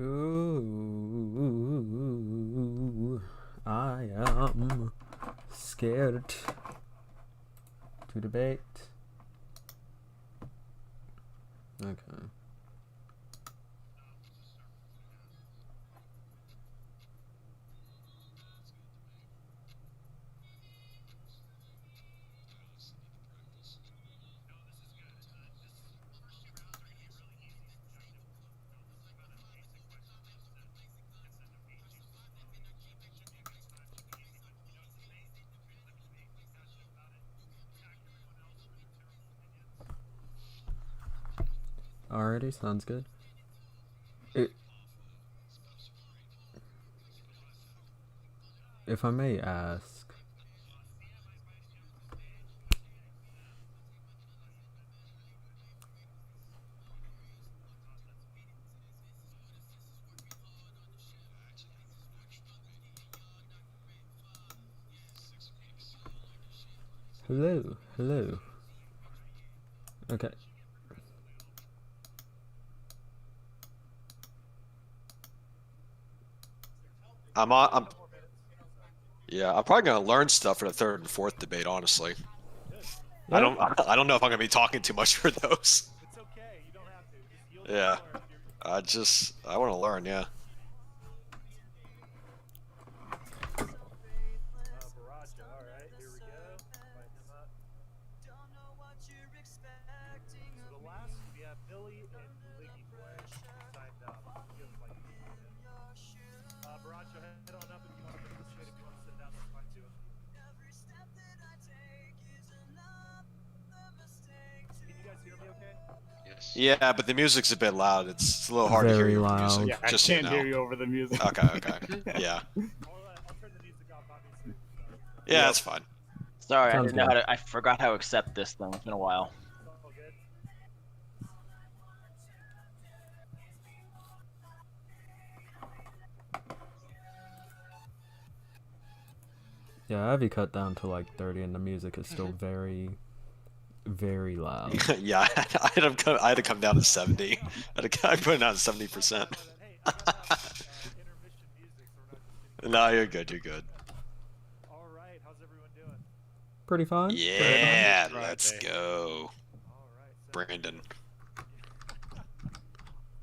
Ooh, I am scared to debate. Okay. Alrighty, sounds good. If I may ask, hello. Okay. Yeah, I'm probably gonna learn stuff for the third and fourth debate. Honestly, Yeah. I don't know if I'm gonna be talking too much for those. It's okay. You don't have to. Yeah, I want to learn. Yeah. Baracho, all right, here we go. Lighten him up. So the last, we have Billy and Liggy Boy signed up. You guys like Baracho, head on up if you want to participate. If you want to sit down, that's fine too. Can you guys hear me okay? Yes. Yeah, but the music's a bit loud. It's a little hard to hear Very your loud. music. Yeah, I just can't so you hear know. you over the music. Okay. Yeah. I'll turn the music off, obviously. Yeah, that's fine. Sorry, Sounds I didn't know good. how to. I forgot how to accept this thing. It's been a while. All good. Yeah, I have you cut down to like 30 and the music is still very, very loud. Yeah, I had to come down to 70. I put it down to 70%. Hey, I don't have intermission music, so we're not just No, you're good. You're good. All right, how's everyone doing? Pretty fine. Yeah, Friday. let's go, All right, so Brandon.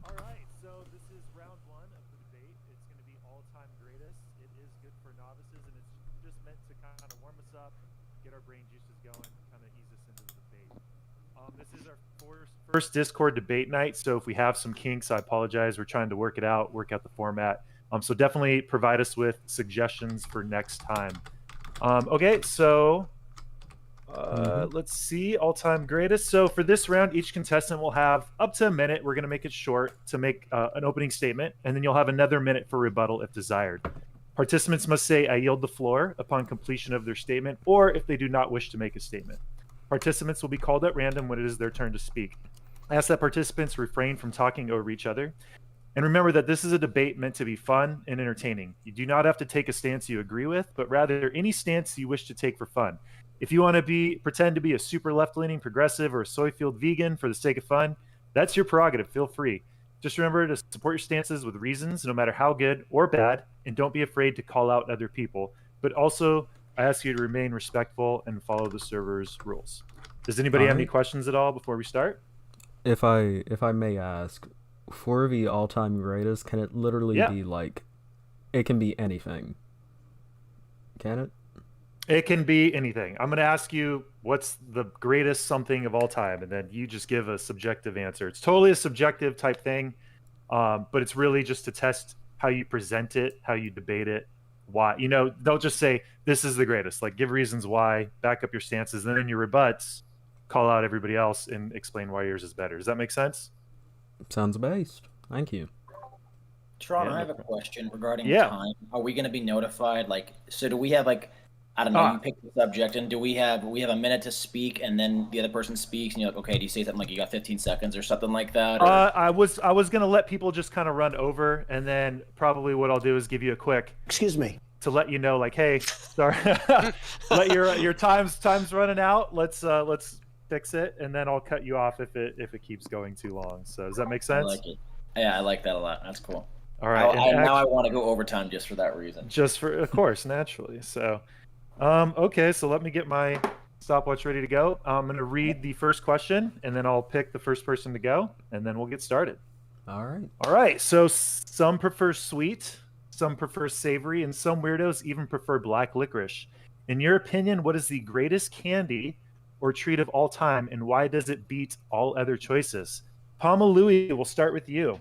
All right, so this is round one of the debate. It's going to be all-time greatest. It is good for novices, and it's just meant to kind of warm us up, get our brain juices going, kind of ease us into the debate. This is our first Discord debate night, so if we have some kinks, I apologize. We're trying to work it out, work out the format. So definitely provide us with suggestions for next time. Okay, so let's see, all-time greatest. So for this round, each contestant will have up to a minute. We're going to make it short to make an opening statement, and then you'll have another minute for rebuttal if desired. Participants must say, "I yield the floor" upon completion of their statement, or if they do not wish to make a statement. Participants will be called at random when it is their turn to speak. I ask that participants refrain from talking over each other. And remember that this is a debate meant to be fun and entertaining. You do not have to take a stance you agree with, but rather any stance you wish to take for fun. If you want to pretend to be a super left-leaning progressive or a soy-fueled vegan for the sake of fun, that's your prerogative. Feel free. Just remember to support your stances with reasons, no matter how good or bad, and don't be afraid to call out other people. But also, I ask you to remain respectful and follow the server's rules. Does anybody have any questions at all before we start? If I may ask, for the all-time greatest, can it literally be like, it can be anything? Can it? It can be anything. I'm going to ask you what's the greatest something of all time, and then you just give a subjective answer. It's totally a subjective type thing, but it's really just to test how you present it, how you debate it, why. You know, don't just say this is the greatest. Like, give reasons why, back up your stances, and then in your rebuts, call out everybody else and explain why yours is better. Does that make sense? Sounds based. Thank you. Tron, Yeah, I have a question regarding Yeah. time. Are we going to be notified? Like, so do we have like, I don't know, you pick the subject, and do we have a minute to speak, and then the other person speaks, and you're like, okay, do you say something like you got 15 seconds or something like that? Or... I was going to let people just kind of run over, and then probably what I'll do is give you a quick. Excuse me. To let you know, like, hey, sorry, let your time's running out. Let's fix it, and then I'll cut you off if it keeps going too long. So does that make sense? I like it. Yeah, I like that a lot. That's cool. All right. Now I want to go overtime just for that reason. Just for, of course, naturally. So, okay. So let me get my stopwatch ready to go. I'm going to read the first question, and then I'll pick the first person to go, and then we'll get started. All right. All right. So some prefer sweet, some prefer savory, and some weirdos even prefer black licorice. In your opinion, what is the greatest candy or treat of all time, and why does it beat all other choices? Palma Louie, we'll start with you.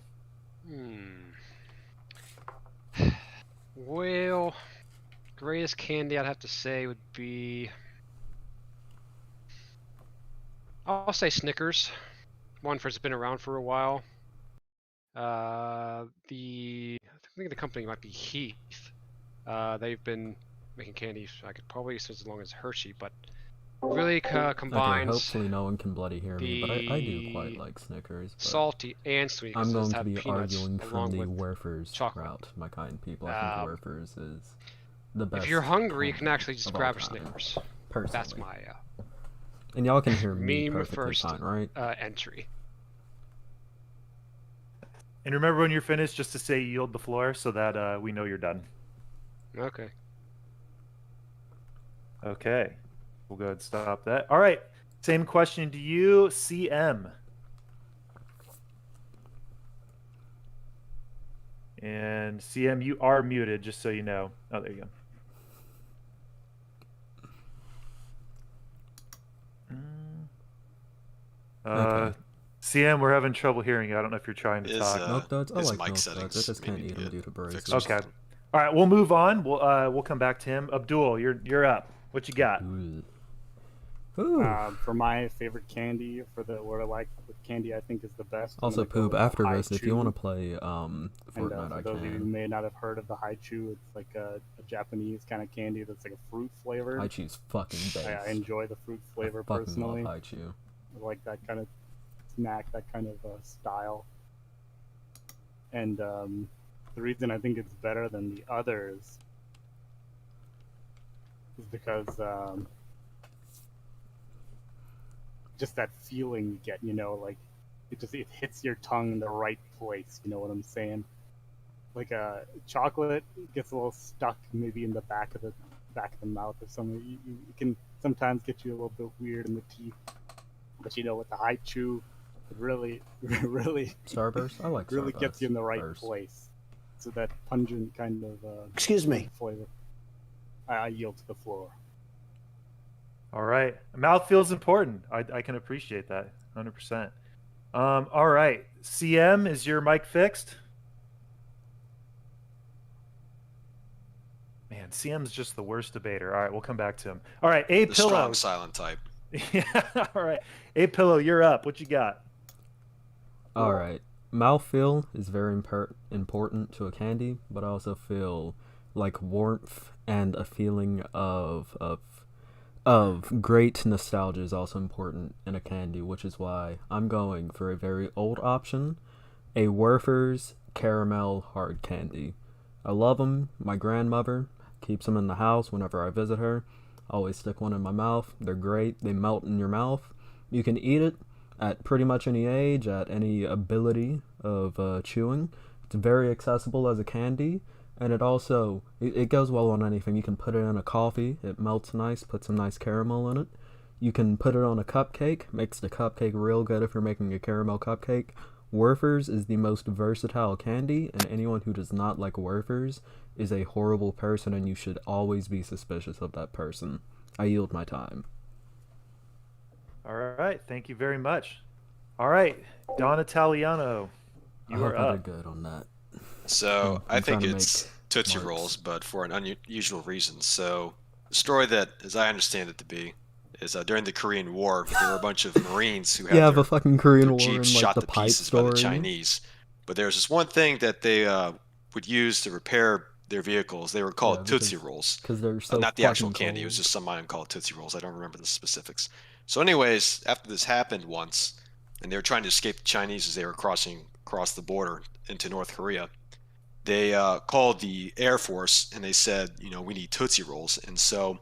Well, greatest candy I'd have to say would be, I'll say Snickers. One for it's been around for a while. I think the company might be Heath. They've been making candy I could probably since as long as Hershey, but really combines. Okay, hopefully no one can bloody hear me, but I do quite like Snickers. Salty and sweet. I'm going to be arguing from the Wafers route, my kind people. I think Wafers is the best. If you're hungry, you can actually just grab a Snickers. Personally. That's my and y'all can hear me perfectly first fine, right? Entry. And remember when you're finished, just to say yield the floor so that we know you're done. Okay. Okay. We'll go ahead and stop that. All right. Same question to you, CM. And CM, you are muted, just so you know. Oh, there you go. Okay. CM, we're having trouble hearing you. I don't know if you're trying to talk. Milk duds? I like milk duds. Settings I just can't eat them due to braces. Okay. All right, we'll move on. We'll come back to him. Abdul, you're up. What you got? For my favorite candy, for the what I like with candy, I think is the best. Also, Poop, after this, if you want to play Fortnite, for those of you who may not have heard of the Haichu, it's like a Japanese kind of candy that's like a fruit flavor. Haichu's fucking base. I enjoy the fruit flavor I personally. Love Haichu. I like that kind of snack, that kind of style. And the reason I think it's better than the others is because just that feeling you get, like it hits your tongue in the right place, you know what I'm saying? Like chocolate gets a little stuck maybe in the back of the mouth or something. You can sometimes get you a little bit weird in the teeth, but with the Haichu, it really Starburst. I like really Starburst. gets you in the right place. So that pungent kind of excuse me flavor. I yield to the floor. All right. Mouth feels important. I can appreciate that 100%. All right. CM, is your mic fixed? Man, CM's just the worst debater. All right, we'll come back to him. All right, The Pillow. strong silent type. Yeah, all right. Pillow, you're up. What you got? All right. Mouthfeel is very important to a candy, but I also feel like warmth and a feeling of great nostalgia is also important in a candy, which is why I'm going for a very old option, a Werther's caramel hard candy. I love them. My grandmother keeps them in the house whenever I visit her. I always stick one in my mouth. They're great. They melt in your mouth. You can eat it at pretty much any age, at any ability of chewing. It's very accessible as a candy, and it also, it goes well on anything. You can put it in a coffee. It melts nice. Put some nice caramel in it. You can put it on a cupcake. Makes the cupcake real good if you're making a caramel cupcake. Werther's is the most versatile candy, and anyone who does not like Werther's is a horrible person, and you should always be suspicious of that person. I yield my time. All right, thank you very much. All right, Don Italiano, you are I up. did good on that. So I'm I think trying to it's make Tootsie marks. Rolls, but for an unusual reason. So the story that, as I understand it to be, is during the Korean War, there were a bunch of Marines who had Yeah, their, the fucking Korean their War and jeeps like shot the to pipe pieces by the story. Chinese. But there's this one thing that they would use to repair their vehicles. They were called Tootsie Rolls. Because they're so Not the actual fucking candy. It was cold. just some item called Tootsie Rolls. I don't remember the specifics. So anyways, after this happened once, and they were trying to escape the Chinese as they were crossing across the border into North Korea, they called the Air Force and they said, we need Tootsie Rolls. And so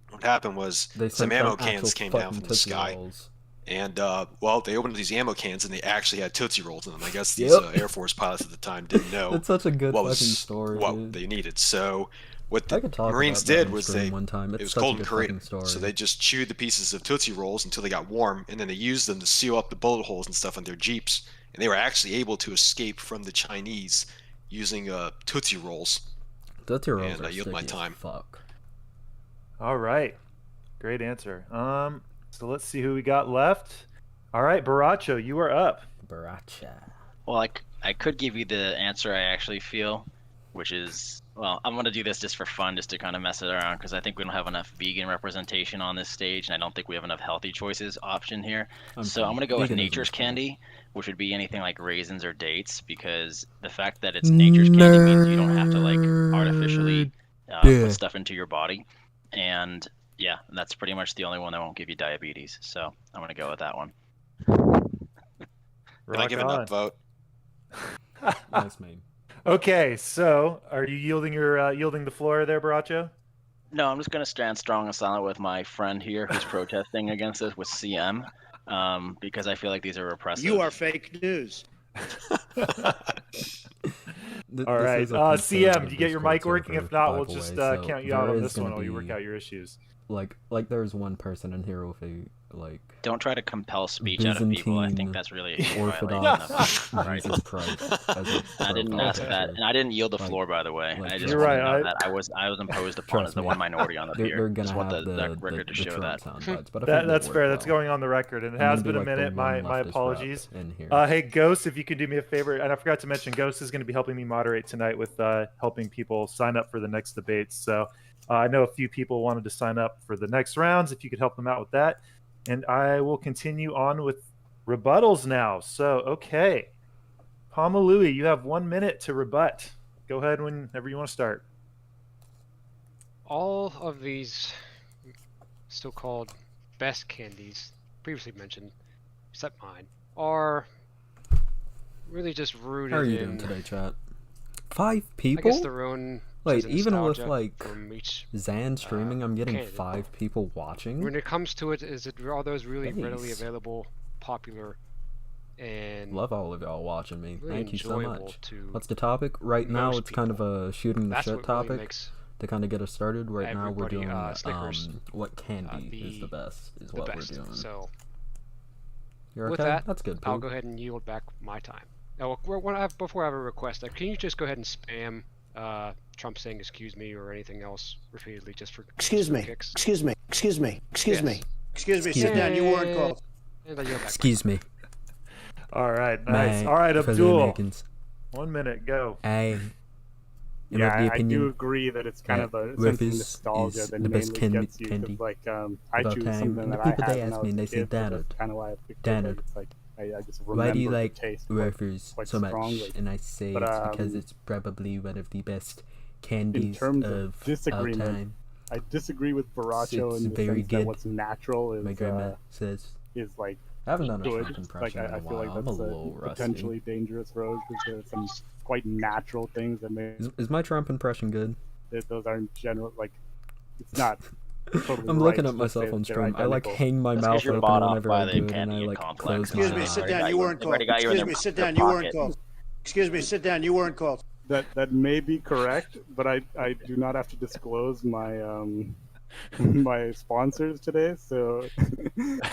what happened was They some sent ammo them cans actual came down fucking from the Tootsie sky. Rolls. And well, they opened these ammo cans and they actually had Tootsie Rolls in them. I guess these Yep. Air Force pilots at the time didn't know It's such a good what fucking was story, what dude. they needed. So what I the could talk Marines about that did on was stream one time. It's it was such cold a in good Korea, fucking story. so they just chewed the pieces of Tootsie Rolls until they got warm, and then they used them to seal up the bullet holes and stuff on their jeeps. And they were actually able to escape from the Chinese using Tootsie Rolls. Tootsie Rolls and are I yield my sticky as time. fuck. All right. Great answer. So let's see who we got left. All right, Baracho, you are up. Baracha. Well, I could give you the answer I actually feel, which is, well, I'm going to do this just for fun, just to kind of mess it around, because I think we don't have enough vegan representation on this stage, and I don't think we have enough healthy choices option here. So I'm going to go with Veganism nature's is cool. candy, which would be anything like raisins or dates, because the fact that it's nature's candy means you don't have to like artificially put stuff into your body. And yeah, that's pretty much the only one that won't give you diabetes. So I'm going to go with that one. Can I give an upvote? Nice, mate. Okay, so are you yielding the floor there, Baracho? No, I'm just going to stand strong and silent with my friend here who's protesting against this with CM, because I feel like these are repressive. You are fake news. All right, CM, do you get your mic working? If not, we'll just count you out on this one while you work out your issues. Like there's one person in here with a like. Don't try to compel speech out of people. I think that's really a Orthodox violation Jesus Christ. I didn't ask that, and I didn't yield the floor, by the way. I just you're want to right, know that I was imposed upon as the one minority on the pier. They're gonna Just want have the record to show that. That's fair. That's going on the record, and it has been a minute. My apologies. Hey, Ghost, if you could do me a favor, and I forgot to mention, Ghost is going to be helping me moderate tonight with helping people sign up for the next debates. So I know a few people wanted to sign up for the next rounds. If you could help them out with that. And I will continue on with rebuttals now. So, okay. Pamalui, you have 1 minute to rebut. Go ahead whenever you want to start. All of these so-called best candies previously mentioned, except mine, are really just rooted in... How are you doing today, chat? 5 people? I guess their own... Wait, even with like from each, Zan streaming, I'm getting candidate. 5 people watching. When it comes to it, are those really readily available, popular, and love all of y'all watching me. really Thank you so enjoyable much. to What's the topic? Right now, most it's kind of a shooting the That's shit what really topic makes to kind of get us started. Right now, we're everybody, doing Snickers, what candy is the best, is the what best. we're doing. So You're with okay? that, That's good. I'll Pooh. go ahead and yield back my time. Now, before I have a request, can you just go ahead and spam Trump saying "excuse me" or anything else repeatedly just for Excuse me. kicks? Excuse me. Excuse me. Excuse Yes. me. Excuse me. Sit down. You weren't called. And I yield back. Excuse me. All right, nice. Mate, All right, for the Abdul. Americans. 1 minute, go. I am Yeah, of the I opinion do agree that it's kind of a sense of Rufus nostalgia is that the best mainly gets you. 'Cause, candy like, I of all choose time. something And the that I people, had they when I ask was me, a they say, kid, so Dad, that's kind of why I picked it. Dad, Like, it's like I just why do you remember like the taste wafers quite so much? strongly. And I say But, it's because it's probably one of the best candies in terms of of all disagreement, time. I disagree with Baracho It's in the very sense good. that what's natural My is grandma says. like I haven't done a good. Trump Like impression in a I feel while. like I'm a that's little a rusty. potentially dangerous road because there's some quite natural things that may Is my Trump impression good? those aren't general like it's not. Totally I'm right looking to at just myself say on that they're stream. I like identical. hang my That's 'cause mouth you're open bought off whenever by I the do it, and I candy like complex. close Excuse my me. eyes. Sit down. You weren't They've already called. got you in Excuse me. their Sit their down. You weren't pocket. called. Excuse me. Sit down. You weren't called. That may be correct, but I do not have to disclose my my sponsors today, so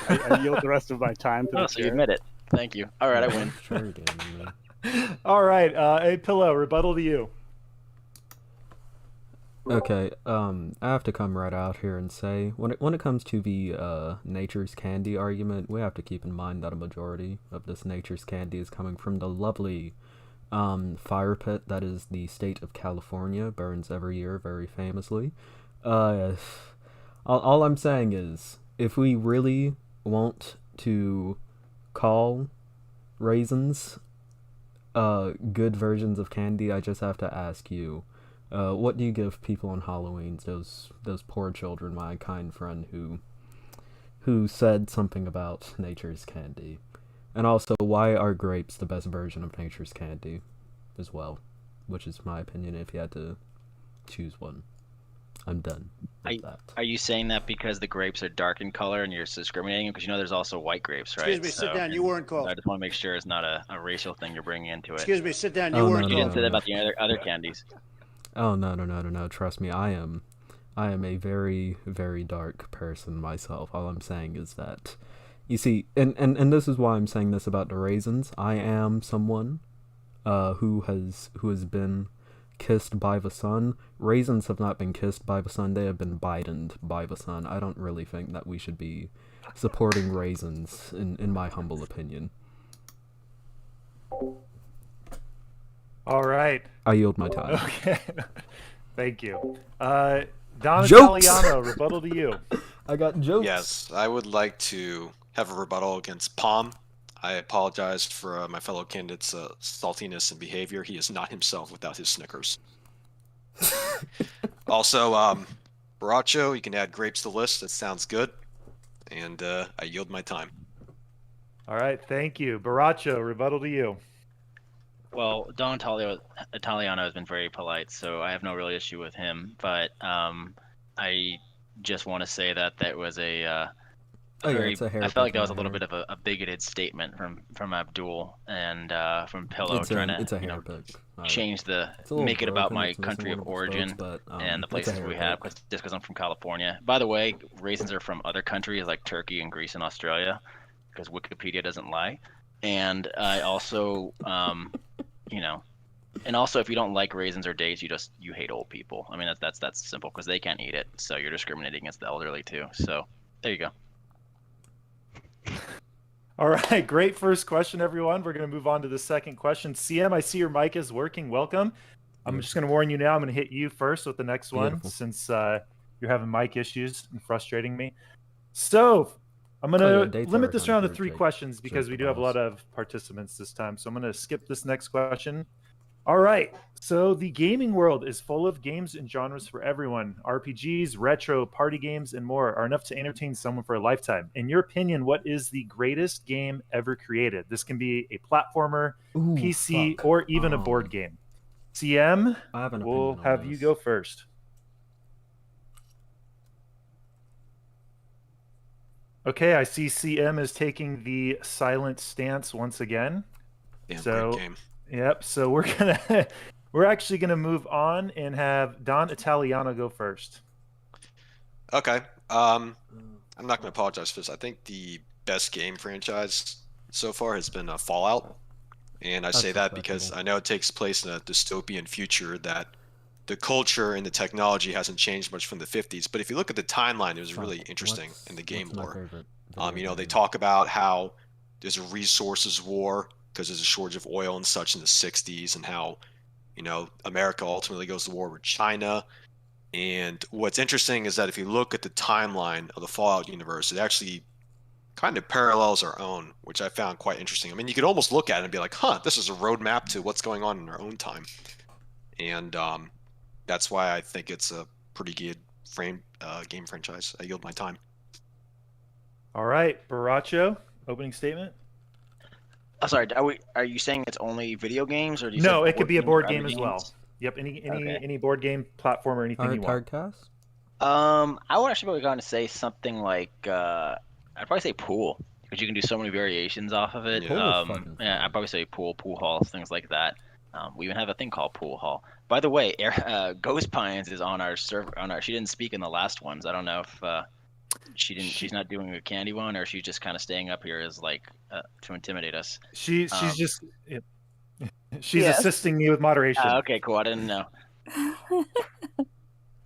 I yield the rest of my time to Oh, the so you chair. admit it. Thank you. All right, I win. Sure, again, man. All right, a pillow rebuttal to you. Okay, I have to come right out here and say, when it comes to the nature's candy argument, we have to keep in mind that a majority of this nature's candy is coming from the lovely fire pit that is the state of California, burns every year very famously. All I'm saying is, if we really want to call raisins good versions of candy, I just have to ask you, what do you give people on Halloween? Those poor children, my kind friend who said something about nature's candy. And also, why are grapes the best version of nature's candy as well? Which is my opinion if you had to choose one. I'm done with that. Are you saying that because the grapes are dark in color and you're discriminating? Because there's also white grapes, right? Excuse me, sit down. You weren't called. I just want to make sure it's not a racial thing you're bringing into it. Excuse me, sit down. You Oh, weren't no, You called. didn't say that about the other candies. Oh no! Trust me, I am a very, very dark person myself. All I'm saying is that, you see, and this is why I'm saying this about the raisins. I am someone, who has been kissed by the sun. Raisins have not been kissed by the sun. They have been bidened by the sun. I don't really think that we should be supporting raisins, in my humble opinion. All right. I yield my time. Okay. Thank you. Don Jokes! Italiano, rebuttal to you. I got jokes. Yes, I would like to have a rebuttal against Palm. I apologize for my fellow candidate's saltiness and behavior. He is not himself without his Snickers. Also, Baracho, you can add grapes to the list. That sounds good. And I yield my time. All right. Thank you. Baracho, rebuttal to you. Well, Don Italiano has been very polite, so I have no real issue with him. But I just want to say that was a it's a I felt like that was a little bit of a bigoted statement from Abdul and from Pillow trying to make it about my country of origin and the places we have, just because I'm from California. By the way, raisins are from other countries like Turkey and Greece and Australia, because Wikipedia doesn't lie. And I also, and also if you don't like raisins or dates, you hate old people. I mean that's simple, because they can't eat it, so you're discriminating against the elderly too. So there you go. All right, great first question, everyone. We're going to move on to the second question. CM, I see your mic is working. Welcome. I'm just going to warn you now. I'm going to hit you first with the next one, Beautiful. since you're having mic issues and frustrating me. So I'm going to limit this round to 3 questions because we do have a lot of participants this time. So I'm going to skip this next question. All right. So the gaming world is full of games and genres for everyone. RPGs, retro, party games, and more are enough to entertain someone for a lifetime. In your opinion, what is the greatest game ever created? This can be a platformer, PC, or even a board game. CM, we'll have you go first. Okay, I see CM is taking the silent stance once again. Damn, so, great game. Yep. So we're actually gonna move on and have Don Italiano go first. Okay. I'm not gonna apologize for this. I think the best game franchise so far has been Fallout, and I say that because I know it takes place in a dystopian future that the culture and the technology hasn't changed much from the 50s. But if you look at the timeline, it was really interesting in the game lore. They talk about how there's a resources war because there's a shortage of oil and such in the 60s, and how, America ultimately goes to war with China. And what's interesting is that if you look at the timeline of the Fallout universe, it actually kind of parallels our own, which I found quite interesting. I mean, you could almost look at it and be like, this is a roadmap to what's going on in our own time. And that's why I think it's a pretty good game franchise. I yield my time. All right, Baracho, opening statement. Oh, sorry, are you saying it's only video games, or do you No, it could be a board game as well. Yep, Okay. any board game, platformer, anything you want. Cast? I would actually go on to say something like I'd probably say pool, because you can do so many variations off of it. Yeah. I'd probably say pool halls, things like that. We even have a thing called pool hall. By the way, Ghost Pines is on our server. She didn't speak in the last ones. I don't know if she's not doing a candy one, or she's just kind of staying up here as to intimidate us. She's assisting me with moderation. Okay, cool. I didn't know.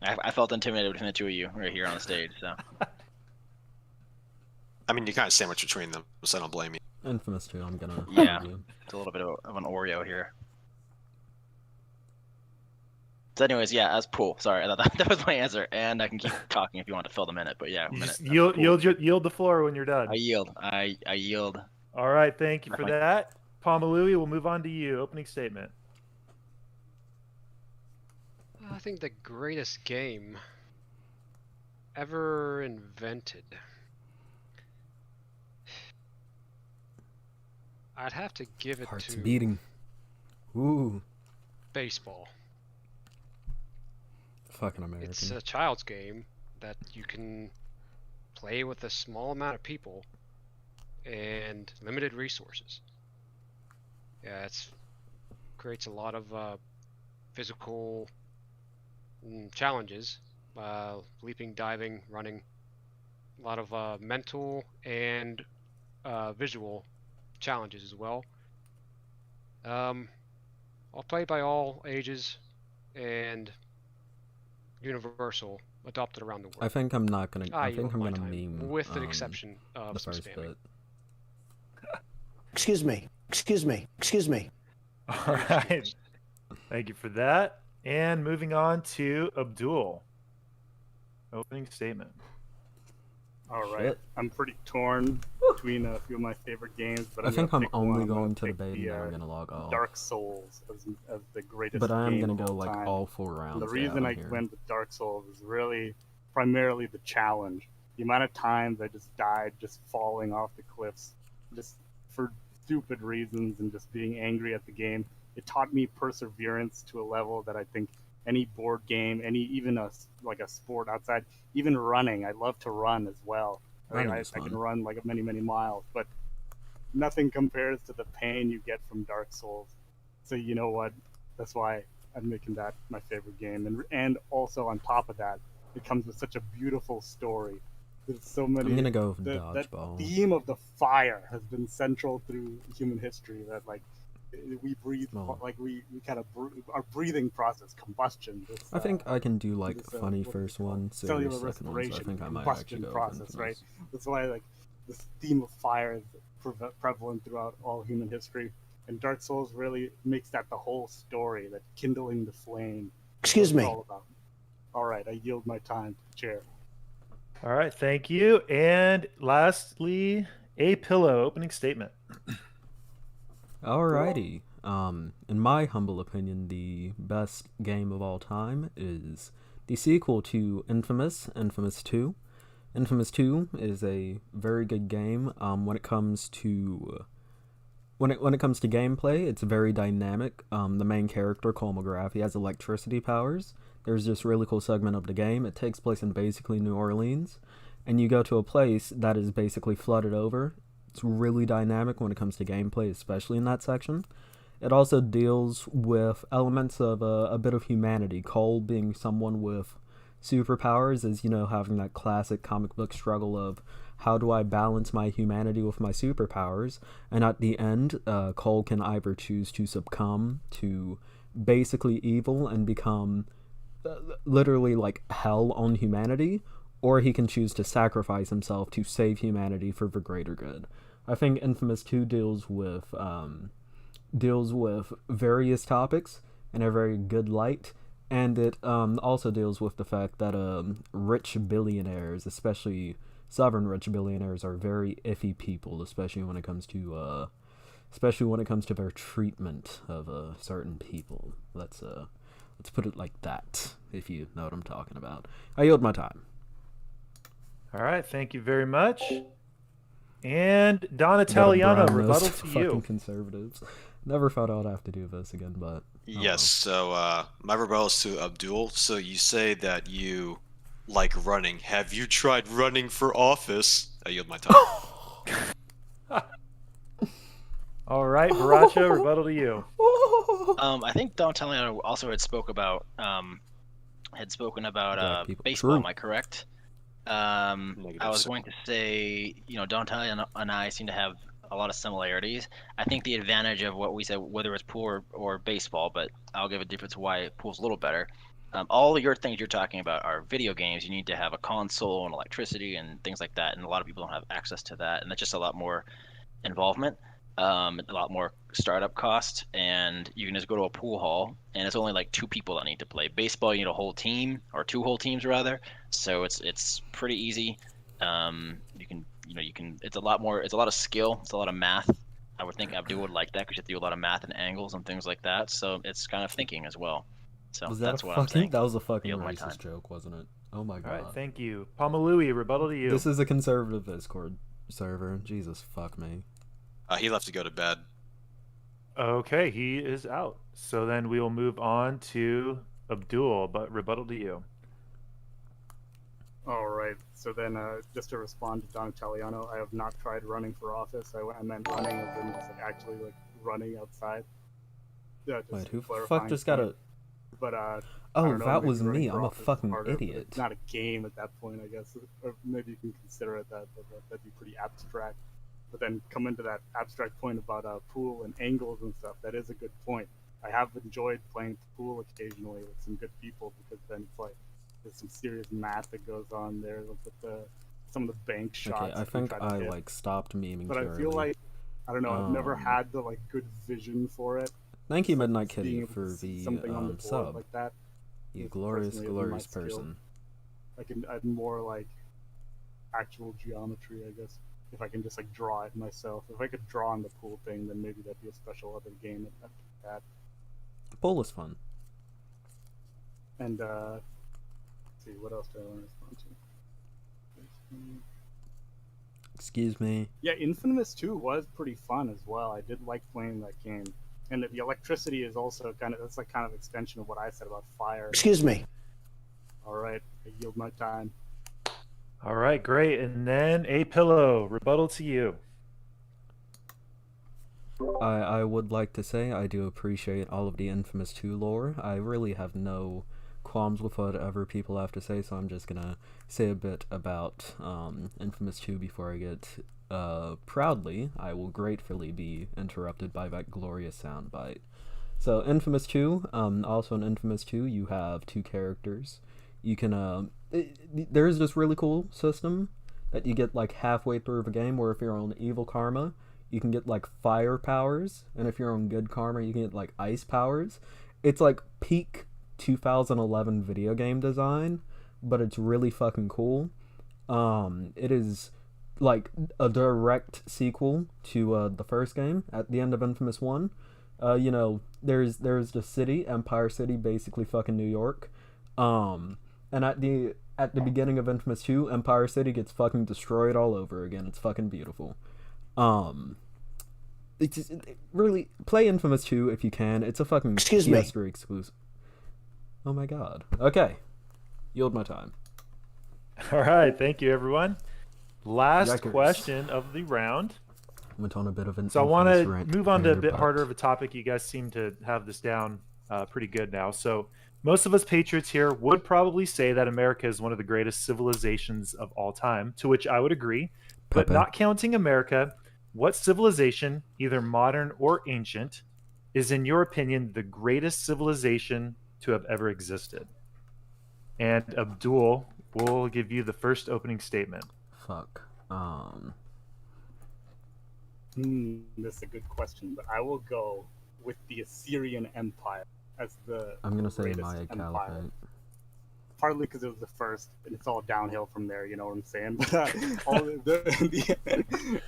I felt intimidated between the two of you right here on the stage. So. I mean, you kind of sandwich between them, so I don't blame you. Infamous too. I'm gonna. Yeah, it's a little bit of an Oreo here. So, anyways, yeah, as pool. Sorry, that was my answer, and I can keep talking if you want to fill the minute. But yeah, yield the floor when you're done. I yield. I yield. All right, thank you for that, Pomalui. We'll move on to you. Opening statement. I think the greatest game ever invented. I'd have to give it Heart's to beating. Ooh. baseball. Fucking American. It's a child's game that you can play with a small amount of people and limited resources. Yeah, it creates a lot of physical challenges, leaping, diving, running, a lot of mental and visual challenges as well. I'll play by all ages and universal, adopted around the world. I think I'm not gonna. I think yield I'm my gonna time, meme with the exception of the some first spamming. bit. Excuse me. Excuse me. Excuse me. All right. Thank you for that. And moving on to Abdul. Opening statement. All right. Shit. I'm pretty torn between a few of my favorite games, but I think I'm pick only one. going to pick debate and the, then I'm gonna log off. Dark Souls as the greatest But I am game gonna of go all like time. all 4 rounds. The reason I here. went with Dark Souls is really primarily the challenge. The amount of times I just died just falling off the cliffs just for stupid reasons and just being angry at the game. It taught me perseverance to a level that I think any board game, even a sport outside, even running. I love to run as well. I can run like many miles, but nothing compares to the pain you get from Dark Souls. So you know what? That's why I'm making that my favorite game, and also on top of that, it comes with such a beautiful story. There's so many. I'm gonna go with That dodgeball. theme of the fire has been central through human history. That we breathe, we kind of our breathing process, combustion. I think I can do like this, funny first one, cellular serious second one. So I respiration, think I might combustion actually go process, with right? Infamous. That's why this theme of fire is prevalent throughout all human history, and Dark Souls really makes that the whole story, that kindling the flame. Excuse me. All about. All right, I yield my time to the chair. All right, thank you. And lastly, A Pillow, opening statement. Alrighty. In my humble opinion, the best game of all time is the sequel to Infamous, Infamous 2. Infamous 2 is a very good game. When it comes to gameplay, it's very dynamic. The main character, Cole McGrath, he has electricity powers. There's this really cool segment of the game. It takes place in basically New Orleans, and you go to a place that is basically flooded over. It's really dynamic when it comes to gameplay, especially in that section. It also deals with elements of a bit of humanity. Cole being someone with superpowers is, having that classic comic book struggle of how do I balance my humanity with my superpowers? And at the end, Cole can either choose to succumb to basically evil and become literally like hell on humanity, or he can choose to sacrifice himself to save humanity for the greater good. I think Infamous 2 deals with various topics in a very good light, and it also deals with the fact that rich billionaires, especially sovereign rich billionaires, are very iffy people, especially when it comes to their treatment of certain people. Let's put it like that, if you know what I'm talking about. I yield my time. All right, thank you very much. And Don Italiano, rebuttal to you. Fucking conservatives. Never thought I'd have to do this again, but yes. So my rebuttal is to Abdul. So you say that you like running. Have you tried running for office? I yield my time. All right, Baracho, rebuttal to you. I think Don Italiano also had spoken about baseball. True. Am I correct? I was going to say, Don Italiano and I seem to have a lot of similarities. I think the advantage of what we said, whether it's pool or baseball, but I'll give a difference why pool's a little better. All your things you're talking about are video games. You need to have a console and electricity and things like that, and a lot of people don't have access to that, and that's just a lot more involvement, a lot more startup cost, and you can just go to a pool hall, and it's only like 2 people that need to play. Baseball, you need a whole team, or 2 whole teams rather, so it's pretty easy. It's a lot of skill, it's a lot of math. I would think Abdul would like that because you have to do a lot of math and angles and things like that, so it's kind of thinking as well. So that's what I'm saying. That was a fucking Yield my time. racist joke, wasn't it? Oh my god. All right, thank you. Pamalui, rebuttal to you. This is a conservative Discord server. Jesus fuck me. He left to go to bed. Okay, he is out. So then we will move on to Abdul, but rebuttal to you. All right. So then, just to respond to Don Italiano, I have not tried running for office. I meant running as in just like actually like running outside. Yeah, just Wait, who the clarifying fuck just got point. a... But I Oh, don't know, that maybe was running me. for I'm a office is fucking harder, but idiot. it's not a game at that point, I guess. Or maybe you can consider it that, but that'd be pretty abstract. But then come into that abstract point about pool and angles and stuff. That is a good point. I have enjoyed playing pool occasionally with some good people because then it's like there's some serious math that goes on there. Look at some of the bank shots. Okay, I that we think try to I hit. like stopped memeing But too I feel early. like I don't know. I've never had the like good vision for it. Thank you, Just, like, Midnight being Kitty, able to for see the something on the board sub. like that. You This glorious, personally isn't my glorious skill. person. I can add more like actual geometry, I guess. If I can just like draw it myself. If I could draw on the pool thing, then maybe that'd be a special other game at that. Pool is fun. And let's see, what else do I want to respond to? Excuse me. Yeah, Infamous 2 was pretty fun as well. I did like playing that game. And the electricity is also that's like kind of extension of what I said about fire. Excuse me. All right, I yield my time. All right, great. And then a pillow. Rebuttal to you. I would like to say I do appreciate all of the Infamous 2 lore. I really have no qualms with whatever people have to say, so I'm just gonna say a bit about Infamous 2 before I get proudly, I will gratefully be interrupted by that glorious soundbite. So Infamous 2, also in Infamous 2, you have two characters. You can, there's this really cool system that you get like halfway through the game where if you're on evil karma, you can get like fire powers, and if you're on good karma, you can get like ice powers. It's like peak 2011 video game design, but it's really fucking cool. It is like a direct sequel to the first game. At the end of Infamous 1, you know, there's the city, Empire City, basically fucking New York. And at the beginning of Infamous 2, Empire City gets fucking destroyed all over again. It's fucking beautiful. It's really play Infamous 2 if you can. It's a fucking PS3 exclusive. Oh my god. Okay. Yield my time. All right, thank you, everyone. Last Yikers. question of the round. Went on a bit of an So I want to rant move on to a there, bit but- harder of a topic. You guys seem to have this down pretty good now. So most of us patriots here would probably say that America is one of the greatest civilizations of all time, to which I would agree. But Pepe. not counting America, what civilization, either modern or ancient, is in your opinion the greatest civilization to have ever existed? And Abdul will give you the first opening statement. Fuck. This is a good question, but I will go with the Assyrian Empire as the I'm gonna say greatest Maya empire. Caliphate. Partly because it was the first, and it's all downhill from there. You know what I'm saying? But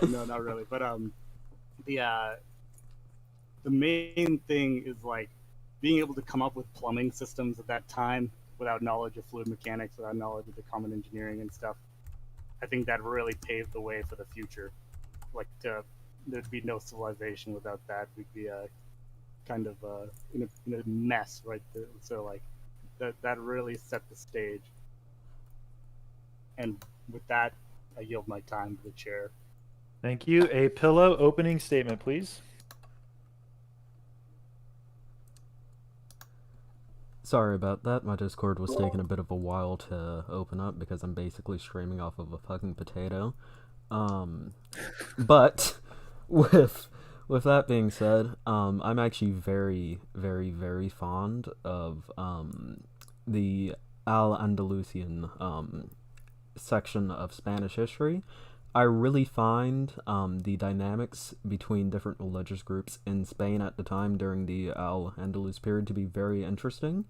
no, not really. But the main thing is like being able to come up with plumbing systems at that time without knowledge of fluid mechanics, without knowledge of the common engineering and stuff. I think that really paved the way for the future. Like there'd be no civilization without that. We'd be kind of in a mess, right? So like that really set the stage. And with that, I yield my time to the chair. Thank you. A pillow opening statement, please. Sorry about that. My Discord was taking a bit of a while to open up because I'm basically streaming off of a fucking potato. But with that being said, I'm actually very, very, very fond of the Al-Andalusian section of Spanish history. I really find the dynamics between different religious groups in Spain at the time during the Al-Andalus period to be very interesting.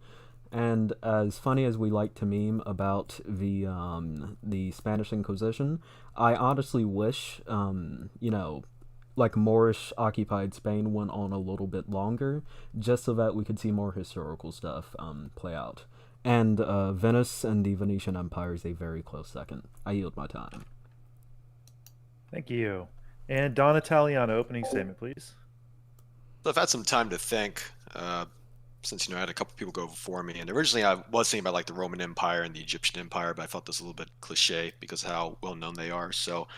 And as funny as we like to meme about the Spanish Inquisition, I honestly wish, you know, like Moorish-occupied Spain went on a little bit longer, just so that we could see more historical stuff play out. And Venice and the Venetian Empire is a very close second. I yield my time. Thank you. And Don Italiano, opening statement, please. So I've had some time to think. since I had a couple people go before me, and originally I was thinking about like the Roman Empire and the Egyptian Empire, but I felt this a little bit cliche because of how well known they are. So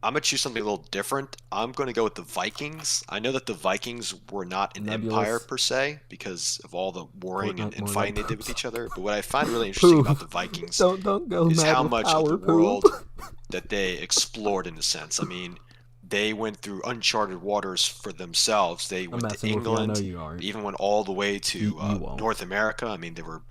I'm gonna choose something a little different. I'm gonna go with the Vikings. I know that the Vikings were not an empire Nebulous. per se because of all the warring Fortnite and more fighting like they did with each other. But what I find really interesting about the Vikings Don't go is mad how with much of the power, world poop. that they explored in a sense. I mean, they went through uncharted waters for themselves. They I'm went to messing with you. I know England. you aren't. They even went all the way to You won't. North America. I mean, there were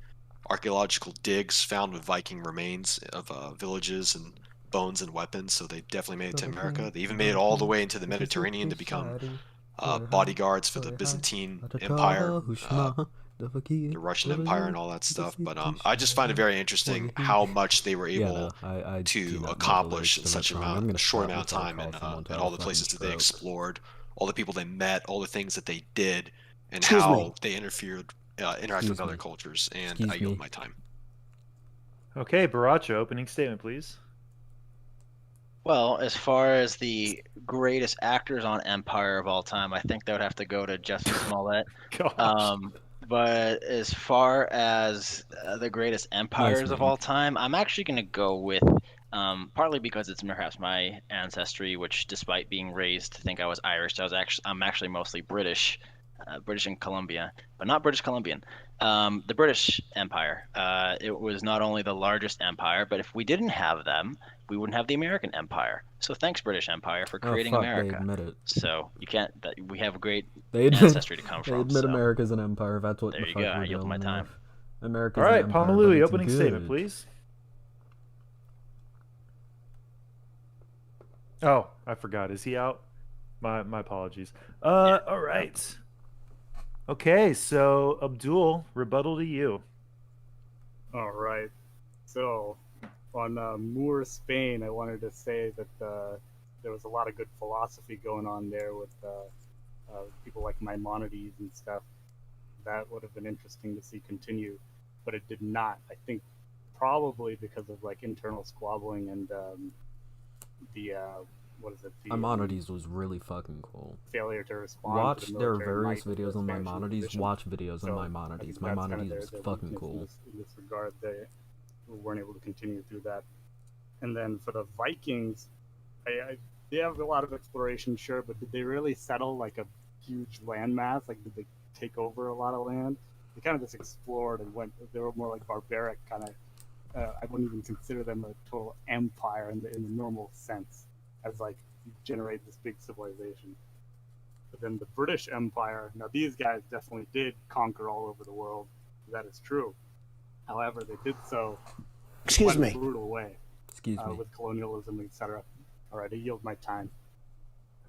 archaeological digs found with Viking remains of villages and bones and weapons. So they definitely made it to America. They even made it all the way into the Mediterranean to become bodyguards for the Byzantine Empire, the Russian Empire, and all that stuff. But I just find it very interesting how much they were able I do to not know the accomplish in lyrics to such that song. I'm a gonna short stop amount of before I time, call and someone to all have the a fucking places that they stroke. explored, all the people they met, all the things that they did, and Excuse how me. they interacted Excuse with other me. cultures. And Excuse I yield me. my time. Okay, Baracho, opening statement, please. Well, as far as the greatest actors on Empire of all time, I think that would have to go to Justin Smollett. Gosh. But as far as the greatest empires of man. all time, I'm actually going to go with, partly because it's perhaps my ancestry, which, despite being raised to think I was Irish, I'm actually mostly British, British and Columbia, but not British Columbian. The British Empire. It was not only the largest empire, but if we didn't have them, we wouldn't have the American Empire. So thanks, British Empire, for Oh creating fuck, America. they admit it. So you can't. We have a great They admit ancestry to come they from. admit So America's an empire. That's what there the you fuck go. I we're yield my dealing time. with. America's All an right, empire, but Pomalui, it's opening statement, good. please. Oh, I forgot. Is he out? My apologies. All right. Okay, so Abdul, rebuttal to you. All right. So, on Moor, Spain, I wanted to say that there was a lot of good philosophy going on there with people like Maimonides and stuff. That would have been interesting to see continue, but it did not. I think probably because of like internal squabbling and the what is it? The Maimonides was really fucking cool. failure to respond. Watch, to the there are military various might of the videos on Spanish Maimonides. Inquisition. Watch videos So, on I Maimonides. think that's kind of Maimonides was their fucking weakness cool. in this regard. They weren't able to continue through that. And then for the Vikings, they have a lot of exploration, sure, but did they really settle like a huge landmass? Like, did they take over a lot of land? They kind of just explored and went. They were more like barbaric kind of. I wouldn't even consider them a total empire in the normal sense, as like you generate this big civilization. But then the British Empire, now these guys definitely did conquer all over the world. That is true. However, they did so Excuse in a me. brutal way. Excuse me. With colonialism, etc. All right, I yield my time.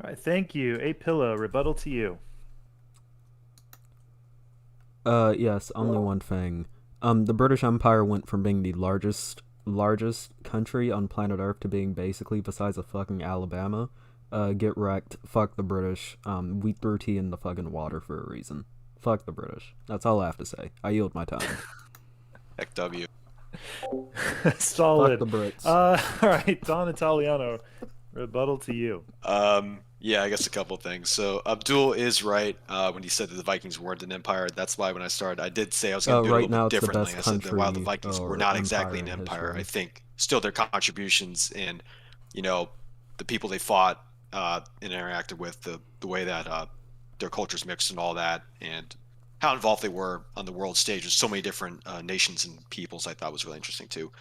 All right, thank you. A Pillow, rebuttal to you. Yes, only one thing. The British Empire went from being the largest country on planet Earth to being basically besides a fucking Alabama. Get wrecked. Fuck the British. We threw tea in the fucking water for a reason. Fuck the British. That's all I have to say. I yield my time. Heck W. Solid. Fuck the Brits. All right, Don Italiano, rebuttal to you. Yeah, I guess a couple things. So Abdul is right when he said that the Vikings weren't an empire. That's why when I started, I did say I was going to do it a Right little now bit it's the differently. best I said that while the country Vikings were or not exactly an empire in empire, I history. think still their contributions and the people they fought and interacted with, the way that their cultures mixed and all that, and how involved they were on the world stage with so many different nations and peoples, I thought was really interesting too.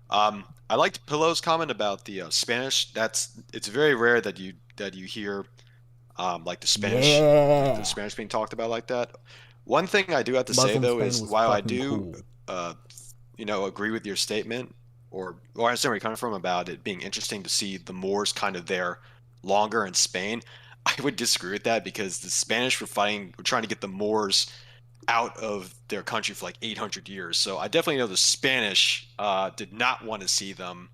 I liked Pillow's comment about the Spanish. It's very rare that you hear like the Spanish being talked about like that. One thing I do have to say though Spain is was while I fucking do cool. agree with your statement, or I understand where you're coming from about it being interesting to see the Moors kind of there longer in Spain, I would disagree with that because the Spanish were trying to get the Moors out of their country for like 800 years. So I definitely know the Spanish did not want to see them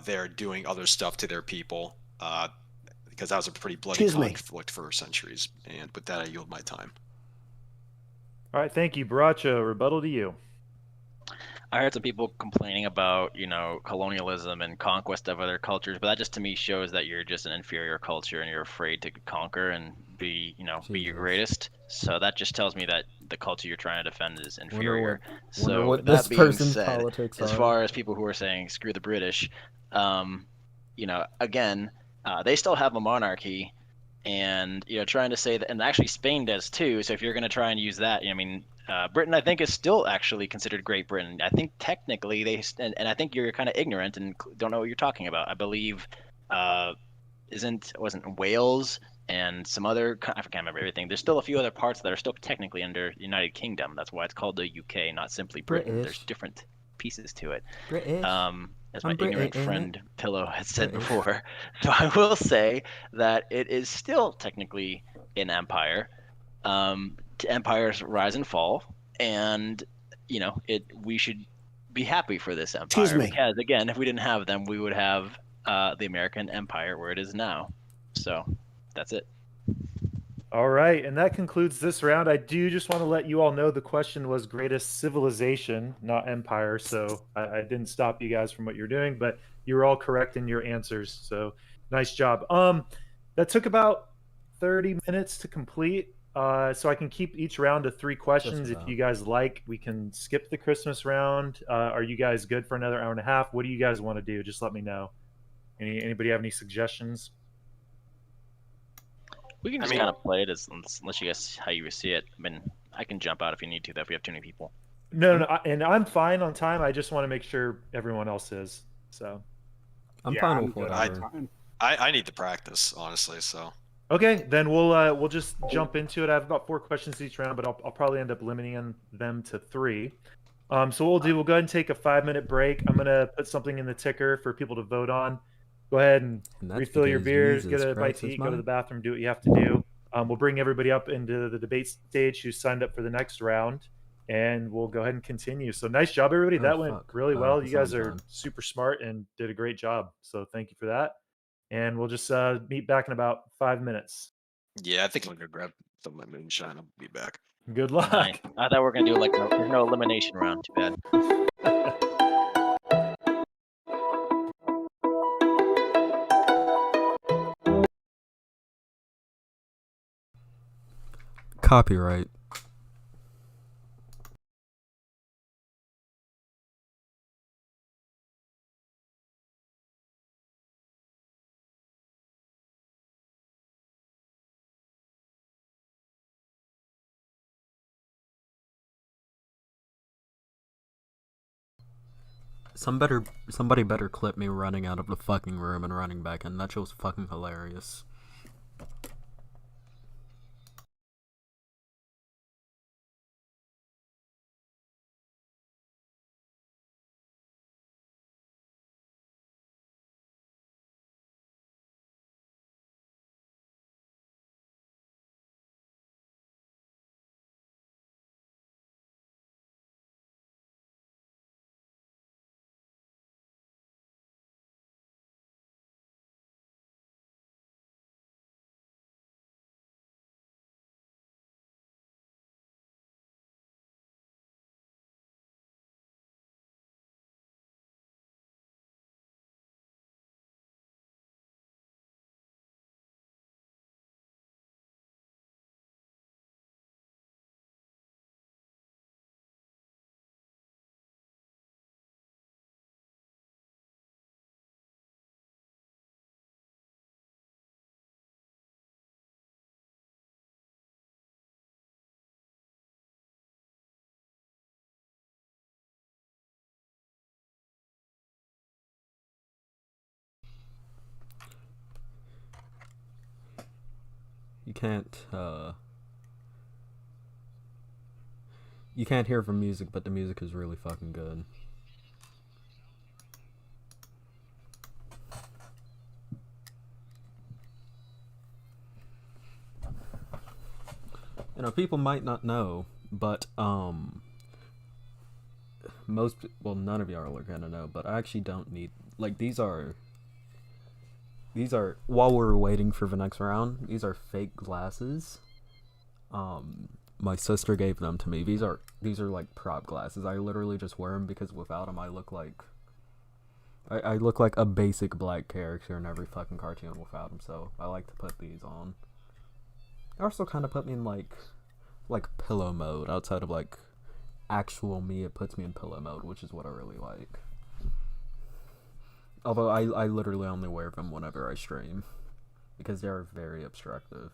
there doing other stuff to their people because that was a pretty bloody conflict for centuries. And with that, I yield my time. All right, thank you. Baracho, rebuttal to you. I heard some people complaining about, colonialism and conquest of other cultures, but that just to me shows that you're just an inferior culture and you're afraid to conquer and be be your Jesus. greatest. So that just tells me that the culture you're trying to defend is inferior. Wonder So what that this being person's said, politics as are. far as people who are saying screw the British, again, they still have a monarchy, and trying to say that, and actually Spain does too. So if you're going to try and use that, Britain, I think, is still actually considered Great Britain. I think technically and I think you're kind of ignorant and don't know what you're talking about. I believe, wasn't Wales and some other, I can't remember everything. There's still a few other parts that are still technically under the United Kingdom. That's why it's called the UK, not simply Britain. British. There's different pieces to it. British. As my I'm British, ignorant ain't friend Pillow had said British. before. So I will say that it is still technically an empire. Empires rise and fall, and we should be happy for this empire. Excuse me. Because again, if we didn't have them, we would have the American empire where it is now. So that's it. All right, and that concludes this round. I do just want to let you all know the question was greatest civilization, not empire. So I didn't stop you guys from what you're doing, but you were all correct in your answers. So nice job. That took about 30 minutes to complete. So I can keep each round to 3 questions. If you guys like, we can skip the Christmas round. Are you guys good for another hour and a half? What do you guys want to do? Just let me know. Anybody have any suggestions? We can just kind of play it unless you guys how you see it. I mean, I can jump out if you need to, though, if we have too many people. No, and I'm fine on time. I just want to make sure everyone else is. So I'm fine with whatever. I need to practice, honestly. So okay, then we'll just jump into it. I have about 4 questions each round, but I'll probably end up limiting them to 3. So what we'll do, we'll go ahead and take a 5-minute break. I'm gonna put something in the ticker for people to vote on. Go ahead and refill your beers, get a bite to eat, go to the bathroom, do what you have to do. We'll bring everybody up into the debate stage who signed up for the next round, and we'll go ahead and continue. So nice job, everybody. That went really well. You guys are super smart and did a great job. So thank you for that. And we'll just meet back in about 5 minutes. Yeah, I think I'm going to grab some of my moonshine. I'll be back. Good luck. Nice. I thought we were going to do there's no elimination round. Too bad. Copyright. Somebody better clip me running out of the fucking room and running back in. That shit was fucking hilarious. You can't hear from music, but the music is really fucking good. People might not know, but none of y'all are gonna know, but I actually don't need, these are while we're waiting for the next round, these are fake glasses. My sister gave them to me. These are like prop glasses. I literally just wear them because without them I look like a basic black character in every fucking cartoon without them, so I like to put these on. also kind of put me in like pillow mode. Outside of like actual me, it puts me in pillow mode, which is what I really like. Although I literally only wear them whenever I stream, because they are very obstructive.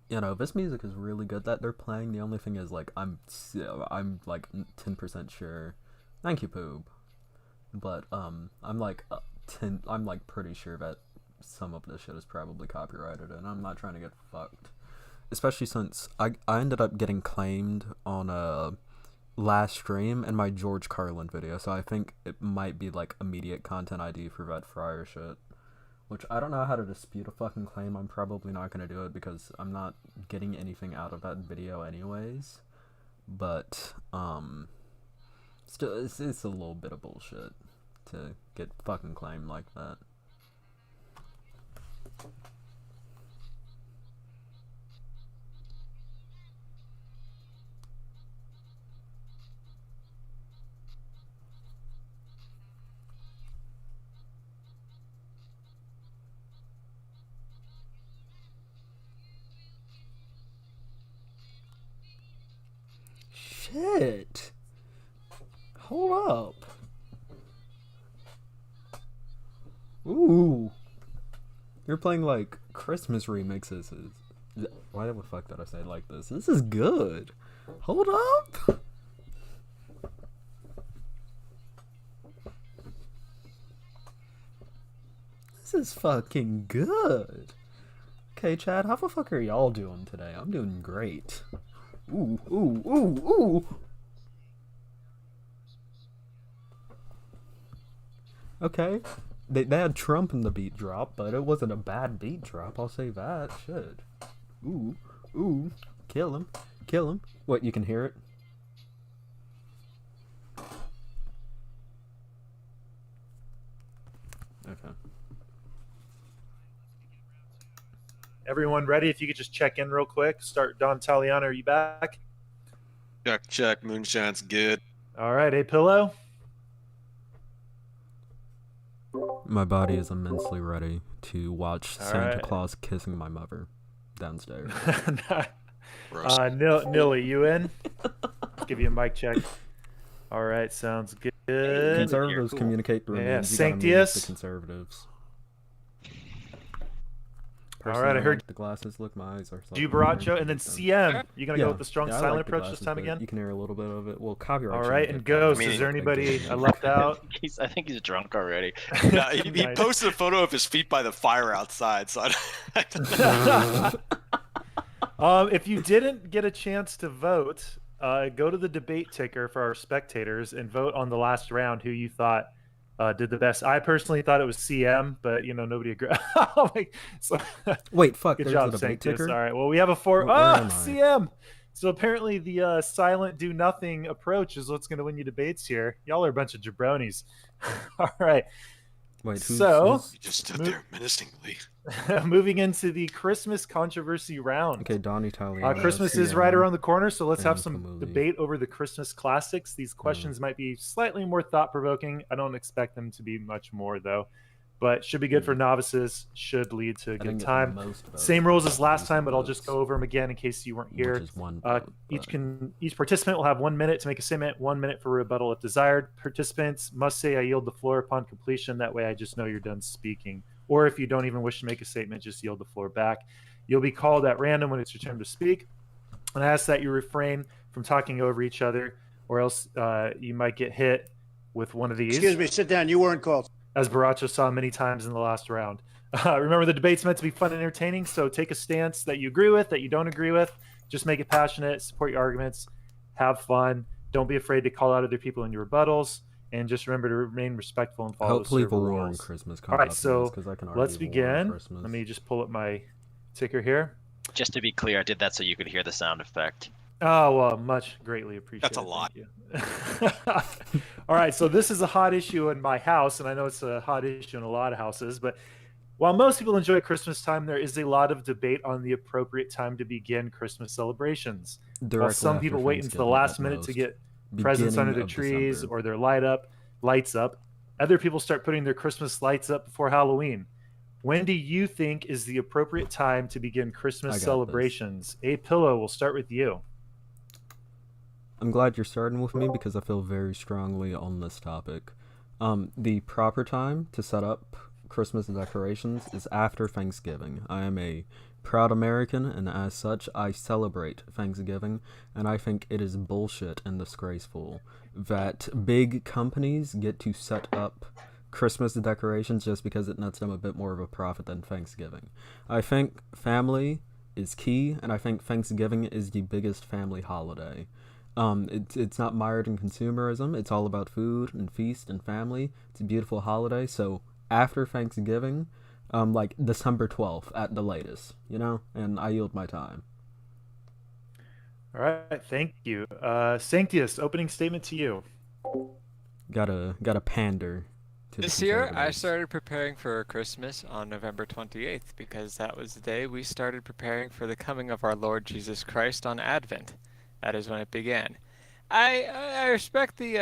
You know, this music is really good that they're playing. The only thing is, like, I'm like 10% sure. Thank you, Poob. But I'm like pretty sure that some of this shit is probably copyrighted, and I'm not trying to get fucked. Especially since I ended up getting claimed on a last stream in my George Carlin video, so I think it might be like immediate content ID for that Fryer shit. Which I don't know how to dispute a fucking claim. I'm probably not gonna do it because I'm not getting anything out of that video anyways. But still, it's a little bit of bullshit to get fucking claimed like that. Shit. Hold up. Ooh. You're playing like Christmas remixes. Why the fuck did I say it like this? This is good. Hold up. This is fucking good. Okay, Chad, how the fuck are y'all doing today? I'm doing great. Ooh, ooh, ooh, ooh. Okay. They had Trump in the beat drop, but it wasn't a bad beat drop, I'll say that. Shit. Ooh, ooh. Kill him. Kill him. What, you can hear it? Okay. Everyone ready? If you could just check in real quick. Start Don Taliano, are you back? Check. Moonshine's good. All right, hey Pillow. My body is immensely ready to watch Santa Claus kissing my mother downstairs. Nilly, you in? Give you a mic check. All right, sounds good. Conservatives communicate through memes. Sanctius. The conservatives. All right, I heard the glasses. Look, my eyes are. Baracho, and then CM. You gonna go with the strong silent approach glasses, this time again? You can hear a little bit of it. Well, copyright. All right, and Ghost. Is there anybody I left out? I think he's drunk already. No, he posted a photo of his feet by the fire outside. So if you didn't get a chance to vote, go to the debate ticker for our spectators and vote on the last round who you thought did the best. I personally thought it was CM, but nobody agreed. Wait, fuck. Good job, Sanctius. All right, well we have a CM. So apparently the silent do nothing approach is what's going to win you debates here. Y'all are a bunch of jabronis. All right. Wait, you just stood there menacingly. Moving into the Christmas controversy round. Okay, Donnie Taliano. Christmas is right around the corner, so let's have some debate over the Christmas classics. These questions might be slightly more thought-provoking. I don't expect them to be much more, though. But should be good for novices, should lead to a good time. Same rules as last time, but I'll just go over them again in case you weren't here. Each participant will have 1 minute to make a statement, 1 minute for rebuttal if desired. Participants must say, "I yield the floor" upon completion. That way I just know you're done speaking. Or if you don't even wish to make a statement, just yield the floor back. You'll be called at random when it's your turn to speak. And I ask that you refrain from talking over each other, or else you might get hit with one of these. Excuse me, sit down. You weren't called. As Baracho saw many times in the last round. Remember, the debate's meant to be fun and entertaining, so take a stance that you agree with, that you don't agree with. Just make it passionate, support your arguments, have fun. Don't be afraid to call out other people in your rebuttals, and just remember to remain respectful and follow Hopefully the server the war rules. on Christmas All right, so let's let's begin. Let me just pull up my ticker here. Just to be clear, I did that so you could hear the sound effect. Oh, well, much greatly appreciated. That's a lot. All right, so this is a hot issue in my house, and I know it's a hot issue in a lot of houses, but while most people enjoy Christmas time, there is a lot of debate on the appropriate time to begin Christmas celebrations. While some people wait until the last minute to get presents under their trees or their lights up, other people start putting their Christmas lights up before Halloween. When do you think is the appropriate time to begin Christmas I got celebrations? A Pillow, we'll start with you. I'm glad you're starting with me because I feel very strongly on this topic. The proper time to set up Christmas decorations is after Thanksgiving. I am a proud American, and as such, I celebrate Thanksgiving, and I think it is bullshit and disgraceful that big companies get to set up Christmas decorations just because it nets them a bit more of a profit than Thanksgiving. I think family is key, and I think Thanksgiving is the biggest family holiday. It's not mired in consumerism. It's all about food and feast and family. It's a beautiful holiday. So after Thanksgiving, like December 12th at the latest, and I yield my time. All right, thank you. Sanctius, opening statement to you. Gotta pander. To This the year, I conservatives. started preparing for Christmas on November 28th because that was the day we started preparing for the coming of our Lord Jesus Christ on Advent. That is when it began. I respect the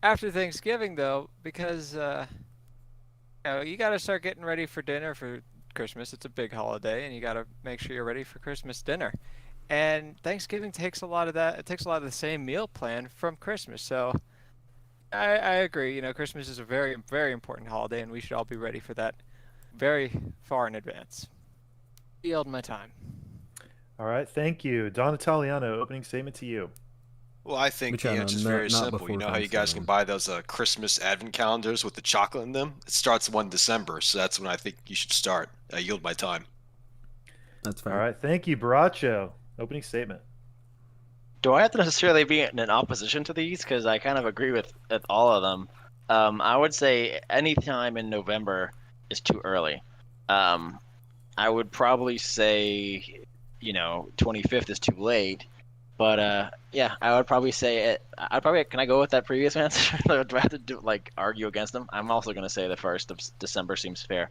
after Thanksgiving though because you got to start getting ready for dinner for Christmas. It's a big holiday, and you got to make sure you're ready for Christmas dinner. And Thanksgiving takes a lot of that. It takes a lot of the same meal plan from Christmas. So I agree. Christmas is a very, very important holiday, and we should all be ready for that very far in advance. Yield my time. All right, thank you. Don Italiano, opening statement to you. Well, I think Which the I know, answer is not- very not simple. before You know how you guys can Thanksgiving. buy those Christmas advent calendars with the chocolate in them? It starts 1 December, so that's when I think you should start. I yield my time. That's fair. All right, thank you. Baracho, opening statement. Do I have to necessarily be in opposition to these? Because I kind of agree with all of them. I would say any time in November is too early. I would probably say, 25th is too late. But yeah, I would probably say can I go with that previous answer? Do I have to argue against them? I'm also going to say the 1st of December seems fair.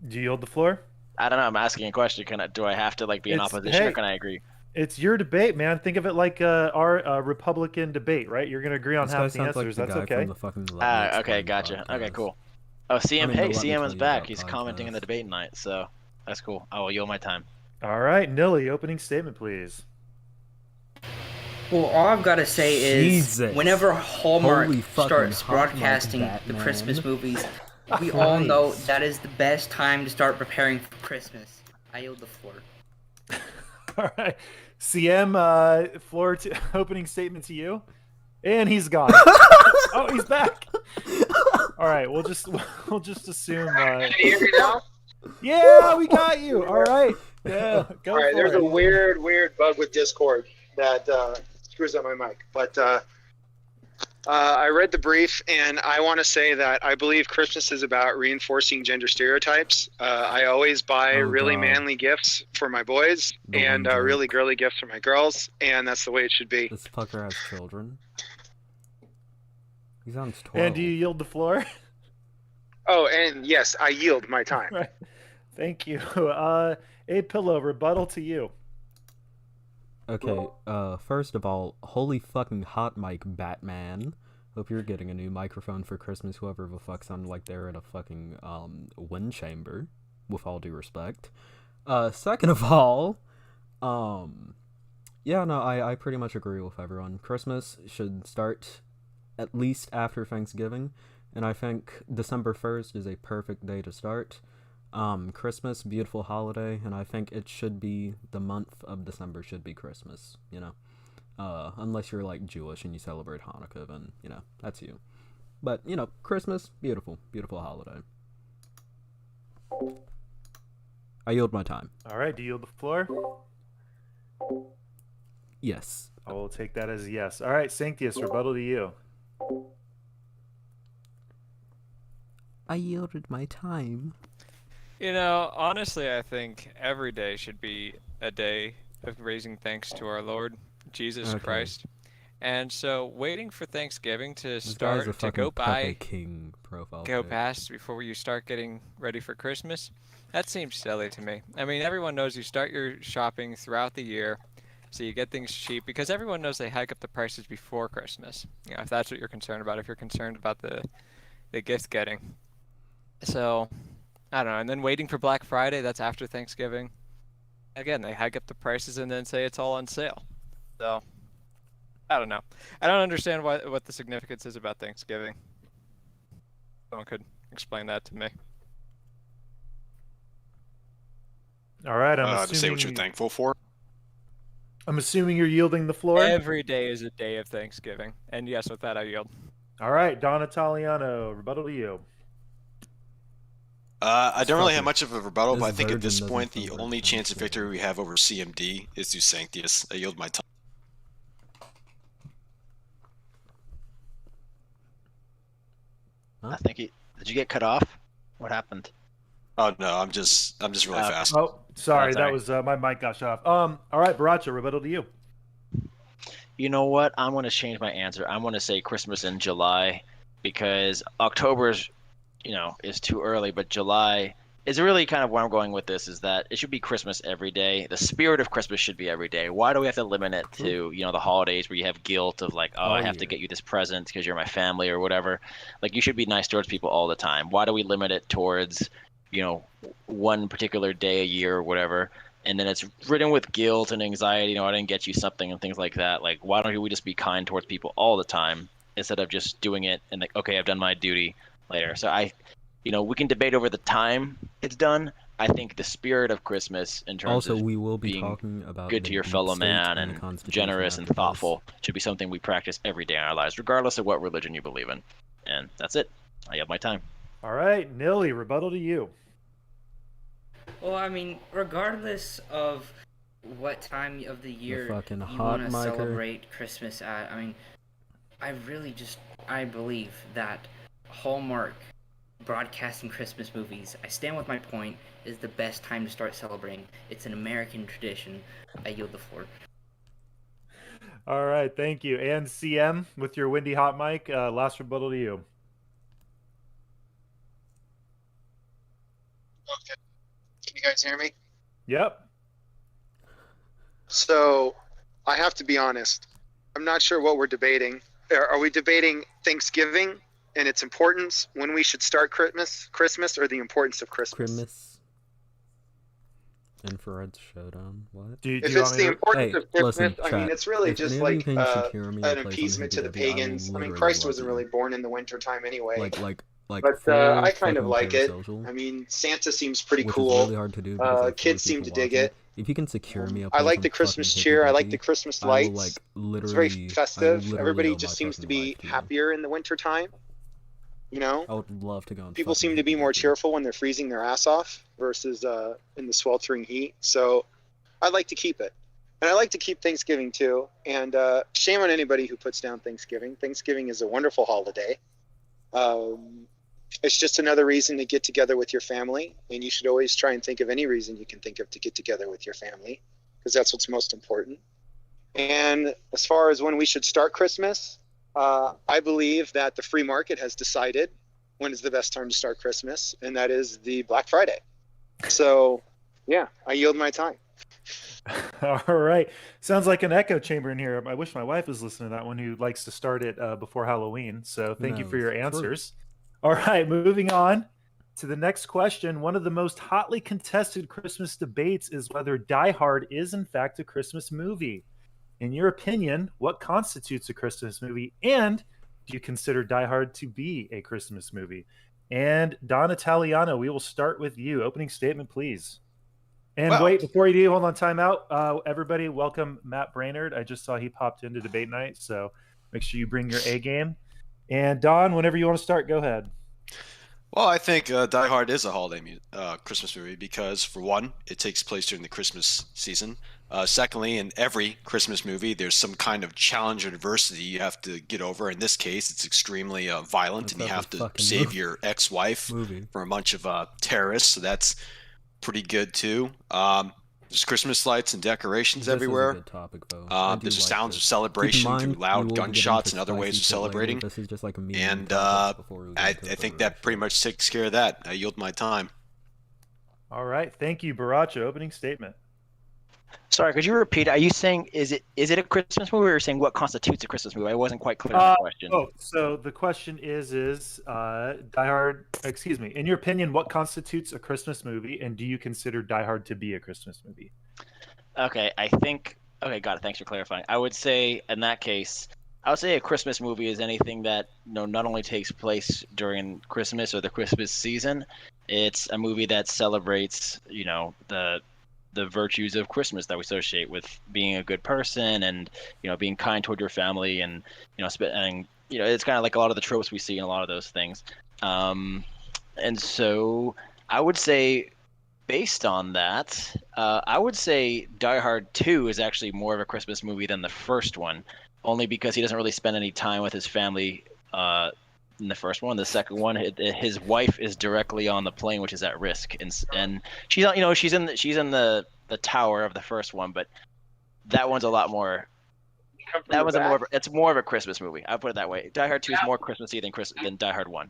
Do you yield the floor? I don't know. I'm asking a question. Do I have to be in opposition, or can I agree? It's your debate, man. Think of it like our Republican debate, right? You're going to agree on This guy half the sounds like answers. the That's guy okay. from the fucking Let Me Okay, Explain gotcha. Okay, podcast. cool. Oh, CM, I mean, the hey, Let Me CM Tell is You back. About He's commenting in the podcast. debate night, so that's cool. I will yield my time. All right, Nilly, opening statement, please. Well, all I've got to say is, Jesus. whenever Hallmark Holy fucking starts Hallmark, broadcasting the Batman. Christmas movies, we all know Christ. that is the best time to start preparing for Christmas. I yield the floor. All right, CM, floor to opening statement to you, and he's gone. Oh, he's back. All right, we'll just assume. Can you hear me now? Yeah, we got you. All right, yeah, go All right, for there's it. a weird bug with Discord that screws up my mic. But I read the brief, and I want to say that I believe Christmas is about reinforcing gender stereotypes. I always buy really God. manly gifts for my boys The and one joke. really girly gifts for my girls, and that's the way it should be. This fucker has children. He sounds 12. And do you yield the floor? Oh, and yes, I yield my time. Right. Thank you. A Pillow, rebuttal to you. Okay, first of all, holy fucking hot mic, Batman. Hope you're getting a new microphone for Christmas, whoever the fuck sounded like they're in a fucking, wind chamber, with all due respect. Second of all, yeah, no, I pretty much agree with everyone. Christmas should start at least after Thanksgiving, and I think December 1st is a perfect day to start. Christmas, beautiful holiday, and I think it should be the month of December should be Christmas, unless you're Jewish and you celebrate Hanukkah, then, that's you. But, Christmas, beautiful, beautiful holiday. I yield my time. All right, do you yield the floor? Yes. I will take that as a yes. All right, Sanctius, rebuttal to you. I yielded my time. Honestly, I think every day should be a day of raising thanks to our Lord Jesus Christ. And so waiting for Thanksgiving to This guy's a start to fucking go by, Pepe King profile go pic. past before you start getting ready for Christmas, that seems silly to me. I mean, everyone knows you start your shopping throughout the year, so you get things cheap, because everyone knows they hike up the prices before Christmas. If that's what you're concerned about, if you're concerned about the gift getting. So, I don't know. And then waiting for Black Friday, that's after Thanksgiving. Again, they hike up the prices and then say it's all on sale. So, I don't know. I don't understand what the significance is about Thanksgiving. Someone could explain that to me. All right, To say what you're thankful for. I'm assuming you're yielding the floor. Every day is a day of Thanksgiving. And yes, with that, I yield. All right, Don Italiano, rebuttal to you. I don't really have much of a rebuttal, This but I think at virgin this doesn't point, the feel only very chance of Thanksgiving. victory we have over CMD is through Sanctius. I yield my time. I think did you get cut off? What happened? Oh no, I'm just really fast. Oh, sorry, That's all that was my mic got shut off. All right, Baracho, rebuttal to you. You know what? I'm going to change my answer. I'm going to say Christmas in July because October's, is too early, but July is really kind of where I'm going with this is that it should be Christmas every day. The spirit of Christmas should be every day. Why do we have to limit it to, the holidays where you have guilt of like, I have to get you this present because you're my family or whatever. Like you should be nice towards people all the time. Why do we limit it towards, one particular day a year or whatever? And then it's ridden with guilt and anxiety. I didn't get you something and things like that. Like, why don't we just be kind towards people all the time instead of just doing it and like, okay, I've done my duty later. So we can debate over the time it's done. I think the spirit of Christmas in terms Also, of we will be being talking about good to your fellow man and generous and thoughtful should be something we practice every day in our lives, regardless of what religion you believe in. And that's it. I have my time. All right, Nilly, rebuttal to you. Well, I mean, regardless of what time of the year fucking you hot want to micer. celebrate Christmas at, I mean, I believe that Hallmark broadcasting Christmas movies, I stand with my point, is the best time to start celebrating. It's an American tradition. I yield the floor. All right, thank you. And CM, with your windy hot mic, last rebuttal to you. Okay. Can you guys hear me? Yep. So, I have to be honest. I'm not sure what we're debating. Are we debating Thanksgiving and its importance, when we should start Christmas, or the importance of Christmas? Christmas. Infrared showdown. What? If it's the importance of Christmas, listen, I mean, chat, it's really if just any of you like can Shakira me or an play appeasement to the something hippie, I will pagans. I mean, literally Christ love wasn't you. really born in the wintertime anyway. Like But full I kind of fucking like it. parasocial, I mean, Santa seems pretty which cool. is really hard to do because like Kids four seem to people dig watching. it. If you can secure me up, I like the Christmas cheer. I like the Christmas lights. like It's very literally, festive. I Everybody owe just my seems to fucking be life to you. happier in the wintertime. I would love to go on. People seem to be more cheerful when they're freezing their ass off versus in the sweltering heat. So I'd like to keep it. And I like to keep Thanksgiving too. And shame on anybody who puts down Thanksgiving. Thanksgiving is a wonderful holiday. It's just another reason to get together with your family. And you should always try and think of any reason you can think of to get together with your family, because that's what's most important. And as far as when we should start Christmas, I believe that the free market has decided when is the best time to start Christmas, and that is the Black Friday. So, yeah, I yield my time. All right. Sounds like an echo chamber in here. I wish my wife was listening to that one, who likes to start it before Halloween. So thank you for your answers. All right, moving on to the next question. One of the most hotly contested Christmas debates is whether Die Hard is in fact a Christmas movie. In your opinion, what constitutes a Christmas movie, and do you consider Die Hard to be a Christmas movie? And Don Italiano, we will start with you. Opening statement, please. And Well, wait, before you do, hold on, time out. Everybody, welcome Matt Brainerd. I just saw he popped into debate night, so make sure you bring your A game. And Don, whenever you want to start, go ahead. Well, I think Die Hard is a holiday Christmas movie because, for one, it takes place during the Christmas season. Secondly, in every Christmas movie, there's some kind of challenge or adversity you have to get over. In this case, it's extremely violent, and you have to save your ex-wife from a bunch of terrorists. So that's pretty good too. There's Christmas lights and decorations This everywhere. is a good topic, though. There's like sounds of this. celebration Keep in through mind, we loud will be getting gunshots into and other ways spicy of shit later. celebrating. This is just like a meme And topics before we I get into think the that pretty much takes care of that. I yield my time. All right. Thank you, Baracho. Opening statement. Sorry, could you repeat? Are you saying is it a Christmas movie, or are you saying what constitutes a Christmas movie? I wasn't quite clear on the question. So the question is Die Hard? Excuse me. In your opinion, what constitutes a Christmas movie, and do you consider Die Hard to be a Christmas movie? Okay, Okay, got it. Thanks for clarifying. I would say in that case, I would say a Christmas movie is anything that not only takes place during Christmas or the Christmas season. It's a movie that celebrates the virtues of Christmas that we associate with being a good person and being kind toward your family and spending it's kind of like a lot of the tropes we see in a lot of those things. And so I would say based on that, I would say Die Hard 2 is actually more of a Christmas movie than the first one, only because he doesn't really spend any time with his family in the first one. The second one, his wife is directly on the plane, which is at risk, and she's in the tower of the first one, but that one's a lot more. That was it's more of a Christmas movie. I'll put it that way. Die Hard 2 is more Christmassy than Die Hard 1.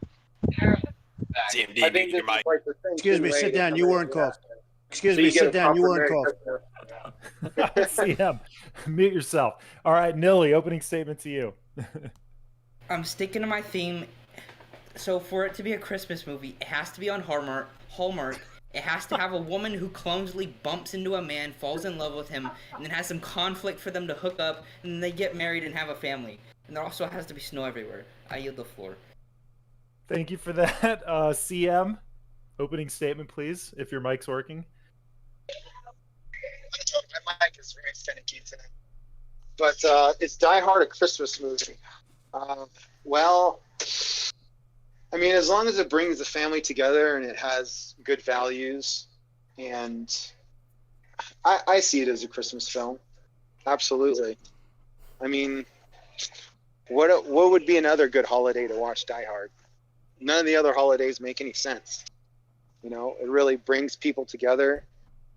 CMD, mute your mic. Excuse me, sit down. You weren't called. Excuse me, sit down. You weren't called. CM, mute yourself. All right, Nilly, opening statement to you. I'm sticking to my theme. So for it to be a Christmas movie, it has to be on Hallmark. It has to have a woman who clumsily bumps into a man, falls in love with him, and then has some conflict for them to hook up, and then they get married and have a family. And there also has to be snow everywhere. I yield the floor. Thank you for that. CM, opening statement, please, if your mic's working. My mic is very finicky today. But is Die Hard a Christmas movie? Well, I mean, as long as it brings the family together and it has good values, and I see it as a Christmas film. Absolutely. I mean, what would be another good holiday to watch Die Hard? None of the other holidays make any sense. It really brings people together.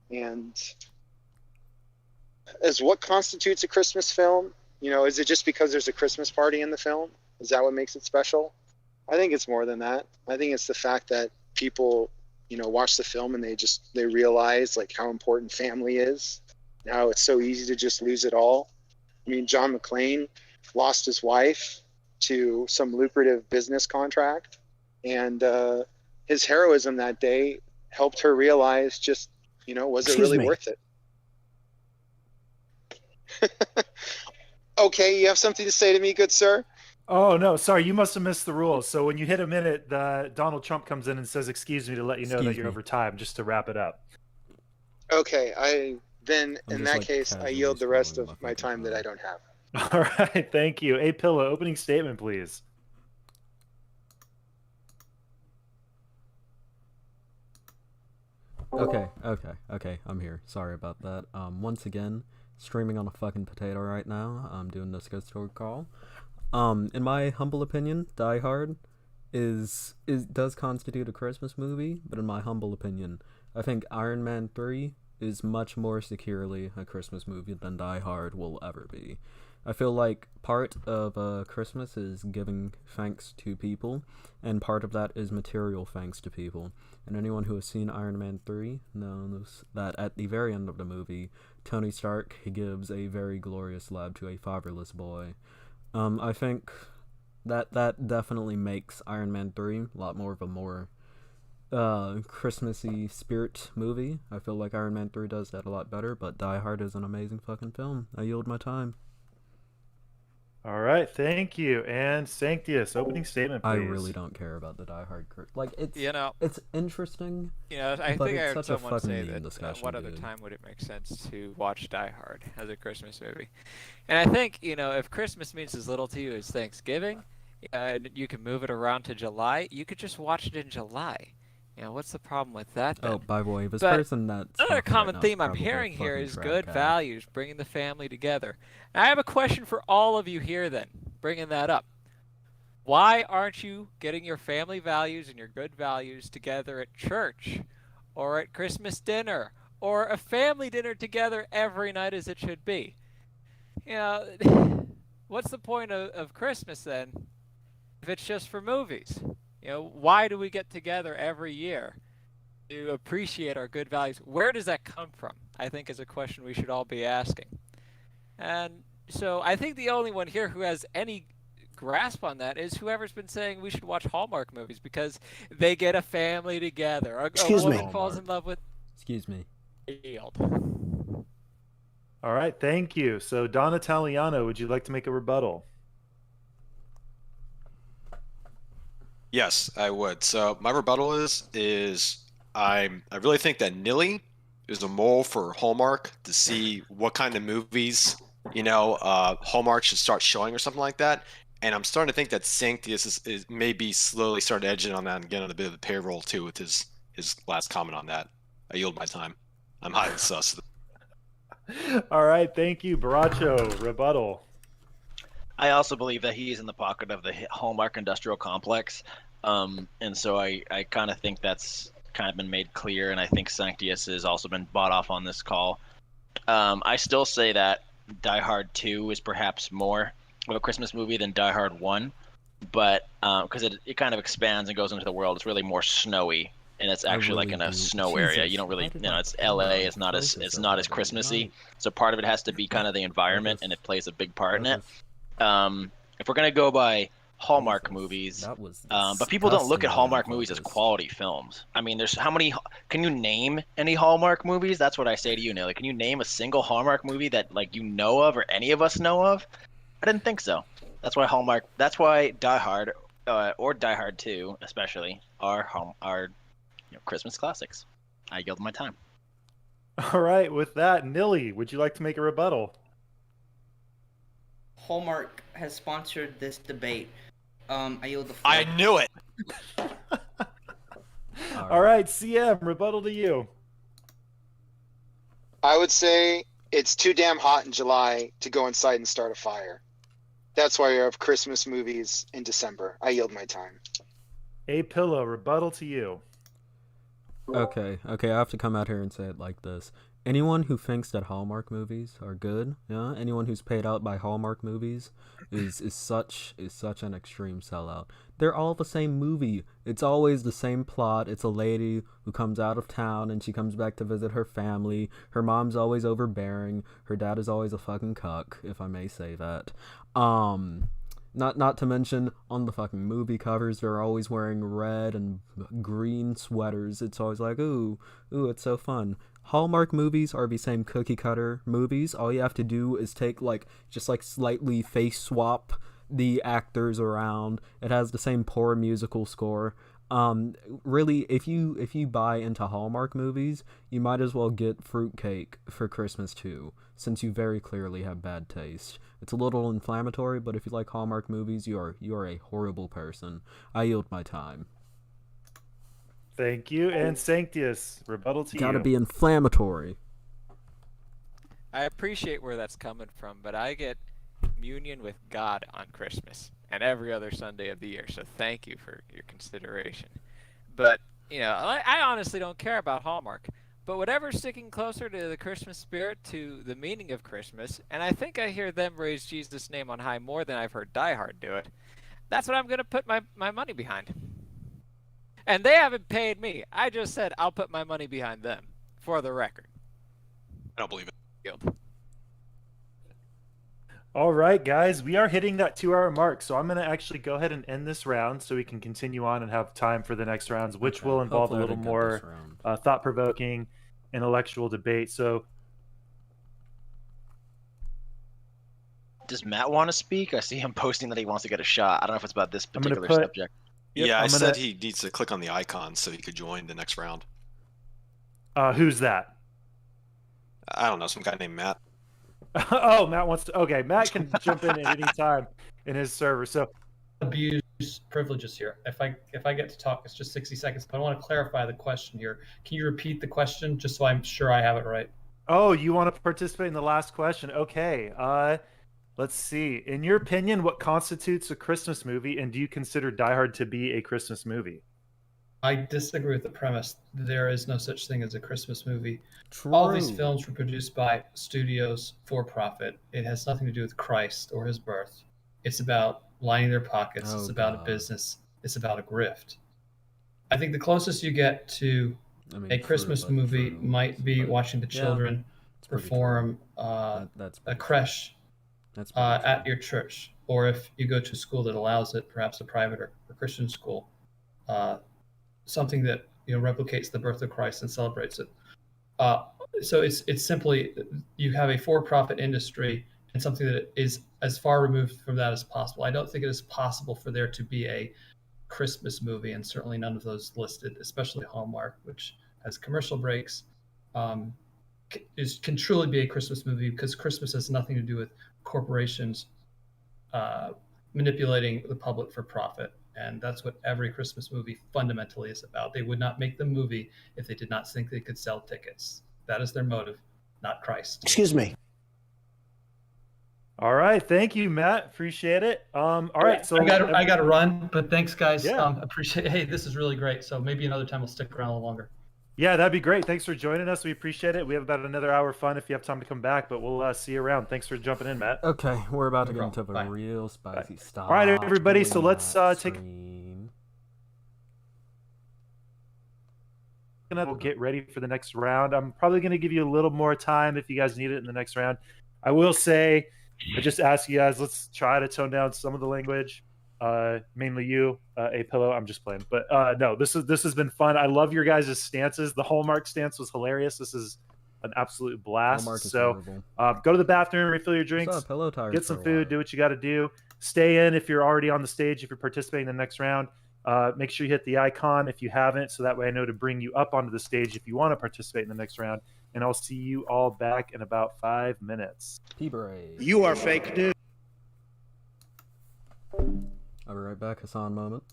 And as what constitutes a Christmas film? Is it just because there's a Christmas party in the film? Is that what makes it special? I think it's more than that. I think it's the fact that people, watch the film and they realize like how important family is, and how it's so easy to just lose it all. I mean, John McClane lost his wife to some lucrative business contract, and his heroism that day helped her realize just, was it really worth it? Okay, you have something to say to me, good sir? Oh, no, sorry, you must have missed the rules. So when you hit a minute, Donald Trump comes in and says, excuse me, to let you know that you're over time, just to wrap it up. Okay, in that case, I yield the rest of my time that I don't have. All right, thank you. A-Pillow, opening statement, please. Okay, I'm here. Sorry about that. Once again, streaming on a fucking potato right now. I'm doing this Discord call. In my humble opinion, Die Hard does constitute a Christmas movie, but in my humble opinion, I think Iron Man 3 is much more securely a Christmas movie than Die Hard will ever be. I feel like part of Christmas is giving thanks to people, and part of that is material thanks to people. And anyone who has seen Iron Man 3 knows that at the very end of the movie, Tony Stark gives a very glorious lab to a fatherless boy. I think that definitely makes Iron Man 3 a lot more of a more Christmassy spirit movie. I feel like Iron Man 3 does that a lot better, but Die Hard is an amazing fucking film. I yield my time. All right, thank you. And Sanctius, opening statement, please. I really don't care about the Die Hard. It's interesting. I think I heard someone say that what other dude. time would it make sense to watch Die Hard as a Christmas movie? And I think, if Christmas means as little to you as Thanksgiving, and you can move it around to July, you could just watch it in July. What's the problem with that then? Oh, by the way, this But person that's another talking common right now theme is I'm probably hearing a here fucking is trad good guy. values, bringing the family together. And I have a question for all of you here then, bringing that up. Why aren't you getting your family values and your good values together at church or at Christmas dinner or a family dinner together every night as it should be? What's the point of Christmas then if it's just for movies? Why do we get together every year to appreciate our good values. Where does that come from? I think is a question we should all be asking. And so I think the only one here who has any grasp on that is whoever's been saying we should watch Hallmark movies because they get a family together. A woman falls in love with. Excuse me. Yield. All right, thank you. So Don Italiano, would you like to make a rebuttal? Yes, I would. So my rebuttal is I really think that Nilly is a mole for Hallmark to see what kind of movies Hallmark should start showing or something like that. And I'm starting to think that Sanctius is maybe slowly starting to edge in on that and get on a bit of the payroll too with his last comment on that. I yield my time. I'm highly sus. All right, thank you, Baracho. Rebuttal. I also believe that he is in the pocket of the Hallmark industrial complex, and so I kind of think that's kind of been made clear, and I think Sanctius has also been bought off on this call. I still say that Die Hard 2 is perhaps more of a Christmas movie than Die Hard 1, but because it kind of expands and goes into the world, it's really more snowy. And it's actually like in a snow area. You don't really, it's LA. It's not as Christmassy. So part of it has to be kind of the environment, and it plays a big part in it. If we're gonna go by Hallmark movies, but people don't look at Hallmark movies as quality films. I mean, there's how many? Can you name any Hallmark movies? That's what I say to you, Neil. Can you name a single Hallmark movie that like you know of or any of us know of? I didn't think so. That's why Die Hard or Die Hard 2 especially are Christmas classics. I yield my time. All right, with that, Nilly, would you like to make a rebuttal? Hallmark has sponsored this debate. I yield the floor. I knew it. All right, CM, rebuttal to you. I would say it's too damn hot in July to go inside and start a fire. That's why you have Christmas movies in December. I yield my time. A Pillow, rebuttal to you. Okay, I have to come out here and say it like this. Anyone who thinks that Hallmark movies are good, anyone who's paid out by Hallmark movies is such an extreme sellout. They're all the same movie. It's always the same plot. It's a lady who comes out of town and she comes back to visit her family. Her mom's always overbearing. Her dad is always a fucking cuck, if I may say that. Not to mention, on the fucking movie covers, they're always wearing red and green sweaters. It's always like, ooh, it's so fun. Hallmark movies are the same cookie cutter movies. All you have to do is take just slightly face swap the actors around. It has the same poor musical score. Really, if you buy into Hallmark movies, you might as well get fruitcake for Christmas too, since you very clearly have bad taste. It's a little inflammatory, but if you like Hallmark movies, you are a horrible person. I yield my time. Thank you, and Sanctius, rebuttal to you. Gotta be inflammatory. I appreciate where that's coming from, but I get communion with God on Christmas and every other Sunday of the year, so thank you for your consideration. But, I honestly don't care about Hallmark, but whatever's sticking closer to the Christmas spirit, to the meaning of Christmas, and I think I hear them raise Jesus' name on high more than I've heard Die Hard do it, that's what I'm going to put my money behind. And they haven't paid me. I just said I'll put my money behind them, for the record. I don't believe it. Yield. All right, guys, we are hitting that 2-hour mark, so I'm going to actually go ahead and end this round so we can continue on and have time for the next rounds, which will involve a little more thought-provoking, intellectual debate. So, does Matt want to speak? I see him posting that he wants to get a shot. I don't know if it's about this particular subject. Yep, I said he needs to click on the icon so he could join the next round. Who's that? I don't know, some guy named Matt. Oh, Matt wants to. Okay, Matt can jump in at any time in his server. So, abuse privileges here. If I get to talk, it's just 60 seconds. But I want to clarify the question here. Can you repeat the question just so I'm sure I have it right? Oh, you want to participate in the last question? Okay. Let's see. In your opinion, what constitutes a Christmas movie, and do you consider Die Hard to be a Christmas movie? I disagree with the premise. There is no such thing as a Christmas movie. True. All these films were produced by studios for profit. It has nothing to do with Christ or his birth. It's about lining their pockets. It's about a business. It's about a grift. I think the closest you get to I mean, a Christmas movie might be watching the children perform a creche at your church, or if you go to a school that allows it, perhaps a private or Christian school, something that replicates the birth of Christ and celebrates it. So it's simply you have a for-profit industry and something that is as far removed from that as possible. I don't think it is possible for there to be a Christmas movie, and certainly none of those listed, especially Hallmark, which has commercial breaks, can truly be a Christmas movie, because Christmas has nothing to do with corporations manipulating the public for profit. And that's what every Christmas movie fundamentally is about. They would not make the movie if they did not think they could sell tickets. That is their motive, not Christ. Excuse me. All right, thank you, Matt. Appreciate it. All right, so I got to run, but thanks, guys. Yeah. Appreciate it. Hey, this is really great. So maybe another time we'll stick around a little longer. Yeah, that'd be great. Thanks for joining us. We appreciate it. We have about another hour of fun if you have time to come back, but we'll see you around. Thanks for jumping in, Matt. Okay, we're about to get into the real spicy stuff. All right, everybody. So let's take. We'll get ready for the next round. I'm probably going to give you a little more time if you guys need it in the next round. I will say, I just ask you guys, let's try to tone down some of the language. Mainly you, A Pillow. I'm just playing, but no, this has been fun. I love your guys' stances. The Hallmark stance was hilarious. This is an absolute blast. So go to the bathroom, refill your drinks, get some food, do what you got to do. Stay in if you're already on the stage. If you're participating in the next round, make sure you hit the icon if you haven't, so that way I know to bring you up onto the stage if you want to participate in the next round. And I'll see you all back in about 5 minutes. You are fake news. I'll be right back. Hassan moment.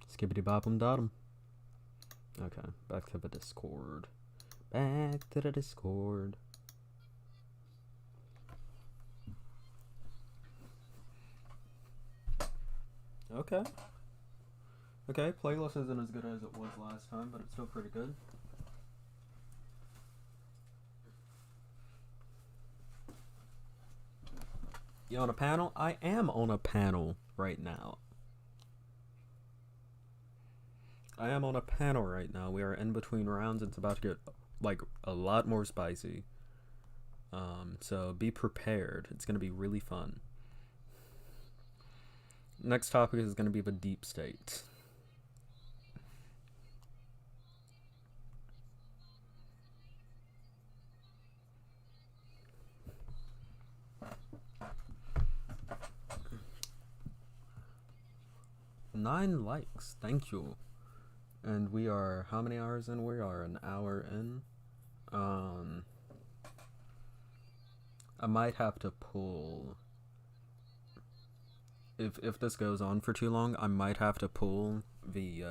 Skibbity boppum dottum. Okay, back to the Discord. Back to the Discord. Okay. Okay, playlist isn't as good as it was last time, but it's still pretty good. You on a panel? I am on a panel right now. I am on a panel right now. We are in between rounds. It's about to get like a lot more spicy. So be prepared. It's gonna be really fun. Next topic is gonna be the deep state. Nine likes. Thank you. And we are, how many hours in? We are an hour in. I might have to pull, if this goes on for too long, I might have to pull the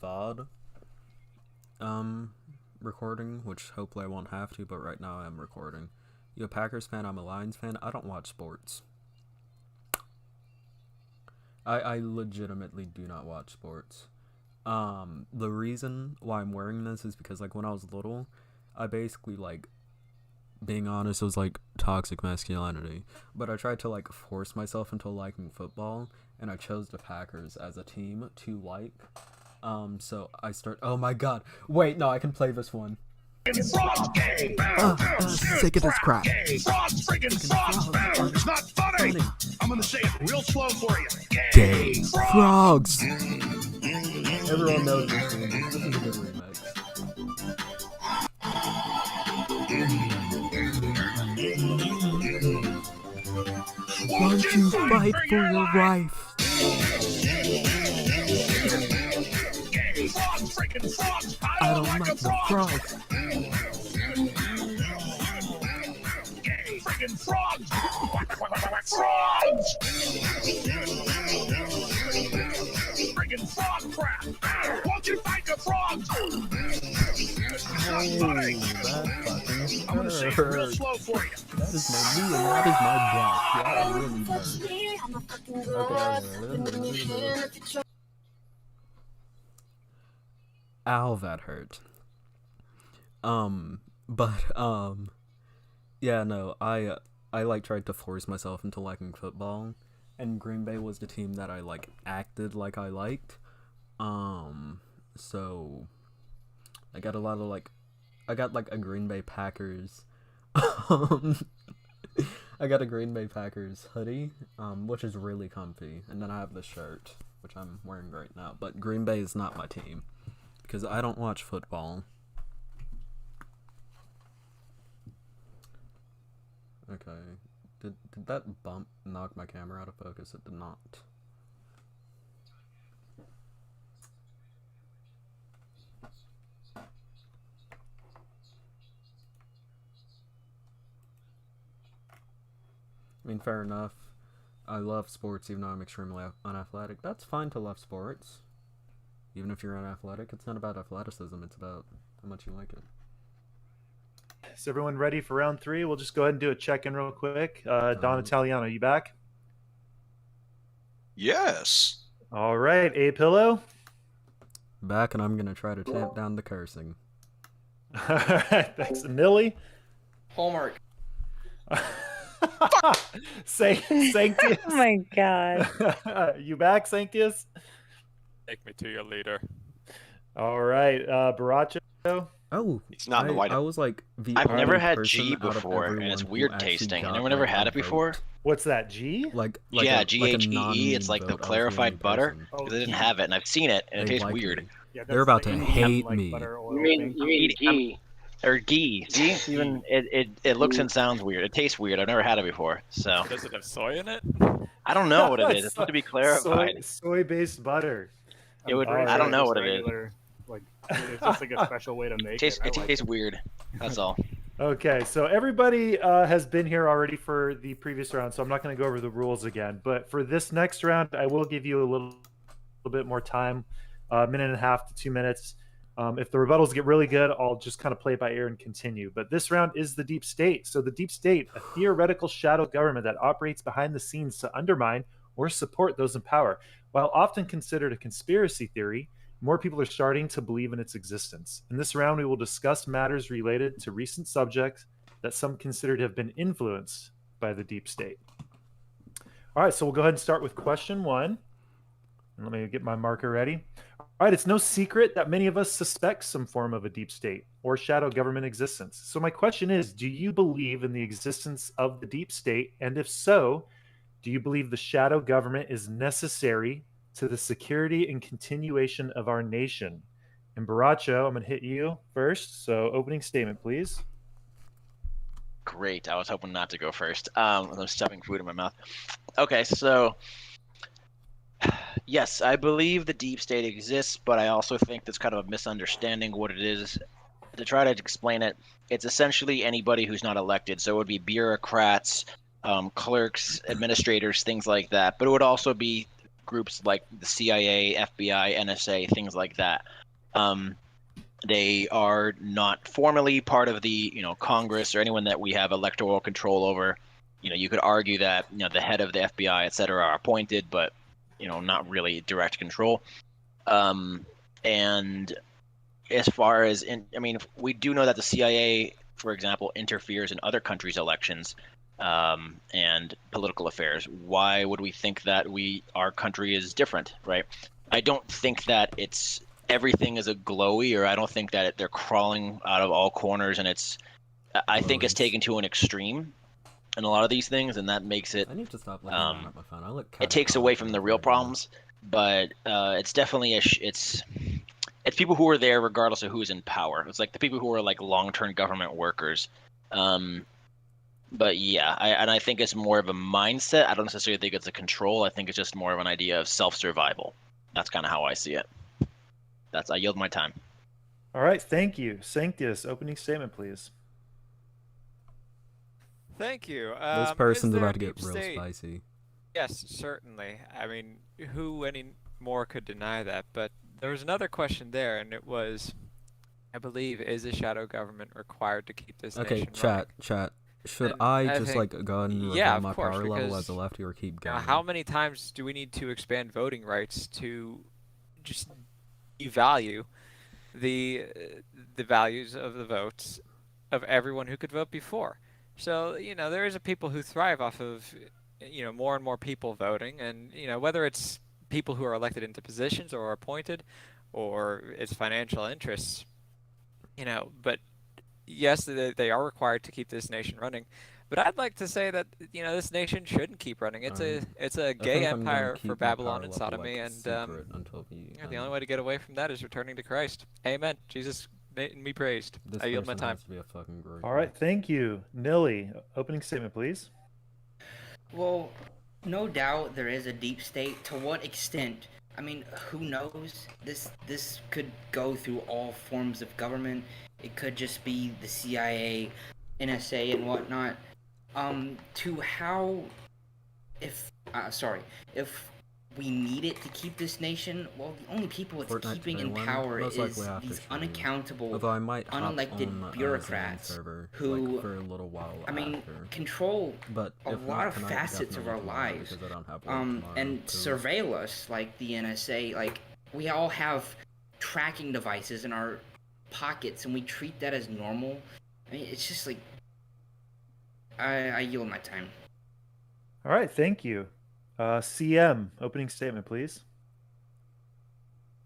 VOD recording, which hopefully I won't have to, but right now I am recording. You a Packers fan? I'm a Lions fan. I don't watch sports. I legitimately do not watch sports. The reason why I'm wearing this is because, like, when I was little, I basically, like, being honest, it was, like, toxic masculinity. But I tried to, like, force myself into liking football, and I chose the Packers as a team to like. So I oh my god. Wait, no, I can play this one. Sick of this crap. It's not funny. I'm gonna say it real slow for you. Gay frogs. Everyone knows this one. is a good remix. Won't you fight for your life? I don't like the frogs. Freaking frogs! Frogs! Freaking frog crap! Won't you fight the frogs? I'm gonna say it real slow for you. That is my knee and that is my back. That really hurts. Okay. Ow, that hurt. Yeah, no, I like tried to force myself into liking football, and Green Bay was the team that I like acted like I liked. So I got a lot of I got like a Green Bay Packers. I got a Green Bay Packers hoodie, which is really comfy, and then I have this shirt, which I'm wearing right now. But Green Bay is not my team because I don't watch football. Okay, did that bump knock my camera out of focus? It did not. I mean, fair enough. I love sports even though I'm extremely unathletic. That's fine to love sports. Even if you're unathletic, it's not about athleticism, it's about how much you like it. Is everyone ready for round 3? We'll just go ahead and do a check-in real quick. Don Italiano, you back? Yes. All right, A-Pillow? Back, and I'm going to try to tamp down the cursing. All right, thanks. Millie? Hallmark. Sanctius? Oh my god. You back, Sanctius? Take me to your leader. All right, Baracho? Oh, it's not in the white. I was like, I've never had G before, and it's weird tasting. I've never had it before. What's that, G? Yeah, GHEE. It's like the clarified butter. Oh, They didn't have it, and I've seen it, and it tastes weird. Yeah, They're about to hate me. You mean ghee? Or ghee. See, even it looks and sounds weird. It tastes weird. I've never had it before, so. Does it have soy in it? I don't know what it is. It's supposed to be clarified. Soy-based butter. It would. I don't know what it is. Like, it's just like a special way to make it. It tastes weird. That's all. Okay, so everybody has been here already for the previous round, so I'm not going to go over the rules again. But for this next round, I will give you a little bit more time, a minute and a half to 2 minutes. If the rebuttals get really good, I'll just kind of play it by ear and continue. But this round is the deep state. So the deep state, a theoretical shadow government that operates behind the scenes to undermine or support those in power. While often considered a conspiracy theory, more people are starting to believe in its existence. In this round, we will discuss matters related to recent subjects that some consider to have been influenced by the deep state. All right, so we'll go ahead and start with question 1. Let me get my marker ready. All right, it's no secret that many of us suspect some form of a deep state or shadow government existence. So my question is, do you believe in the existence of the deep state? And if so, do you believe the shadow government is necessary to the security and continuation of our nation? And Baracho, I'm going to hit you first. So opening statement, please. Great. I was hoping not to go first. I'm stuffing food in my mouth. Okay, so yes, I believe the deep state exists, but I also think that's kind of a misunderstanding what it is. To try to explain it, it's essentially anybody who's not elected. So it would be bureaucrats, clerks, administrators, things like that. But it would also be groups like the CIA, FBI, NSA, things like that. They are not formally part of the Congress or anyone that we have electoral control over. You could argue that the head of the FBI, et cetera, are appointed, but not really direct control. And as far as we do know that the CIA, for example, interferes in other countries' elections and political affairs. Why would we think that our country is different, right? I don't think that everything is a glowy, or I don't think that they're crawling out of all corners, and I think it's taken to an extreme in a lot of these things, and that makes it. I need to stop looking at my phone. It takes away from the real problems, but it's definitely it's people who are there regardless of who's in power. It's like the people who are like long-term government workers. But yeah, I think it's more of a mindset. I don't necessarily think it's a control. I think it's just more of an idea of self-survival. That's kind of how I see it. I yield my time. All right, thank you. Sanctius, opening statement, please. Thank you. This person's is there about a to get deep real state? spicy. Yes, certainly. I mean, who any more could deny that? But there was another question there, and it was, I believe, is a shadow government required to keep this Okay, nation chat, running? chat. Should And I I just think, like go ahead and yeah, reveal of my course, power level because as a lefty, or keep going? how many times do we need to expand voting rights to just devalue the values of the votes of everyone who could vote before? So, there is a people who thrive off of, more and more people voting, and, whether it's people who are elected into positions or appointed, or it's financial interests, but yes, they are required to keep this nation running. But I'd like to say that, this nation shouldn't keep running. It's a gay empire for Babylon and sodomy, and until we, the only way to get away from that is returning to Christ. Amen. Jesus made me praised. This I yield my person time. has to be a fucking group. All right, thank you. Nilly, opening statement, please. Well, no doubt there is a deep state. To what extent? I mean, who knows? This could go through all forms of government. It could just be the CIA, NSA, and whatnot. To how, if we need it to keep this nation, well, the only people it's Fortnite keeping in today one, power most is likely have to these show you. unaccountable, Although I might hop unelected on bureaucrats Zan server, who, like, for a little while I mean, after. control But a if lot not of tonight, facets of definitely our tomorrow, lives, because I don't have work tomorrow, and surveil us like the NSA. Like, we all have tracking devices in our pockets, and we treat that as normal. I mean, it's just like, I yield my time. All right, thank you. CM, opening statement, please.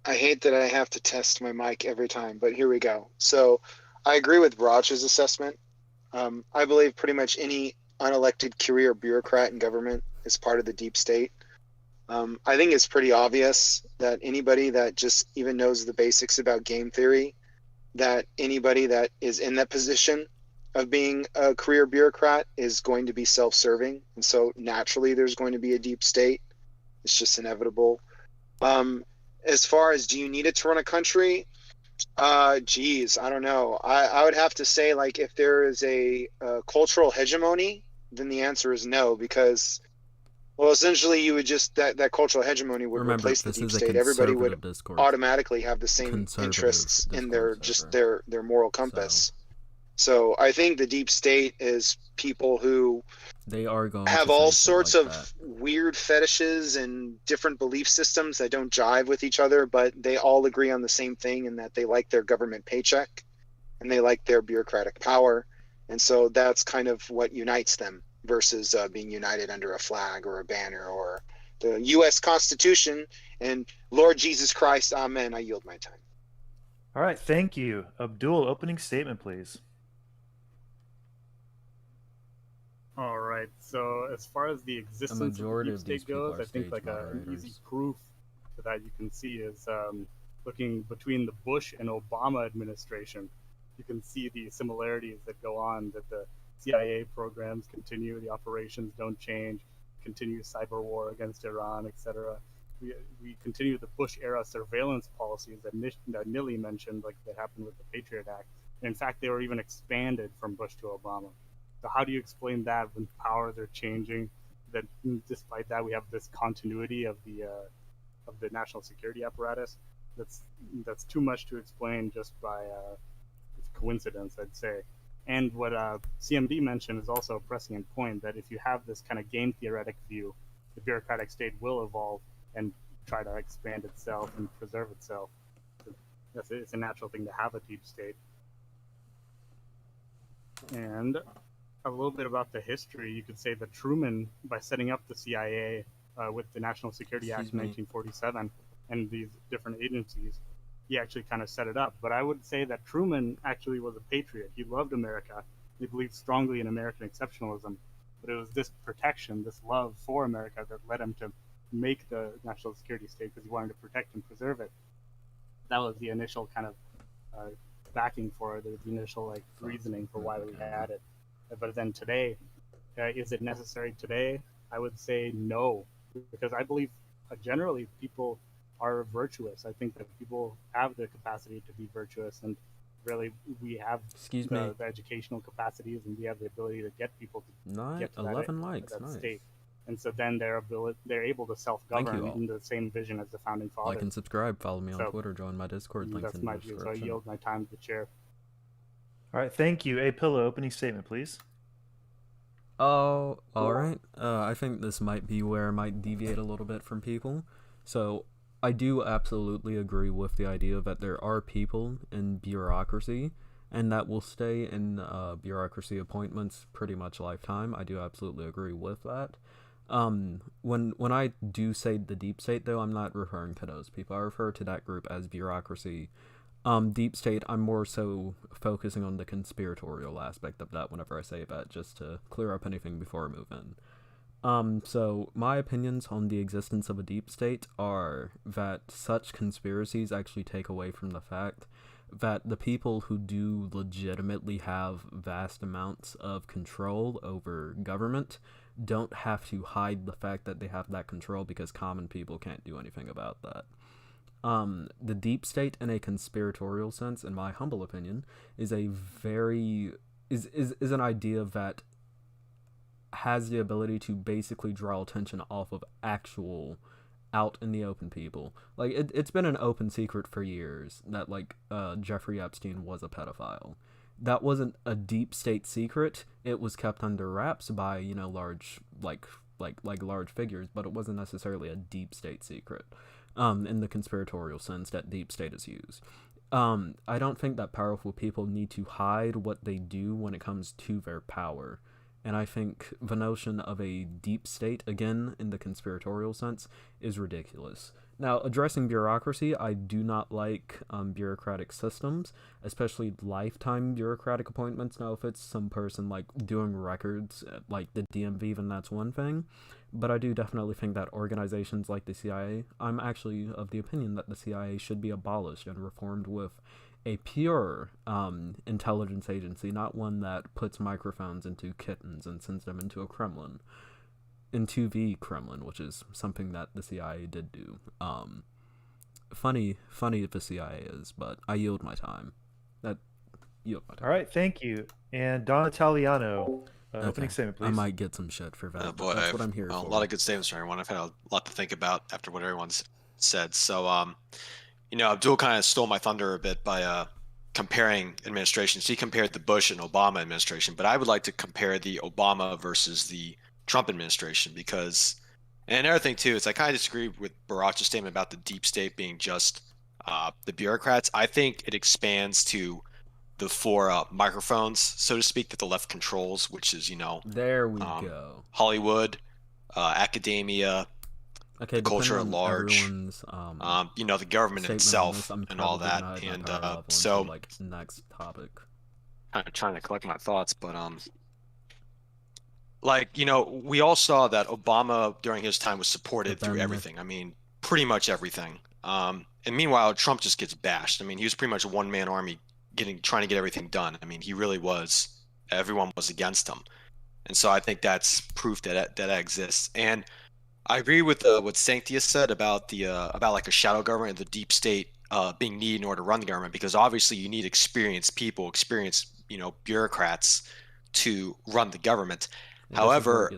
I hate that I have to test my mic every time, but here we go. So I agree with Raj's assessment. I believe pretty much any unelected career bureaucrat in government is part of the deep state. I think it's pretty obvious that anybody that just even knows the basics about game theory, that anybody that is in that position of being a career bureaucrat is going to be self-serving. And so naturally there's going to be a deep state. It's just inevitable. As far as, do you need it to run a country? Geez, I don't know. I would have to say, like, if there is a cultural hegemony, then the answer is no, because, well, essentially you would just, that cultural hegemony would replace the deep state. Everybody would automatically have the same interests in their their moral compass. So I think the deep state is people who they are going have to all say sorts like of that. weird fetishes and different belief systems that don't jive with each other, but they all agree on the same thing, in that they like their government paycheck and they like their bureaucratic power. And so that's kind of what unites them versus being united under a flag or a banner or the U.S. Constitution and Lord Jesus Christ. Amen. I yield my time. All right, thank you. Abdul, opening statement, please. All right. So as far as the existence of the deep state goes, I think like an easy proof to that you can see is looking between the Bush and Obama administration. You can see the similarities that go on, that the CIA programs continue, the operations don't change, continue cyber war against Iran, etc. We continue the Bush era surveillance policies that Nilly mentioned, like that happened with the Patriot Act. And in fact, they were even expanded from Bush to Obama. So how do you explain that when powers are changing? That despite that, we have this continuity of the national security apparatus. That's too much to explain just by coincidence, I'd say. And what CMD mentioned is also a prescient point, that if you have this kind of game theoretic view, the bureaucratic state will evolve and try to expand itself and preserve itself. It's a natural thing to have a deep state. And a little bit about the history, you could say that Truman, by setting up the CIA with the National Security Act in 1947 and these different agencies, he actually kind of set it up. But I would say that Truman actually was a patriot. He loved America. He believed strongly in American exceptionalism. But it was this protection, this love for America, that led him to make the national security state, because he wanted to protect and preserve it. that was the initial kind of backing for it, the initial like reasoning for why we had it. But then today, is it necessary today? I would say no, because I believe generally people are virtuous. I think that people have the capacity to be virtuous, and really we have the educational capacities, and we have the ability to get people to get to 11 likes, that nice. state. And so then they're able to self-govern in the same vision as the founding fathers. Like and subscribe, follow me on Twitter, join my Discord, links in the description. So I yield my time to the chair. All right, thank you. A Pillow, opening statement, please. Oh, all right. I think this might be where I might deviate a little bit from people. So I do absolutely agree with the idea that there are people in bureaucracy, and that will stay in bureaucracy appointments pretty much lifetime. I do absolutely agree with that. When I do say the deep state, though, I'm not referring to those people. I refer to that group as bureaucracy. Deep state, I'm more so focusing on the conspiratorial aspect of that whenever I say that, just to clear up anything before I move in. So my opinions on the existence of a deep state are that such conspiracies actually take away from the fact that the people who do legitimately have vast amounts of control over government don't have to hide the fact that they have that control, because common people can't do anything about that. The deep state in a conspiratorial sense, in my humble opinion, is a very is an idea that has the ability to basically draw attention off of actual out in the open people. Like it's been an open secret for years that Jeffrey Epstein was a pedophile. That wasn't a deep state secret. It was kept under wraps by, large large figures, but it wasn't necessarily a deep state secret. In the conspiratorial sense that deep state is used. I don't think that powerful people need to hide what they do when it comes to their power. And I think the notion of a deep state, again, in the conspiratorial sense, is ridiculous. Now, addressing bureaucracy, I do not like bureaucratic systems, especially lifetime bureaucratic appointments. Now, if it's some person, doing records, like the DMV, then that's one thing. But I do definitely think that organizations like the CIA, I'm actually of the opinion that the CIA should be abolished and reformed with a pure intelligence agency, not one that puts microphones into kittens and sends them into a Kremlin. Into the Kremlin, which is something that the CIA did do. Funny if the CIA is, but I yield my time. All right, thank you. And Don Italiano, opening statement, please. I might get some shit for that. Oh boy, that's what I'm here for. A lot of good statements from everyone. I've had a lot to think about after what everyone's said. So, Abdul kind of stole my thunder a bit by comparing administrations. He compared the Bush and Obama administration, but I would like to compare the Obama versus the Trump administration, because, and another thing too is I kind of disagree with Barach's statement about the deep state being just the bureaucrats. I think it expands to the four microphones, so to speak, that the left controls, which is there we go, Hollywood, academia, the culture at large, the government itself, and all that. And so next topic, kind of trying to collect my thoughts, but we all saw that Obama during his time was supported through everything. I mean, pretty much everything. And meanwhile, Trump just gets bashed. I mean, he was pretty much a one-man army trying to get everything done. I mean, he really was. Everyone was against him. And so I think that's proof that exists. And I agree with what Sanctius said about a shadow government and the deep state being needed in order to run the government, because obviously you need experienced people, bureaucrats to run the government. However,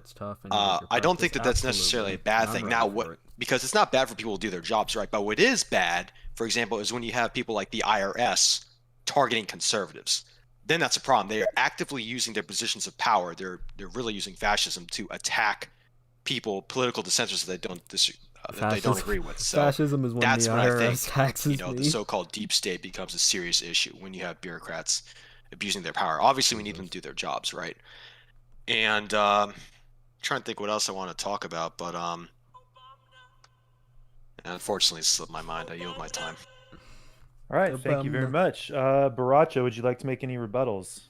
I don't think that that's necessarily a bad thing. Now, because it's not bad for people to do their jobs, right? But what is bad, for example, is when you have people like the IRS targeting conservatives. Then that's a problem. They are actively using their positions of power. They're really using fascism to attack people, political dissenters that they don't agree with. So fascism is when that's the when IRS I think taxes the so-called deep state becomes a serious issue, when you have bureaucrats abusing their power. Obviously, we need them to do their jobs, right? And I'm trying to think what else I want to talk about, but unfortunately, it slipped my mind. I yield my time. All right, thank you very much. Baracho, would you like to make any rebuttals?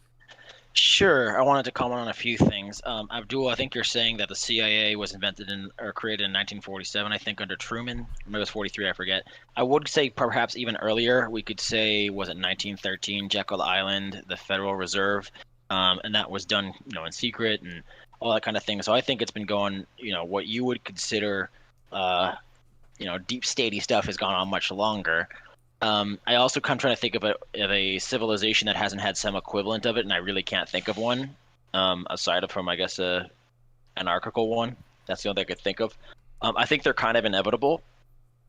Sure. I wanted to comment on a few things. Abdul, I think you're saying that the CIA was invented or created in 1947, I think, under Truman. Maybe it was 43, I forget. I would say perhaps even earlier. We could say, was it 1913, Jekyll Island, the Federal Reserve, and that was done, in secret and all that kind of thing. So I think it's been going, what you would consider, deep statey stuff has gone on much longer. I also kind of trying to think of a civilization that hasn't had some equivalent of it, and I really can't think of one, aside from, I guess, a anarchical one. That's the only thing I could think of. I think they're kind of inevitable.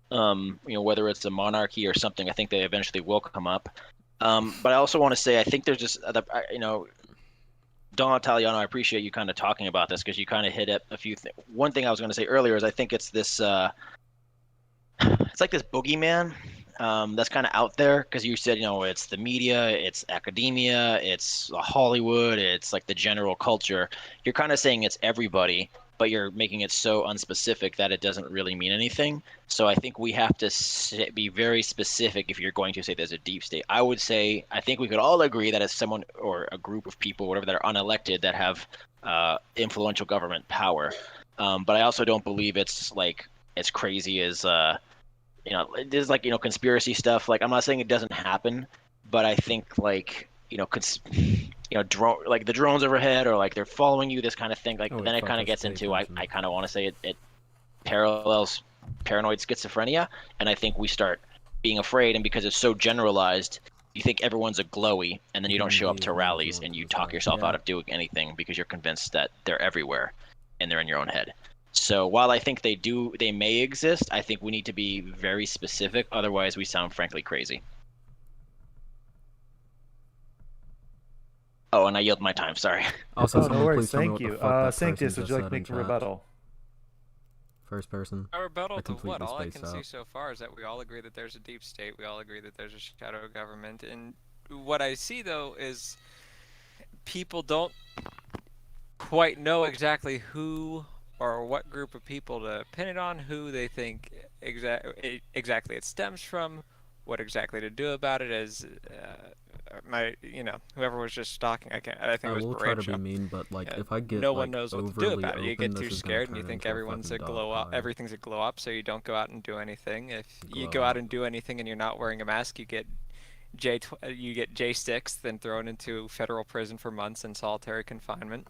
Whether it's a monarchy or something, I think they eventually will come up. But I also want to say, I think there's just, Don Italiano, I appreciate you kind of talking about this, because you kind of hit at a few things. One thing I was going to say earlier is I think it's this, it's like this boogeyman. That's kind of out there, because you said, it's the media, it's academia, it's Hollywood, it's like the general culture. You're kind of saying it's everybody, but you're making it so unspecific that it doesn't really mean anything. So I think we have to be very specific if you're going to say there's a deep state. I would say, I think we could all agree that it's someone or a group of people, whatever, that are unelected that have influential government power. But I also don't believe it's like as crazy as there's like conspiracy stuff. Like, I'm not saying it doesn't happen, but I think like drone, like the drones overhead, or like they're following you, this kind of thing. Like then it kind of gets into I kind of want to say it parallels paranoid schizophrenia, and I think we start being afraid, and because it's so generalized, you think everyone's a glowy, and then you don't show up to rallies, and you talk yourself out of doing anything because you're convinced that they're everywhere, and they're in your own head. So while I think they may exist, I think we need to be very specific. Otherwise, we sound frankly crazy. Oh, and I yield my time. Sorry. Also, no worries. please tell me Thank what you. the fuck that Sanctus, person would you like just to make said a in chat. rebuttal? First person. A rebuttal I to what? completely All I spaced can see out. so far is that we all agree that there's a deep state. We all agree that there's a shadow government. And what I see, though, is people don't quite know exactly who or what group of people to pin it on, who they think exactly it stems from, what exactly to do about it. As whoever was just talking, I think it was will Barrachel. try to be mean, but like if I get no one like knows what to do overly about it. You open, get too this is gonna scared and you turn think into a everyone's a fucking glow dog up. pile. Everything's a glow up, so you don't go out and do anything. If you Glow go out up. and do anything and you're not wearing a mask, you get J6, then thrown into federal prison for months in solitary confinement.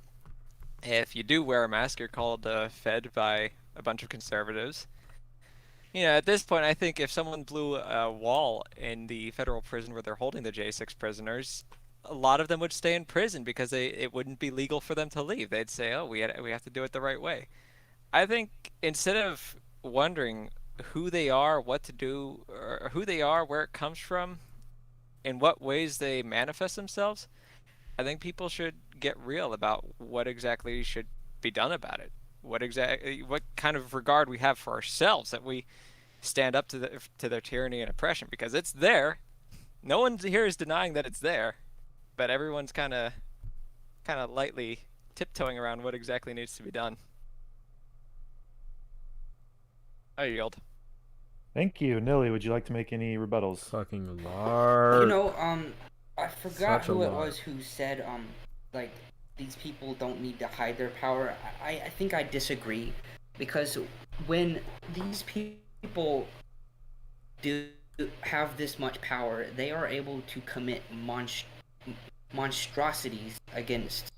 If you do wear a mask, you're called fed by a bunch of conservatives. At this point, I think if someone blew a wall in the federal prison where they're holding the J6 prisoners, a lot of them would stay in prison because it wouldn't be legal for them to leave. They'd say, "Oh, we have to do it the right way." I think instead of wondering who they are, what to do, or who they are, where it comes from, in what ways they manifest themselves, I think people should get real about what exactly should be done about it. What kind of regard we have for ourselves, that we stand up to their tyranny and oppression, because it's there. No one here is denying that it's there, but everyone's kind of lightly tiptoeing around what exactly needs to be done. I yield. Thank you. Nilly, would you like to make any rebuttals? Fucking large. I forgot Such a who it lot. was who said, like, these people don't need to hide their power. I think I disagree, because when these people do have this much power, they are able to commit monstrosities against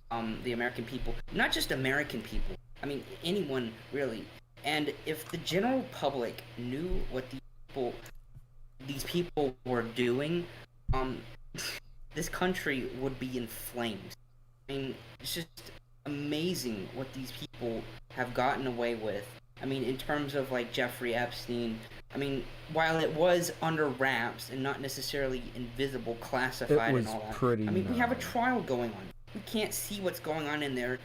the American people. Not just American people. I mean, anyone, really. And if the general public knew what these people were doing, this country would be in flames. I mean, it's just amazing what these people have gotten away with. I mean, in terms of like Jeffrey Epstein, I mean, while it was under wraps and not necessarily invisible, classified, and all that, pretty I mean, we have a trial going on. We can't see what's going on in there.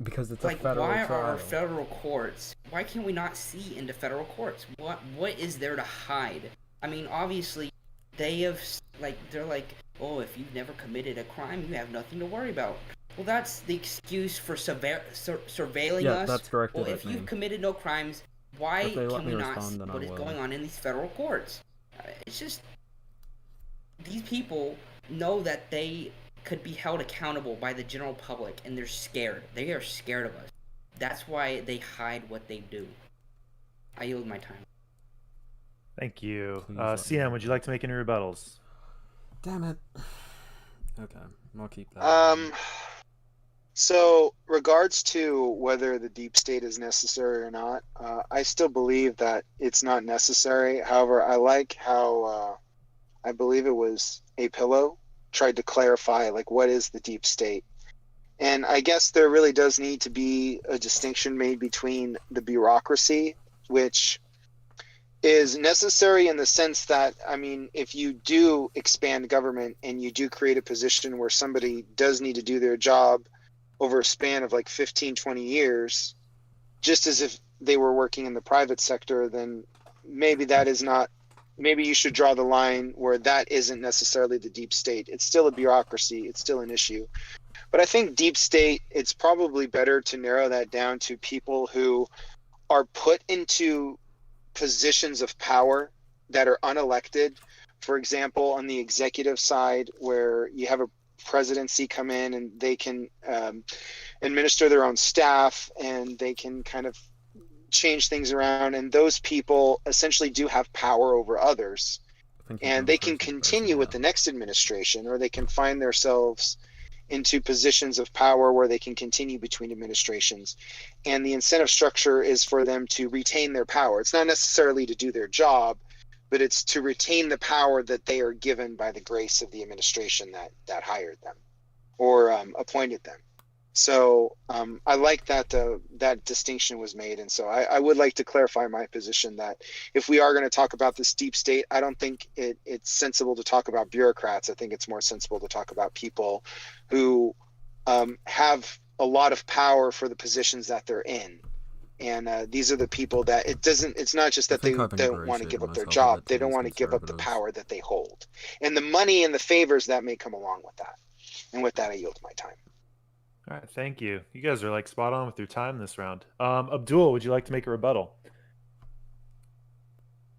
Because it's like, a federal why trial. are our federal courts? Why can't we not see into federal courts? What is there to hide? I mean, obviously, they're like, oh, if you've never committed a crime, you have nothing to worry about. Well, that's the excuse for surveilling us. That's directed well, at if me. you've committed no crimes, why If they let can me we not respond, see then I what is will. going on in these federal courts? It's just, these people know that they could be held accountable by the general public, and they're scared. They are scared of us. That's why they hide what they do. I yield my time. Thank you. CM, would you like to make any rebuttals? Damn it. Okay, I'll keep that. So, regards to whether the deep state is necessary or not, I still believe that it's not necessary. However, I like how I believe it was A Pillow tried to clarify, like, what is the deep state? And I guess there really does need to be a distinction made between the bureaucracy, which is necessary in the sense that, I mean, if you do expand government and you do create a position where somebody does need to do their job over a span of like 15, 20 years, just as if they were working in the private sector, then maybe that is not, maybe you should draw the line where that isn't necessarily the deep state. It's still a bureaucracy. It's still an issue. But I think deep state, it's probably better to narrow that down to people who are put into positions of power that are unelected. For example, on the executive side, where you have a presidency come in and they can administer their own staff and they can kind of change things around, and those people essentially do have power over others, and they can continue with the next administration, or they can find themselves into positions of power where they can continue between administrations, and the incentive structure is for them to retain their power. It's not necessarily to do their job, but it's to retain the power that they are given by the grace of the administration that hired them or appointed them. So I like that that distinction was made. And so I would like to clarify my position that if we are going to talk about this deep state, I don't think it's sensible to talk about bureaucrats. I think it's more sensible to talk about people who have a lot of power for the positions that they're in. And these are the people that it's not just that they don't want to give up their job. They don't want to give up the power that they hold and the money and the favors that may come along with that. And with that, I yield my time. All right, thank you. You guys are like spot on with your time this round. Abdul, would you like to make a rebuttal?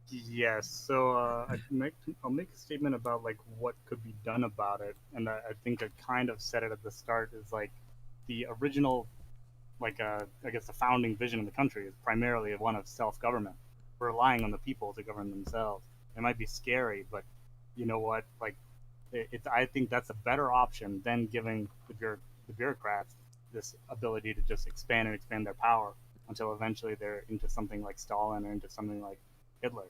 Yes. So I'll make a statement about like what could be done about it, and I think I kind of said it at the start. Is like the original, like I guess the founding vision of the country is primarily one of self-government, relying on the people to govern themselves. It might be scary, but you know what? Like, I think that's a better option than giving the bureaucrats this ability to just expand their power until eventually they're into something like Stalin or into something like Hitler.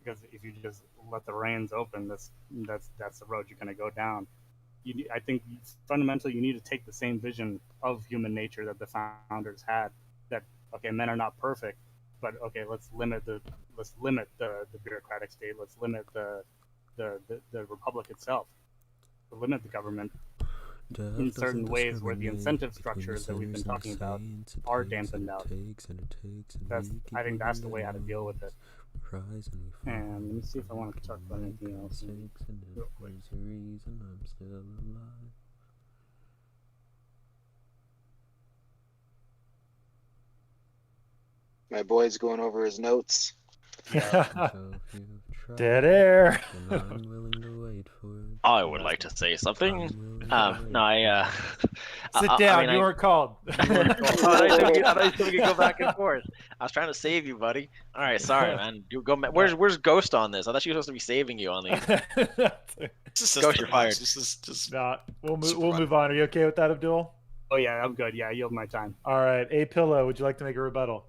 Because if you just let the reins open, that's the road you're going to go down. I think fundamentally you need to take the same vision of human nature that the founders had. That okay, men are not perfect, but okay, let's limit the bureaucratic state. Let's limit the republic itself. Limit the government in certain ways where the incentive structures that we've been talking about are dampened out. I think that's the way how to deal with it. And let me see if I want to talk about anything else. Real quick. My boy's going over his notes. Dead air. I would like to say something. No, sit down. You weren't called. I thought you could go back and forth. I was trying to save you, buddy. All right, sorry, man. You go. Where's Ghost on this? I thought she was supposed to be saving you on these. Ghost, you're fired. We'll move on. Are you okay with that, Abdul? Oh yeah, I'm good. Yeah, I yield my time. All right, A Pillow, would you like to make a rebuttal?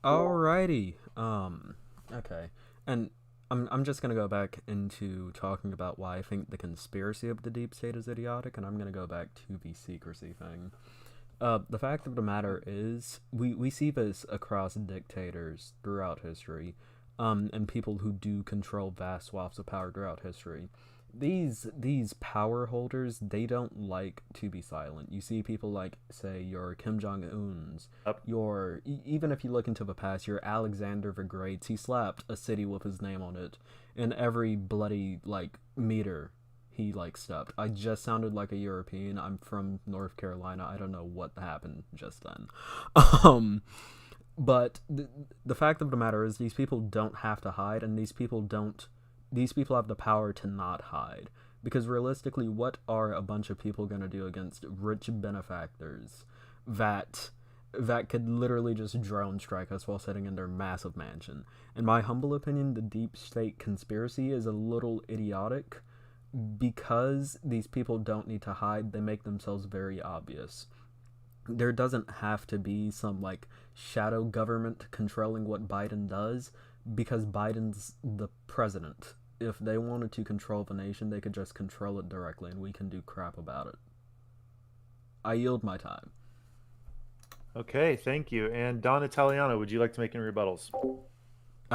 Alrighty. Okay. And I'm just gonna go back into talking about why I think the conspiracy of the deep state is idiotic, and I'm gonna go back to the secrecy thing. The fact of the matter is, we see this across dictators throughout history, and people who do control vast swaths of power throughout history. These power holders, they don't like to be silent. You see people like, say, your Kim Jong-uns, even if you look into the past, your Alexander the Great, he slapped a city with his name on it, and every bloody, meter he, stepped. I just sounded like a European. I'm from North Carolina. I don't know what happened just then. But the fact of the matter is, these people don't have to hide, and these people have the power to not hide. Because realistically, what are a bunch of people going to do against rich benefactors that could literally just drone strike us while sitting in their massive mansion? In my humble opinion, the deep state conspiracy is a little idiotic because these people don't need to hide. They make themselves very obvious. There doesn't have to be some like shadow government controlling what Biden does because Biden's the president. If they wanted to control the nation, they could just control it directly, and we can do crap about it. I yield my time. Okay, thank you. And Don Italiano, would you like to make any rebuttals?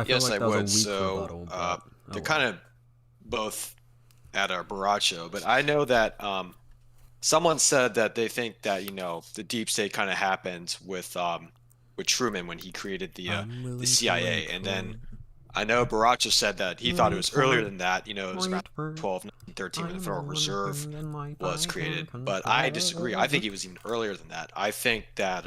Yes, I would. So rebuttal, they're kind of both at our Baracho, but I know that someone said that they think that the deep state kind of happened with Truman when he created the CIA, and then I know Baracho said that he thought it was earlier than that. It was around 1913 when the Federal Reserve was created. But I disagree. I think it was even earlier than that. I think that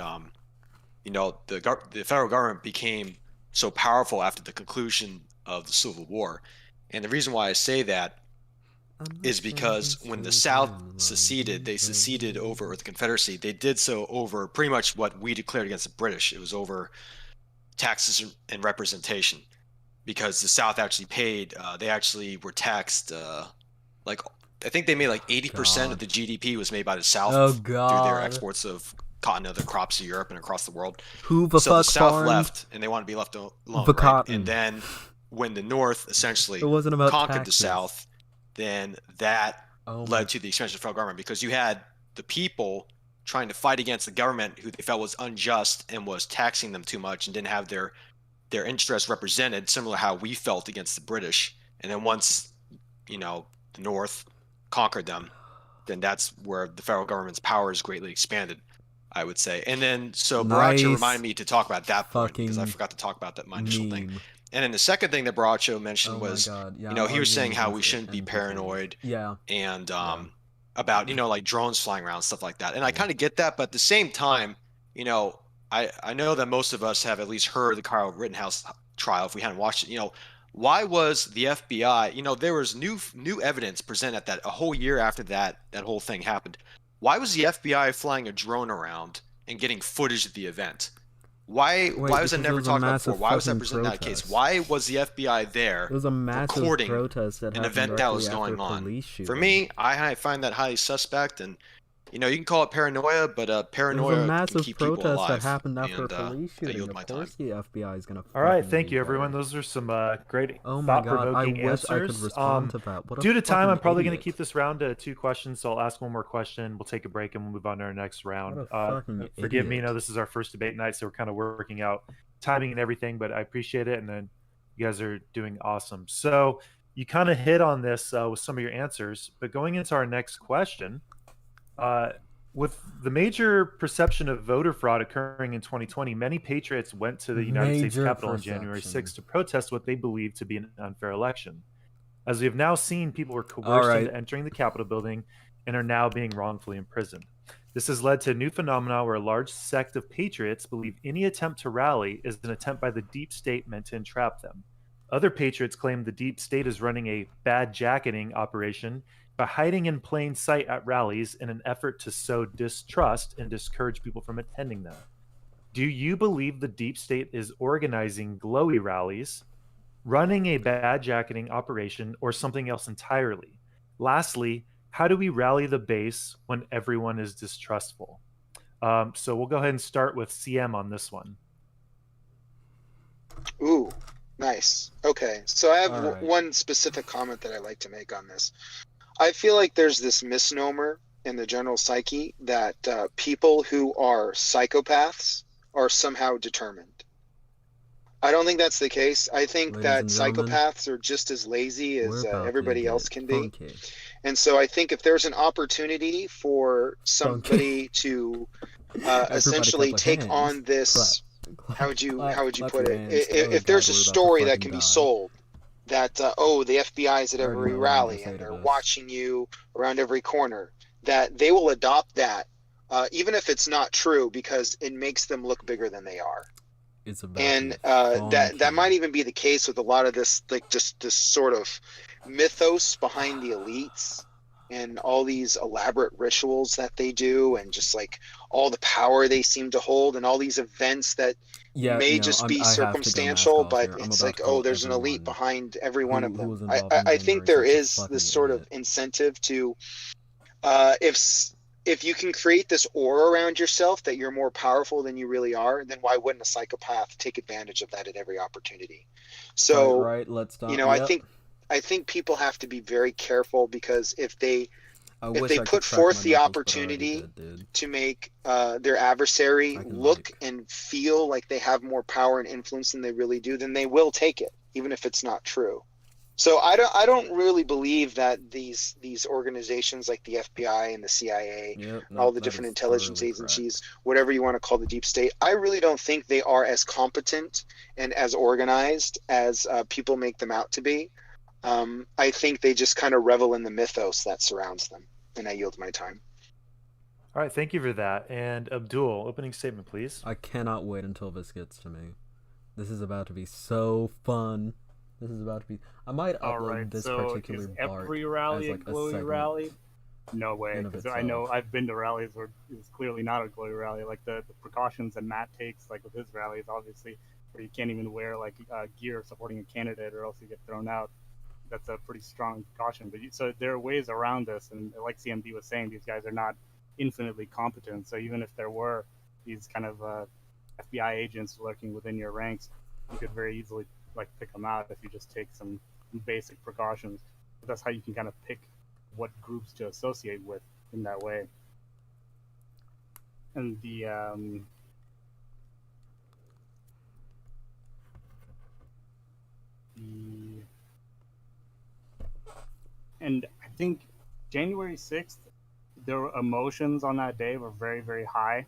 the federal government became so powerful after the conclusion of the Civil War, and the reason why I say that is because when the South seceded, they seceded over, or the Confederacy, they did so over pretty much what we declared against the British. It was over taxes and representation. Because the South actually paid, they actually were taxed, I think they made like 80% of the GDP was made by the South through their exports of cotton and other crops to Europe and across the world. So the South left, and they wanted to be left alone, right? And then when the North essentially conquered the South, then that led to the expansion of the federal government, because you had the people trying to fight against the government who they felt was unjust and was taxing them too much and didn't have their interests represented, similar to how we felt against the British. And then once, the North conquered them, then that's where the federal government's powers greatly expanded, I would say. And then, so Baracho reminded me to talk about that point, because I forgot to talk about that, my initial thing. And then the second thing that Baracho mentioned was, he was saying how we shouldn't be paranoid and about, like drones flying around, stuff like that. And I kind of get that, but at the same time, I know that most of us have at least heard the Kyle Rittenhouse trial if we hadn't watched it. Why was the FBI, there was new evidence presented that a whole year after that whole thing happened. Why was the FBI flying a drone around and getting footage of the event? Why was that never talked about before? Why was that presented in that case? Why was the FBI there recording an event that was going on? For me, I find that highly suspect, and you can call it paranoia, but paranoia can keep people alive. There was a massive protest that happened after a police shooting. Of course the FBI is going to... All right, thank you, everyone. Those are some great thought-provoking answers. I could respond to that. Due to time, I'm probably going to keep this round to 2 questions, so I'll ask one more question. We'll take a break, and we'll move on to our next round. Forgive me, this is our first debate night, so we're kind of working out timing and everything, but I appreciate it, and then you guys are doing awesome. So you kind of hit on this with some of your answers, but going into our next question... with the major perception of voter fraud occurring in 2020, many patriots went to the United States Capitol on January 6th to protest what they believed to be an unfair election. As we have now seen, people were coerced into entering the Capitol building and are now being wrongfully imprisoned. This has led to a new phenomenon where a large sect of patriots believe any attempt to rally is an attempt by the deep state meant to entrap them. Other patriots claim the deep state is running a bad jacketing operation by hiding in plain sight at rallies in an effort to sow distrust and discourage people from attending them. Do you believe the deep state is organizing glowy rallies, running a bad jacketing operation, or something else entirely? Lastly, how do we rally the base when everyone is distrustful? So we'll go ahead and start with CM on this one. Ooh, nice. Okay, so I have one specific comment that I'd like to make on this. I feel like there's this misnomer in the general psyche that people who are psychopaths are somehow determined. I don't think that's the case. I think that psychopaths are just as lazy as everybody else can be. And so I think if there's an opportunity for somebody to essentially take on this, how would you put it? If there's a story that can be sold, that the FBI is at every rally and they're watching you around every corner, that they will adopt that, even if it's not true, because it makes them look bigger than they are. And that might even be the case with a lot of this, like just this sort of mythos behind the elites and all these elaborate rituals that they do, and just like all the power they seem to hold, and all these events that may just be I have to go mask circumstantial, off but here. I'm it's about like, to call there's an elite everyone behind every one of who them. was I, involved in I think there January 6th is fucking this sort of idiot. incentive to, if you can create this aura around yourself that you're more powerful than you really are, then why wouldn't a psychopath take advantage of that at every opportunity? So, Right, let's stop. you know, I think people have to be very careful, because if they put forth the opportunity to make their adversary look and feel like they have more power and influence than they really do, then they will take it, even if it's not true. So I don't really believe that these organizations like the FBI and the CIA and all the different intelligence agencies, whatever you want to call the deep state, I really don't think they are as competent and as organized as people make them out to be. I think they just kind of revel in the mythos that surrounds them. And I yield my time. All right, thank you for that. And Abdul, opening statement, please. I cannot wait until this gets to me. This is about to be so fun. This is about to be. I might upload this particular is part every rally as like a glowy rally? No way. of Because I itself. know I've been to rallies where it's clearly not a glowy rally. Like the precautions that Matt takes, like with his rallies, obviously, where you can't even wear like gear supporting a candidate or else you get thrown out. That's a pretty strong precaution. But so there are ways around this, and like CMD was saying, these guys are not infinitely competent. So even if there were these kind of FBI agents lurking within your ranks, you could very easily like pick them out if you just take some basic precautions. But that's how you can kind of pick what groups to associate with in that way. And and I think January 6th, their emotions on that day were very, very high.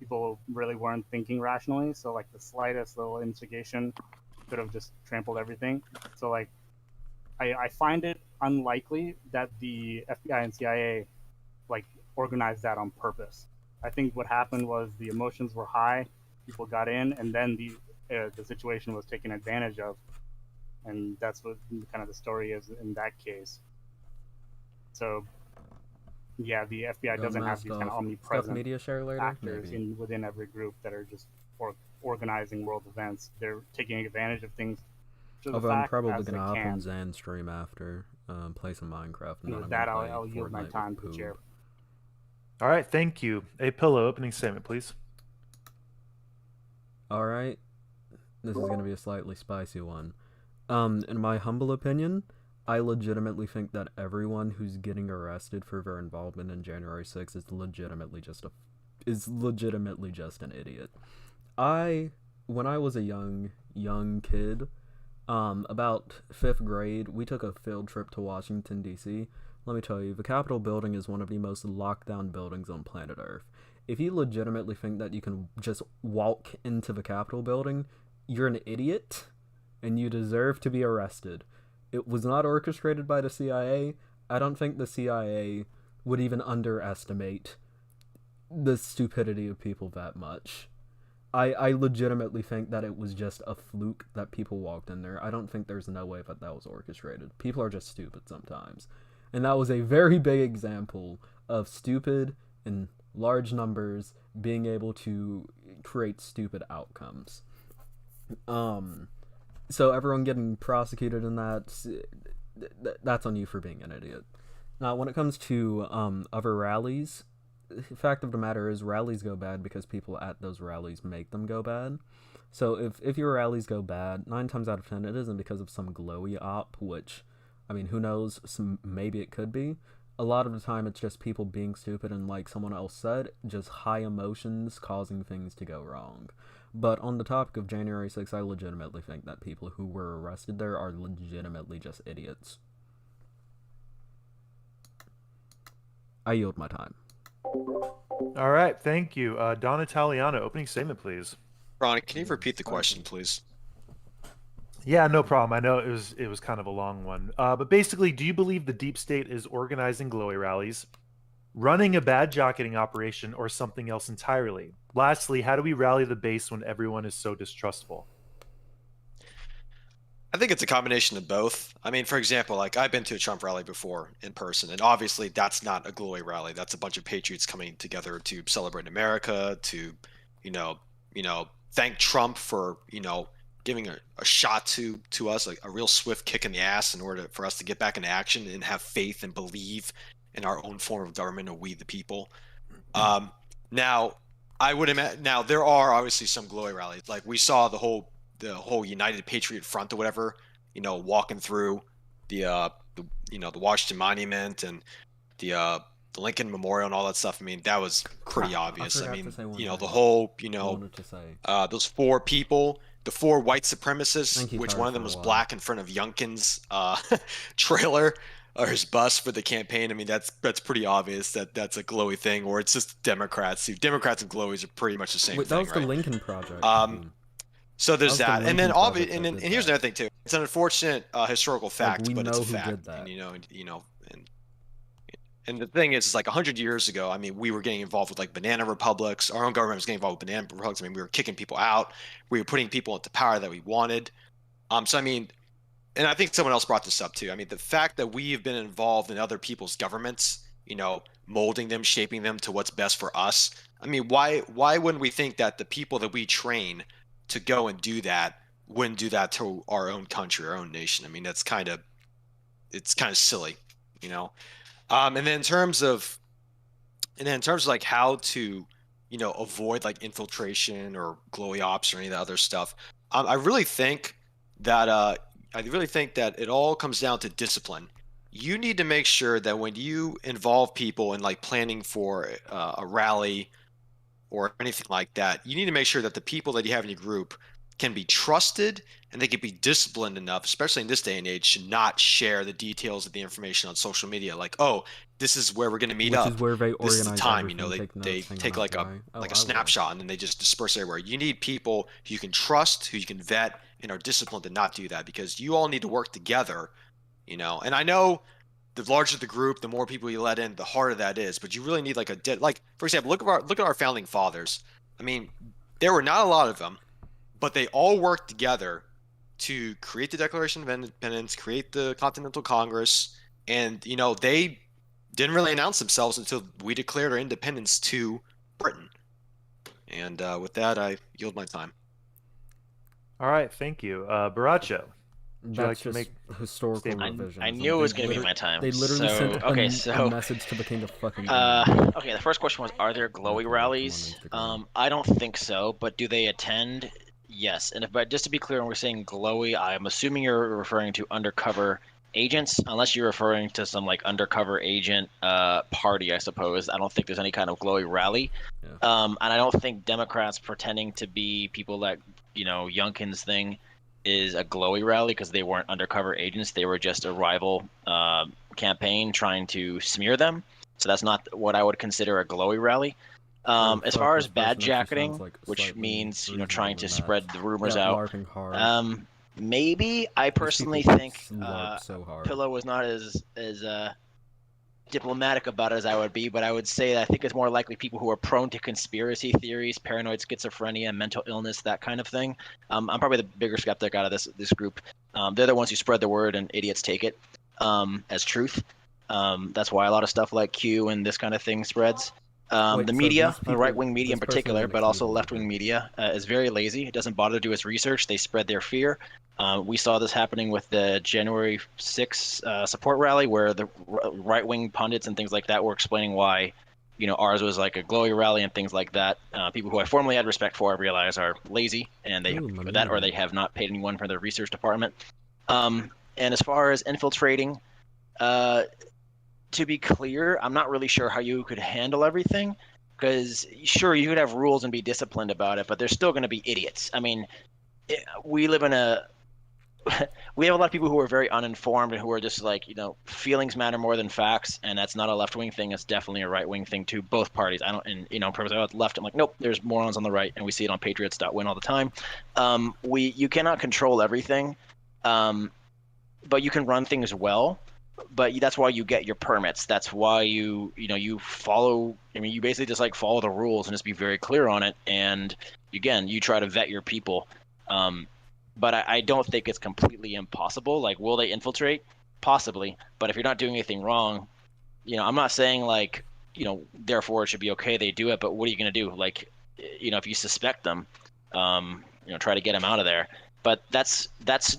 People really weren't thinking rationally, so like the slightest little instigation could have just trampled everything. So like I find it unlikely that the FBI and CIA like organized that on purpose. I think what happened was the emotions were high, people got in, and then the situation was taken advantage of, and that's what kind of the story is in that case. So yeah, the FBI doesn't have these kind of omnipresent media share later? actors within every group that are just organizing world events. They're taking advantage of things. Although I'm probably gonna hop on Zan stream after, play some Minecraft, and then with that I'll yield my time to the chair. All right, thank you. A Pillow, opening statement, please. All right, this is gonna be a slightly spicy one. In my humble opinion, I legitimately think that everyone who's getting arrested for their involvement in January 6th is legitimately just an idiot. When I was a young kid, about 5th grade, we took a field trip to Washington, D.C. Let me tell you, the Capitol building is one of the most locked down buildings on planet Earth. If you legitimately think that you can just walk into the Capitol building, you're an idiot, and you deserve to be arrested. It was not orchestrated by the CIA. I don't think the CIA would even underestimate the stupidity of people that much. I legitimately think that it was just a fluke that people walked in there. I don't think there's no way that was orchestrated. People are just stupid sometimes. And that was a very big example of stupid in large numbers being able to create stupid outcomes. So everyone getting prosecuted in that's on you for being an idiot. Now, when it comes to other rallies, the fact of the matter is rallies go bad because people at those rallies make them go bad. So if your rallies go bad, 9 times out of 10, it isn't because of some glowy op, which, I mean, who knows, maybe it could be. A lot of the time, it's just people being stupid and, like someone else said, just high emotions causing things to go wrong. But on the topic of January 6th, I legitimately think that people who were arrested there are legitimately just idiots. I yield my time. All right, thank you. Don Italiano, opening statement, please. Ron, can you repeat the question, please? Yeah, no problem. I know it was kind of a long one. But basically, do you believe the deep state is organizing glowy rallies, running a bad jocketing operation, or something else entirely? Lastly, how do we rally the base when everyone is so distrustful? I think it's a combination of both. I mean, for example, like I've been to a Trump rally before in person, and obviously that's not a glory rally. That's a bunch of patriots coming together to celebrate America, to, you know, thank Trump for, giving a shot to us, like a real swift kick in the ass in order for us to get back into action and have faith and believe in our own form of government and we the people. Now, I would imagine. Now there are obviously some glory rallies. Like we saw the whole United Patriot Front or whatever, walking through the Washington Monument and the Lincoln Memorial and all that stuff. I mean, that was pretty obvious. I mean, the whole, those four people, the four white supremacists, which one of them was black in front of Youngkin's trailer or his bus for the campaign. I mean, that's pretty obvious that that's a glowy thing, or it's just Democrats. Democrats and glowies are pretty much the same thing, that was right? the Lincoln Project. So there's that, and then and here's another thing too. It's an unfortunate historical fact, but it's a fact. And the thing is, like 100 years ago, I mean, we were getting involved with like banana republics. Our own government was getting involved with banana republics. I mean, we were kicking people out. We were putting people into power that we wanted. So I mean, and I think someone else brought this up too. I mean, the fact that we have been involved in other people's governments, molding them, shaping them to what's best for us. I mean, why wouldn't we think that the people that we train to go and do that wouldn't do that to our own country, our own nation? I mean, it's kind of silly, and then in terms of like how to, avoid like infiltration or glowy ops or any of the other stuff, I really think that it all comes down to discipline. You need to make sure that when you involve people in like planning for a rally or anything like that, you need to make sure that the people that you have in your group can be trusted and they can be disciplined enough, especially in this day and age, to not share the details of the information on social media. Like, oh, this is where we're going to meet up. Which is where they this is the organize time. everything, They take like a I snapshot and then they just disperse everywhere. You need people who you can trust, who you can vet, and are disciplined to not do that, because you all need to work together. And I know the larger the group, the more people you let in, the harder that is. But you really need like for example, look at our founding fathers. I mean, there were not a lot of them, but they all worked together to create the Declaration of Independence, create the Continental Congress, and they didn't really announce themselves until we declared our independence to Britain. And with that, I yield my time. All right, thank you, Baracho. Would you like to just make historical revisions. I knew it was going to be my time. They literally sent a message to the king of fucking England. Okay, the first question was, are there glowy rallies? I don't think so, but do they attend? Yes. But just to be clear, when we're saying glowy, I'm assuming you're referring to undercover agents, unless you're referring to some like undercover agent party, I suppose. I don't think there's any kind of glowy rally. Yeah. And I don't think Democrats pretending to be people that, Youngkin's thing is a glowy rally, because they weren't undercover agents. They were just a rival campaign trying to smear them. So that's not what I would consider a glowy rally. As far as bad jacketing, which means trying to spread the rumors out, maybe. I personally think Pillow was not as diplomatic about it as I would be, but I would say that I think it's more likely people who are prone to conspiracy theories, paranoid schizophrenia, mental illness, that kind of thing. I'm probably the bigger skeptic out of this group. They're the ones who spread the word, and idiots take it as truth. That's why a lot of stuff like Q and this kind of thing spreads. The media, the right-wing media in particular, but also left-wing media, is very lazy. It doesn't bother to do its research. They spread their fear. We saw this happening with the January 6th support rally, where the right-wing pundits and things like that were explaining why, ours was like a glowy rally and things like that. People who I formerly had respect for, I realize, are lazy, and they or they have not paid anyone for their research department. And as far as infiltrating, to be clear, I'm not really sure how you could handle everything, because sure, you could have rules and be disciplined about it, but there's still going to be idiots. I mean, we have a lot of people who are very uninformed and who are just like, feelings matter more than facts, and that's not a left-wing thing. It's definitely a right-wing thing to both parties. Left, I'm like, nope, there's morons on the right, and we see it on patriots.win all the time. You cannot control everything, but you can run things well. But that's why you get your permits. That's why you follow. I mean, you basically just like follow the rules and just be very clear on it. And again, you try to vet your people. but I don't think it's completely impossible. Like, will they infiltrate? Possibly, but if you're not doing anything wrong, I'm not saying like, therefore it should be okay they do it, but what are you going to do? Like, if you suspect them, try to get them out of there. But that's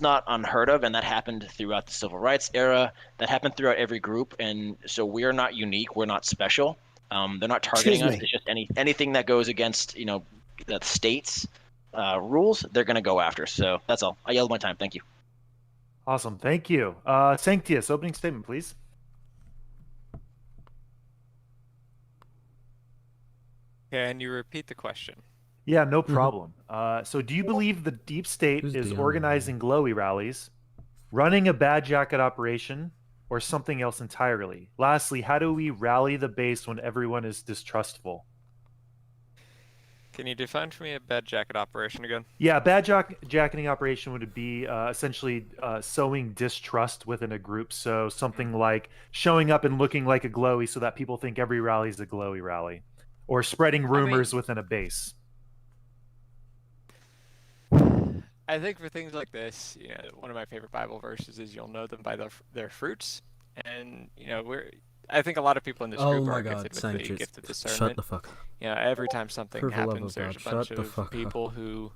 not unheard of, and that happened throughout the civil rights era. That happened throughout every group, and so we're not unique. We're not special. They're not targeting us. It's just anything that goes against the state's rules, they're going to go after. So that's all. I yelled my time. Thank you. Awesome. Thank you. Sanctius, opening statement, please. Can you repeat the question? Yeah, no problem. So do you believe the deep state is organizing glowy rallies, running a bad jacket operation, or something else entirely? Lastly, how do we rally the base when everyone is distrustful? Can you define for me a bad jacket operation again? Yeah, bad jacketing operation would be essentially sowing distrust within a group. So something like showing up and looking like a glowy so that people think every rally is a glowy rally, or spreading rumors within a base. I think for things like this, one of my favorite Bible verses is "You'll know them by their fruits," and I think a lot of people in this group are gifted with the gift of discernment. Shut the fuck up. Every time something happens, there's a bunch of people who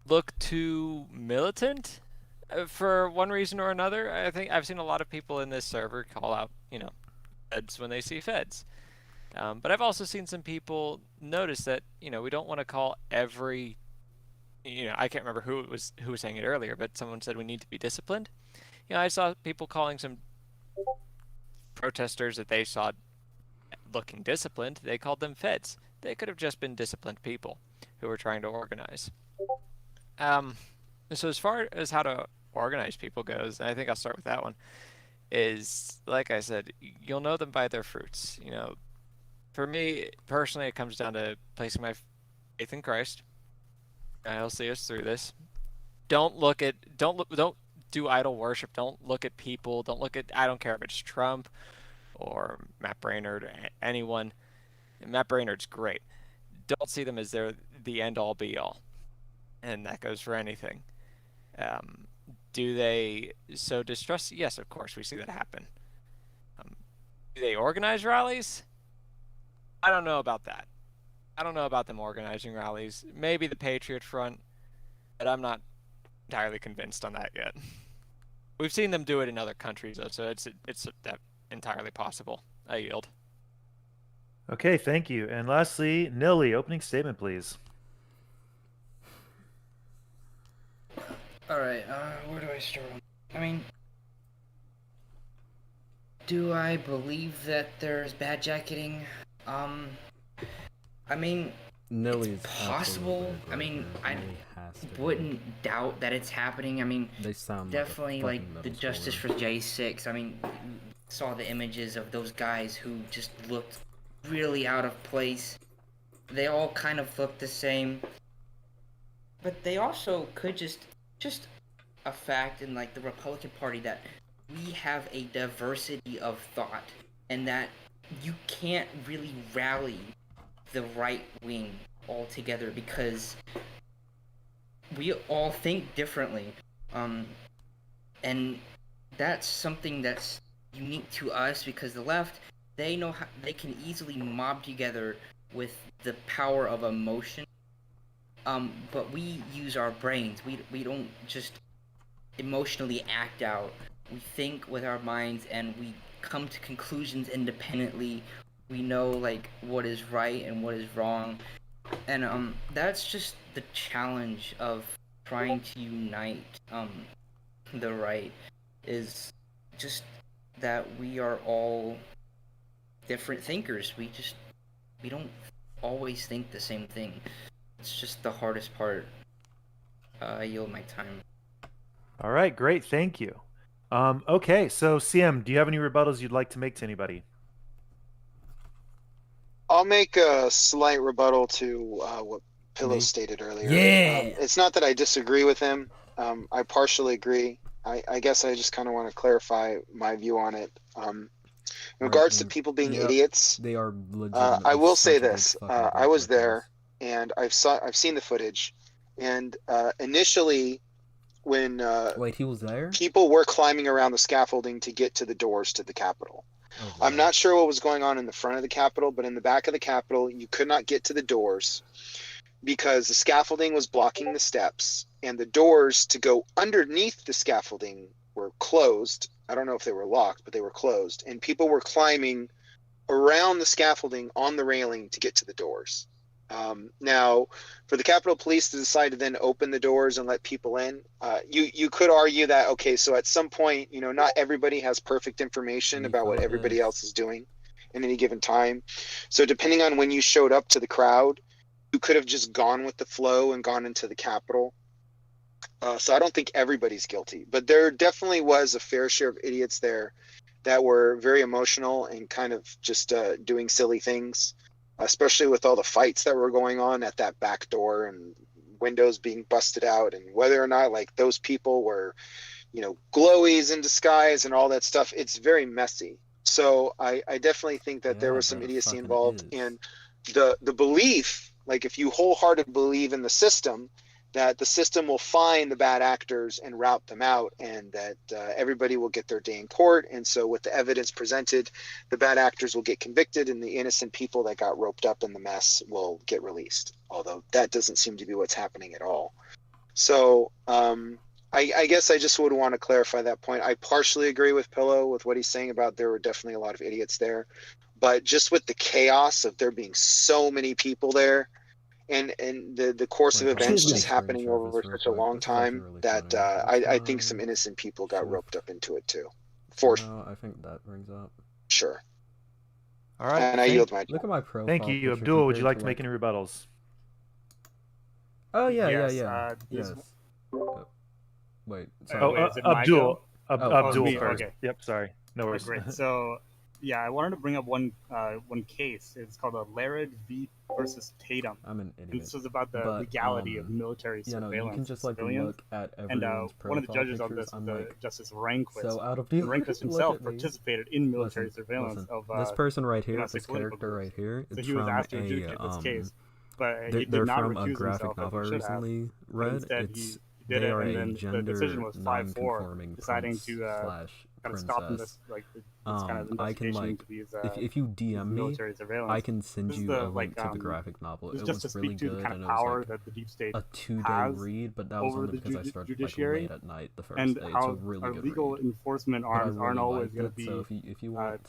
look too militant for one reason or another. I think I've seen a lot of people in this server call out, feds when they see feds. But I've also seen some people notice that, we don't want to call every, I can't remember who was saying it earlier, but someone said we need to be disciplined. I saw people calling some protesters that they saw looking disciplined, they called them feds. They could have just been disciplined people who were trying to organize. So as far as how to organize people goes, and I think I'll start with that one, is, like I said, you'll know them by their fruits. For me, personally, it comes down to placing my faith in Christ. He'll see us through this. Don't do idol worship. Don't look at people. I don't care if it's Trump or Matt Brainerd or anyone. Matt Brainerd's great. Don't see them as the end-all be-all. And that goes for anything. Do they sow distrust? Yes, of course, we see that happen. Do they organize rallies? I don't know about that. I don't know about them organizing rallies. Maybe the Patriot Front, but I'm not entirely convinced on that yet. We've seen them do it in other countries, though, so it's entirely possible. I yield. Okay, thank you. And lastly, Nilly, opening statement, please. All right, where do I start? I mean, do I believe that there's bad jacketing? I mean, Nilly's it's possible. I mean, I wouldn't doubt that it's happening. I mean, they sound definitely like the Justice for J6. I mean, saw the images of those guys who just looked really out of place. They all kind of looked the same, but they also could just a fact in like the Republican Party that we have a diversity of thought, and that you can't really rally the right wing all together because we all think differently, and that's something that's unique to us because the left, they know how they can easily mob together with the power of emotion, but we use our brains. We don't just emotionally act out. We think with our minds and we come to conclusions independently. We know like what is right and what is wrong, and that's just the challenge of trying to unite the right, is just that we are all different thinkers. We don't always think the same thing. It's just the hardest part. I yield my time. All right, great, thank you. Okay, so CM, do you have any rebuttals you'd like to make to anybody? I'll make a slight rebuttal to what Pillow stated earlier. Yeah. It's not that I disagree with him. I partially agree. I guess I just kind of want to clarify my view on it. In regards to people being idiots, they are legit. I will say this: I was there, and I've seen the footage, And initially, when wait, he was there? People were climbing around the scaffolding to get to the doors to the Capitol. Oh, I'm not sure what was going on in the front of the Capitol, but in the back of the Capitol, you could not get to the doors because the scaffolding was blocking the steps, and the doors to go underneath the scaffolding were closed. I don't know if they were locked, but they were closed, and people were climbing around the scaffolding on the railing to get to the doors. Now, for the Capitol Police to decide to then open the doors and let people in, you could argue that, okay, so at some point, not everybody has perfect information about what everybody else is doing in any given time. So depending on when you showed up to the crowd, you could have just gone with the flow and gone into the Capitol. So I don't think everybody's guilty, but there definitely was a fair share of idiots there that were very emotional and kind of just doing silly things, especially with all the fights that were going on at that back door and windows being busted out, and whether or not like those people were, glowies in disguise and all that stuff. It's very messy. So I definitely think that there was some idiocy involved, and the belief, like if you wholeheartedly believe in the system, that the system will find the bad actors and route them out, and that everybody will get their day in court. And so with the evidence presented, the bad actors will get convicted and the innocent people that got roped up in the mess will get released. Although that doesn't seem to be what's happening at all. So I guess I just would want to clarify that point. I partially agree with Pillow with what he's saying about there were definitely a lot of idiots there. But just with the chaos of there being so many people there, and the course of events just happening over such a long time, that I think some innocent people got roped up into it too. No, I think that brings up. Sure. All right. And I yield my time. Look at my profile. Thank you, Abdul. Would you like to make any rebuttals? Oh yeah, Yes, yeah. this- Yes. Wait. Sorry. Oh, is it my Abdul. go? Abdul me, first. okay. Yep. Sorry. No worries. Great. So, yeah, I wanted to bring up one case. It's called a Laird v. versus Tatum. I'm an And idiot. this is about the But, legality of military surveillance. you can just of like civilians. look at And everyone's one of the profile judges on pictures. this, I'm the like, Justice Rehnquist. so out of and Rehnquist himself participated in military surveillance of this person right here, domestic this political character groups. right here, So it's he was from asked to adjudicate this case, but he did they're not from a recuse graphic himself novel I as he should have. recently But read. instead, It's he did they it, are and a then the gender decision was 5-4, non-conforming deciding prince to slash kind of stop princess. this kind of I can investigation like into these if you DM me, military surveillance. I can send This is you the, a link to the graphic novel. This It is just was to really speak to the good, kind and of it was power like that the deep state a 2-day has read, but that was over only the because I started like judiciary, late at night the first and day. It's how a really our good legal read. enforcement But I arms aren't really always liked going it, to be so if you want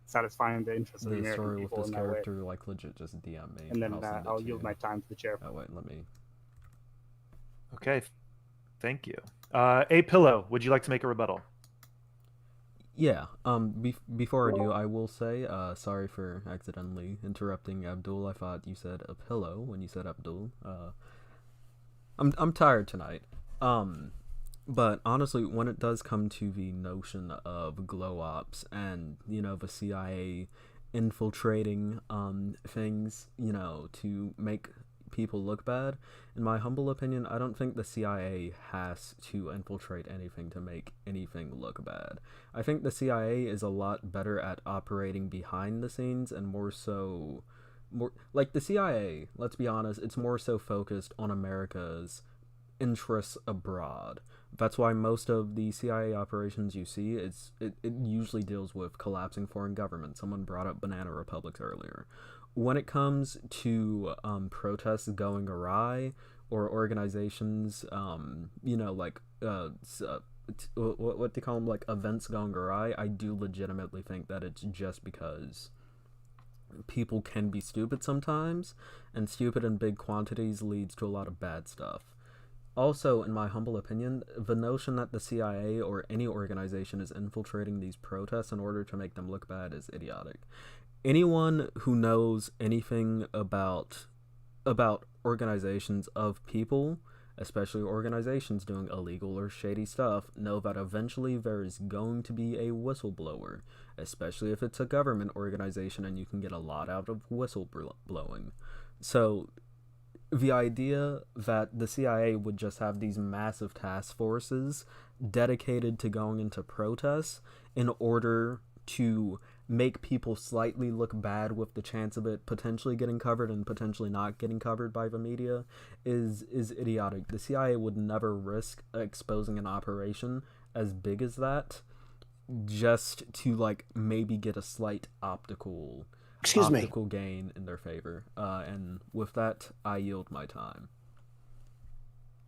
satisfying the interests of the the American story with people this in that way. character, like legit, just DM me, And then I'll send it I'll to yield you. my time to the chair. Oh wait, let me. Okay. Thank you. A Pillow, would you like to make a rebuttal? Yeah. Before I do, I will say, sorry for accidentally interrupting Abdul. I thought you said a pillow when you said Abdul. I'm tired tonight. But honestly, when it does come to the notion of glow ops and the CIA infiltrating things, to make people look bad, in my humble opinion, I don't think the CIA has to infiltrate anything to make anything look bad. I think the CIA is a lot better at operating behind the scenes and more like the CIA, let's be honest, it's more so focused on America's interests abroad. That's why most of the CIA operations you see, it usually deals with collapsing foreign governments. Someone brought up banana republics earlier. When it comes to protests going awry or organizations, like what they call them, like events going awry, I do legitimately think that it's just because people can be stupid sometimes, and stupid in big quantities leads to a lot of bad stuff. Also, in my humble opinion, the notion that the CIA or any organization is infiltrating these protests in order to make them look bad is idiotic. Anyone who knows anything about organizations of people, especially organizations doing illegal or shady stuff, know that eventually there is going to be a whistleblower, especially if it's a government organization and you can get a lot out of whistleblowing. So the idea that the CIA would just have these massive task forces dedicated to going into protests in order to make people slightly look bad with the chance of it potentially getting covered and potentially not getting covered by the media is idiotic. The CIA would never risk exposing an operation as big as that just to like maybe get a slight optical gain in their favor. And with that, I yield my time.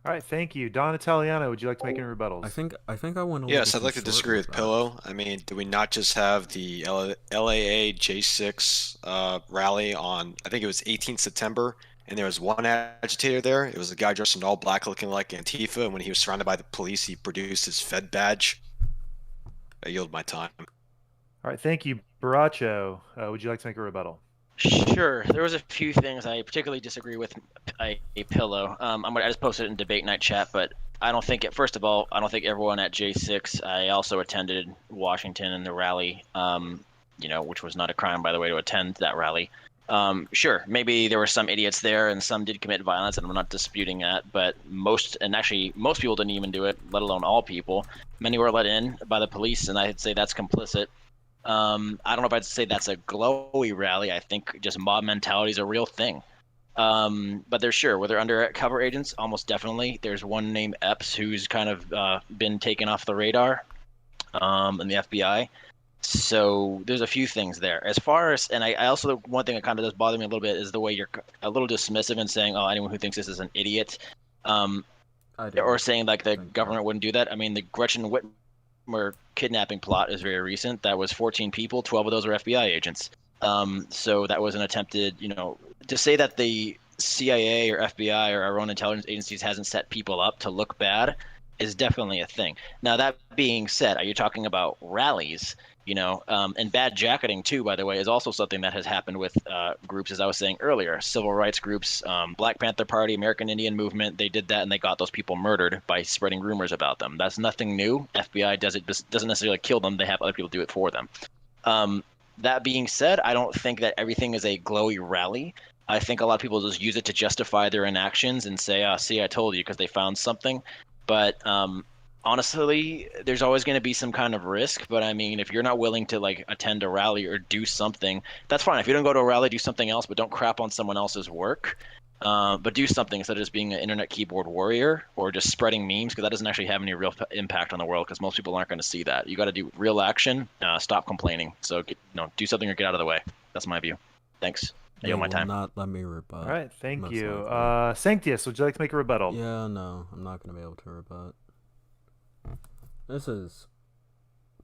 All right, thank you. Don Italiano, would you like to make any rebuttals? I think I went a little Yes, too I'd like to short disagree with that. Pillow. I mean, do we not just have the LAA J6 rally on, I think it was 18th September, and there was one agitator there. It was a guy dressed in all black looking like Antifa, and when he was surrounded by the police, he produced his Fed badge. I yield my time. All right, thank you. Baracho, would you like to make a rebuttal? Sure. There was a few things I particularly disagree with a Pillow. I just posted it in debate night chat, but I don't think first of all, I don't think everyone at J6. I also attended Washington and the rally, which was not a crime, by the way, to attend that rally. Sure, maybe there were some idiots there and some did commit violence, and I'm not disputing that, but most people didn't even do it, let alone all people. Many were let in by the police, and I'd say that's complicit. I don't know if I'd say that's a glowy rally. I think just mob mentality is a real thing. But were there undercover agents? Almost definitely. There's one named Epps who's kind of been taken off the radar in the FBI. So there's a few things there. As far as, and I also, one thing that kind of does bother me a little bit is the way you're a little dismissive and saying, oh, anyone who thinks this is an idiot. Or saying like the government wouldn't do that. I mean, the Gretchen Whitmer kidnapping plot is very recent. That was 14 people, 12 of those were FBI agents. So that was an attempted, to say that the CIA or FBI or our own intelligence agencies hasn't set people up to look bad is definitely a thing. Now, that being said, are you talking about rallies? And bad jacketing too, by the way, is also something that has happened with groups, as I was saying earlier, civil rights groups, Black Panther Party, American Indian Movement. They did that and they got those people murdered by spreading rumors about them. That's nothing new. FBI doesn't necessarily kill them. They have other people do it for them. That being said, I don't think that everything is a glowy rally. I think a lot of people just use it to justify their inactions and say, see, I told you, because they found something. But honestly, there's always going to be some kind of risk. But I mean, if you're not willing to like attend a rally or do something, that's fine. If you don't go to a rally, do something else, but don't crap on someone else's work. But do something instead of just being an internet keyboard warrior or just spreading memes, because that doesn't actually have any real impact on the world, because most people aren't going to see that. You got to do real action. Stop complaining. So do something or get out of the way. That's my view. Thanks. I yield my time. Not let me rebut. All right, thank you. Sanctius, would you like to make a rebuttal? Yeah, no, I'm not going to be able to rebut. This is...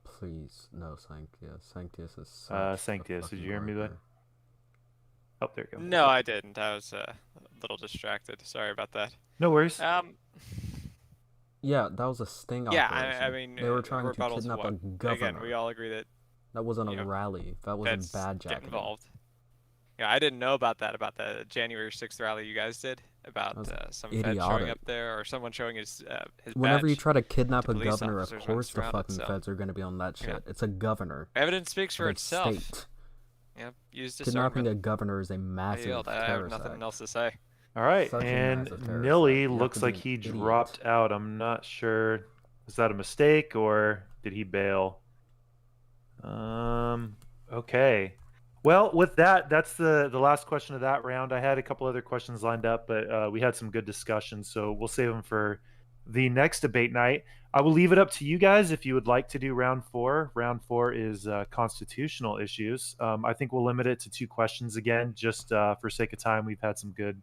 Please, no, Sanctius. Sanctius is such Sanctius, did you hear me, bud? Oh, there you go. No, I didn't. I was a little distracted. Sorry about that. No worries. Yeah, that was a sting yeah, operation. I mean, they were trying to kidnap a governor. Again, we all agree that that wasn't a rally. That was a bad jacketing. Involved. Yeah, I didn't know about that, about the January 6th rally you guys did, about some feds showing up there or someone showing his Whenever badge you try to kidnap a governor, of officers course the fucking so. feds are going to be on that shit. Yeah. It's a governor. Evidence speaks for itself. State. Yep, use Kidnapping a governor is a massive I have nothing else to say. All right, and Nilly looks like he dropped out. I'm not sure. Was that a mistake or did he bail? Okay. Well, with that, that's the last question of that round. I had a couple other questions lined up, but we had some good discussion, so we'll save them for the next debate night. I will leave it up to you guys if you would like to do round 4. Round 4 is constitutional issues. I think we'll limit it to 2 questions again, just for sake of time. We've had some good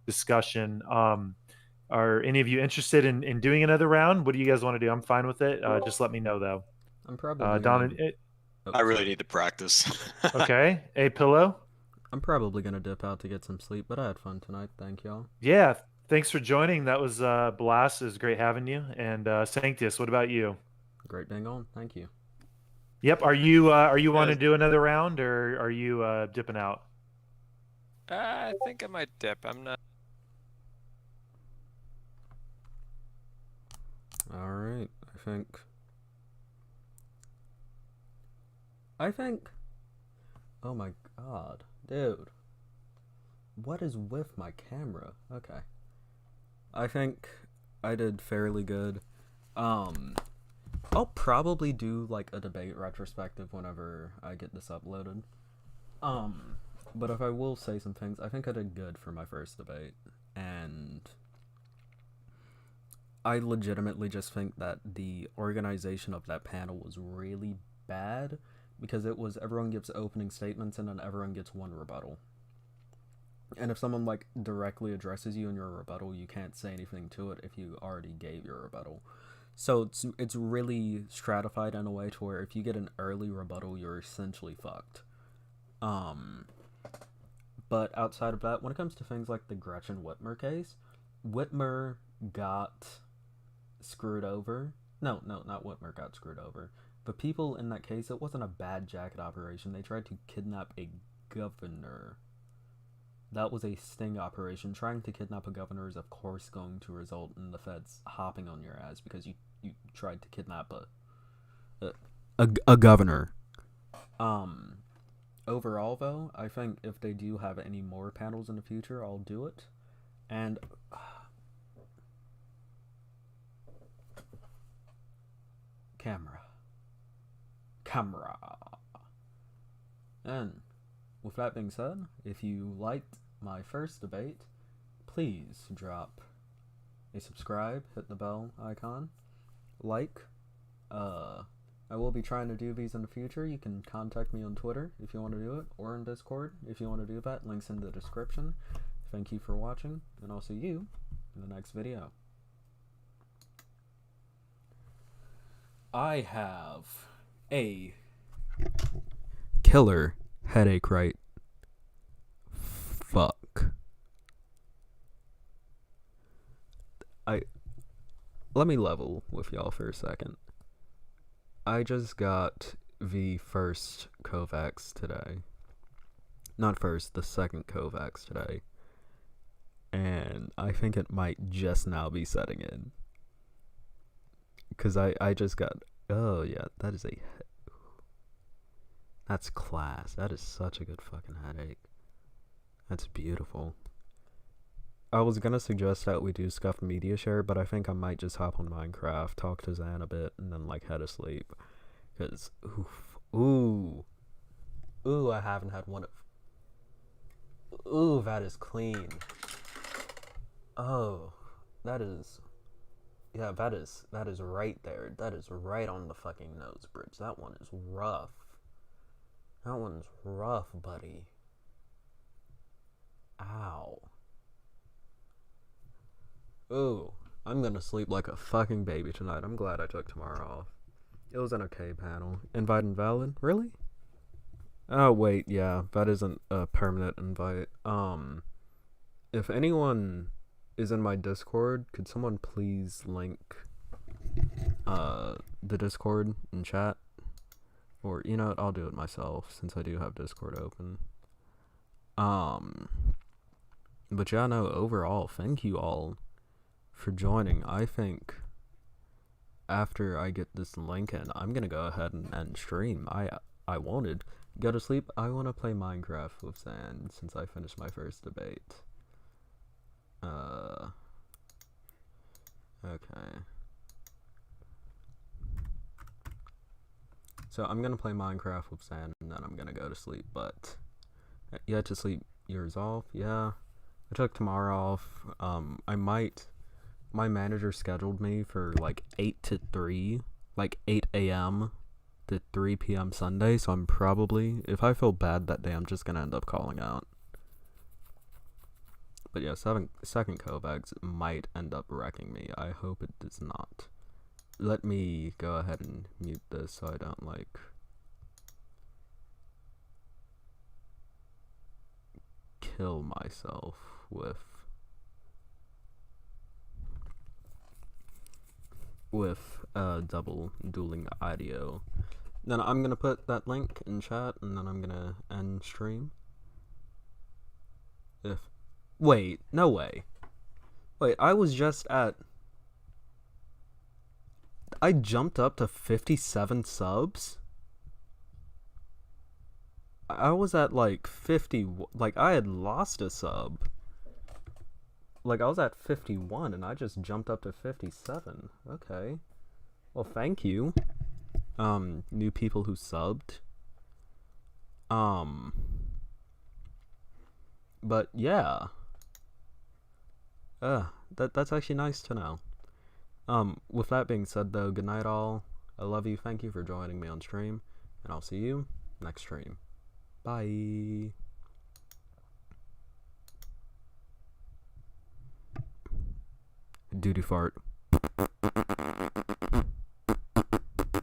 discussion. Are any of you interested in doing another round? What do you guys want to do? I'm fine with it. Just let me know, though. I'm probably Don. I really need to practice. Okay. A Pillow? I'm probably going to dip out to get some sleep, but I had fun tonight. Thank y'all. Yeah. Thanks for joining. That was blast. It was great having you. And Sanctius, what about you? Great being on. Thank you. Yep. Are you want to do another round, or are you dipping out? I think I might dip. I'm not. All right. I think. Oh my god, dude. What is with my camera? Okay. I think I did fairly good. I'll probably do like a debate retrospective whenever I get this uploaded. But if I will say some things, I think I did good for my first debate, and I legitimately just think that the organization of that panel was really bad, because it was everyone gives opening statements and then everyone gets one rebuttal. And if someone like directly addresses you in your rebuttal, you can't say anything to it if you already gave your rebuttal. So it's really stratified in a way to where if you get an early rebuttal, you're essentially fucked. But outside of that, when it comes to things like the Gretchen Whitmer case, Whitmer got screwed over. No, not Whitmer got screwed over. But people in that case, it wasn't a bad jacket operation. They tried to kidnap a governor. That was a sting operation. Trying to kidnap a governor is, of course, going to result in the feds hopping on your ass because you tried to kidnap a governor. Overall, though, I think if they do have any more panels in the future, I'll do it. And camera. And with that being said, if you liked my first debate, please drop a subscribe, hit the bell icon, like. I will be trying to do these in the future. You can contact me on Twitter if you want to do it, or in Discord if you want to do that. Links in the description. Thank you for watching, and I'll see you in the next video. I have a killer headache right fuck. Let me level with y'all for a second. I just got the first Kovacs today. Not first, the second Kovacs today. And I think it might just now be setting in. Because I just got... Oh, yeah, that is a... That's class. That is such a good fucking headache. That's beautiful. I was gonna suggest that we do Scuffed Media Share, but I think I might just hop on Minecraft, talk to Zan a bit, and then, like, head asleep. Because, ooh, I haven't had one of... Ooh, that is clean. Oh, that is... Yeah, that is right there. That is right on the fucking nose bridge. That one is rough. That one's rough, buddy. Ow. Ooh, I'm gonna sleep like a fucking baby tonight. I'm glad I took tomorrow off. It was an okay panel. Invite invalid? Really? Oh, wait, yeah, that isn't a permanent invite. If anyone is in my Discord, could someone please link, the Discord in chat? Or, you know what, I'll do it myself, since I do have Discord open. But yeah, no, overall, thank you all for joining. I think after I get this link in, I'm gonna go ahead and end stream. I wanted go to sleep. I want to play Minecraft with Zan since I finished my first debate. Okay. So I'm gonna play Minecraft with Zan and then I'm gonna go to sleep. But you had to sleep yours off? Yeah. I took tomorrow off. My manager scheduled me for like 8 to 3, like 8 a.m. to 3 p.m. Sunday, so I'm probably, if I feel bad that day, I'm just gonna end up calling out. But yeah, second Kovacs might end up wrecking me. I hope it does not. Let me go ahead and mute this so I don't, like, kill myself with double dueling audio. Then I'm gonna put that link in chat and then I'm gonna end stream. Wait, no way. Wait, I was just at... I jumped up to 57 subs? I was at like 50, like I had lost a sub. Like I was at 51 and I just jumped up to 57. Okay. Well, Well, thank you. New people who subbed. But yeah. That's actually nice to know. With that being said though, good night all. I love you. Thank you for joining me on stream, and I'll see you next stream. Bye. Duty fart.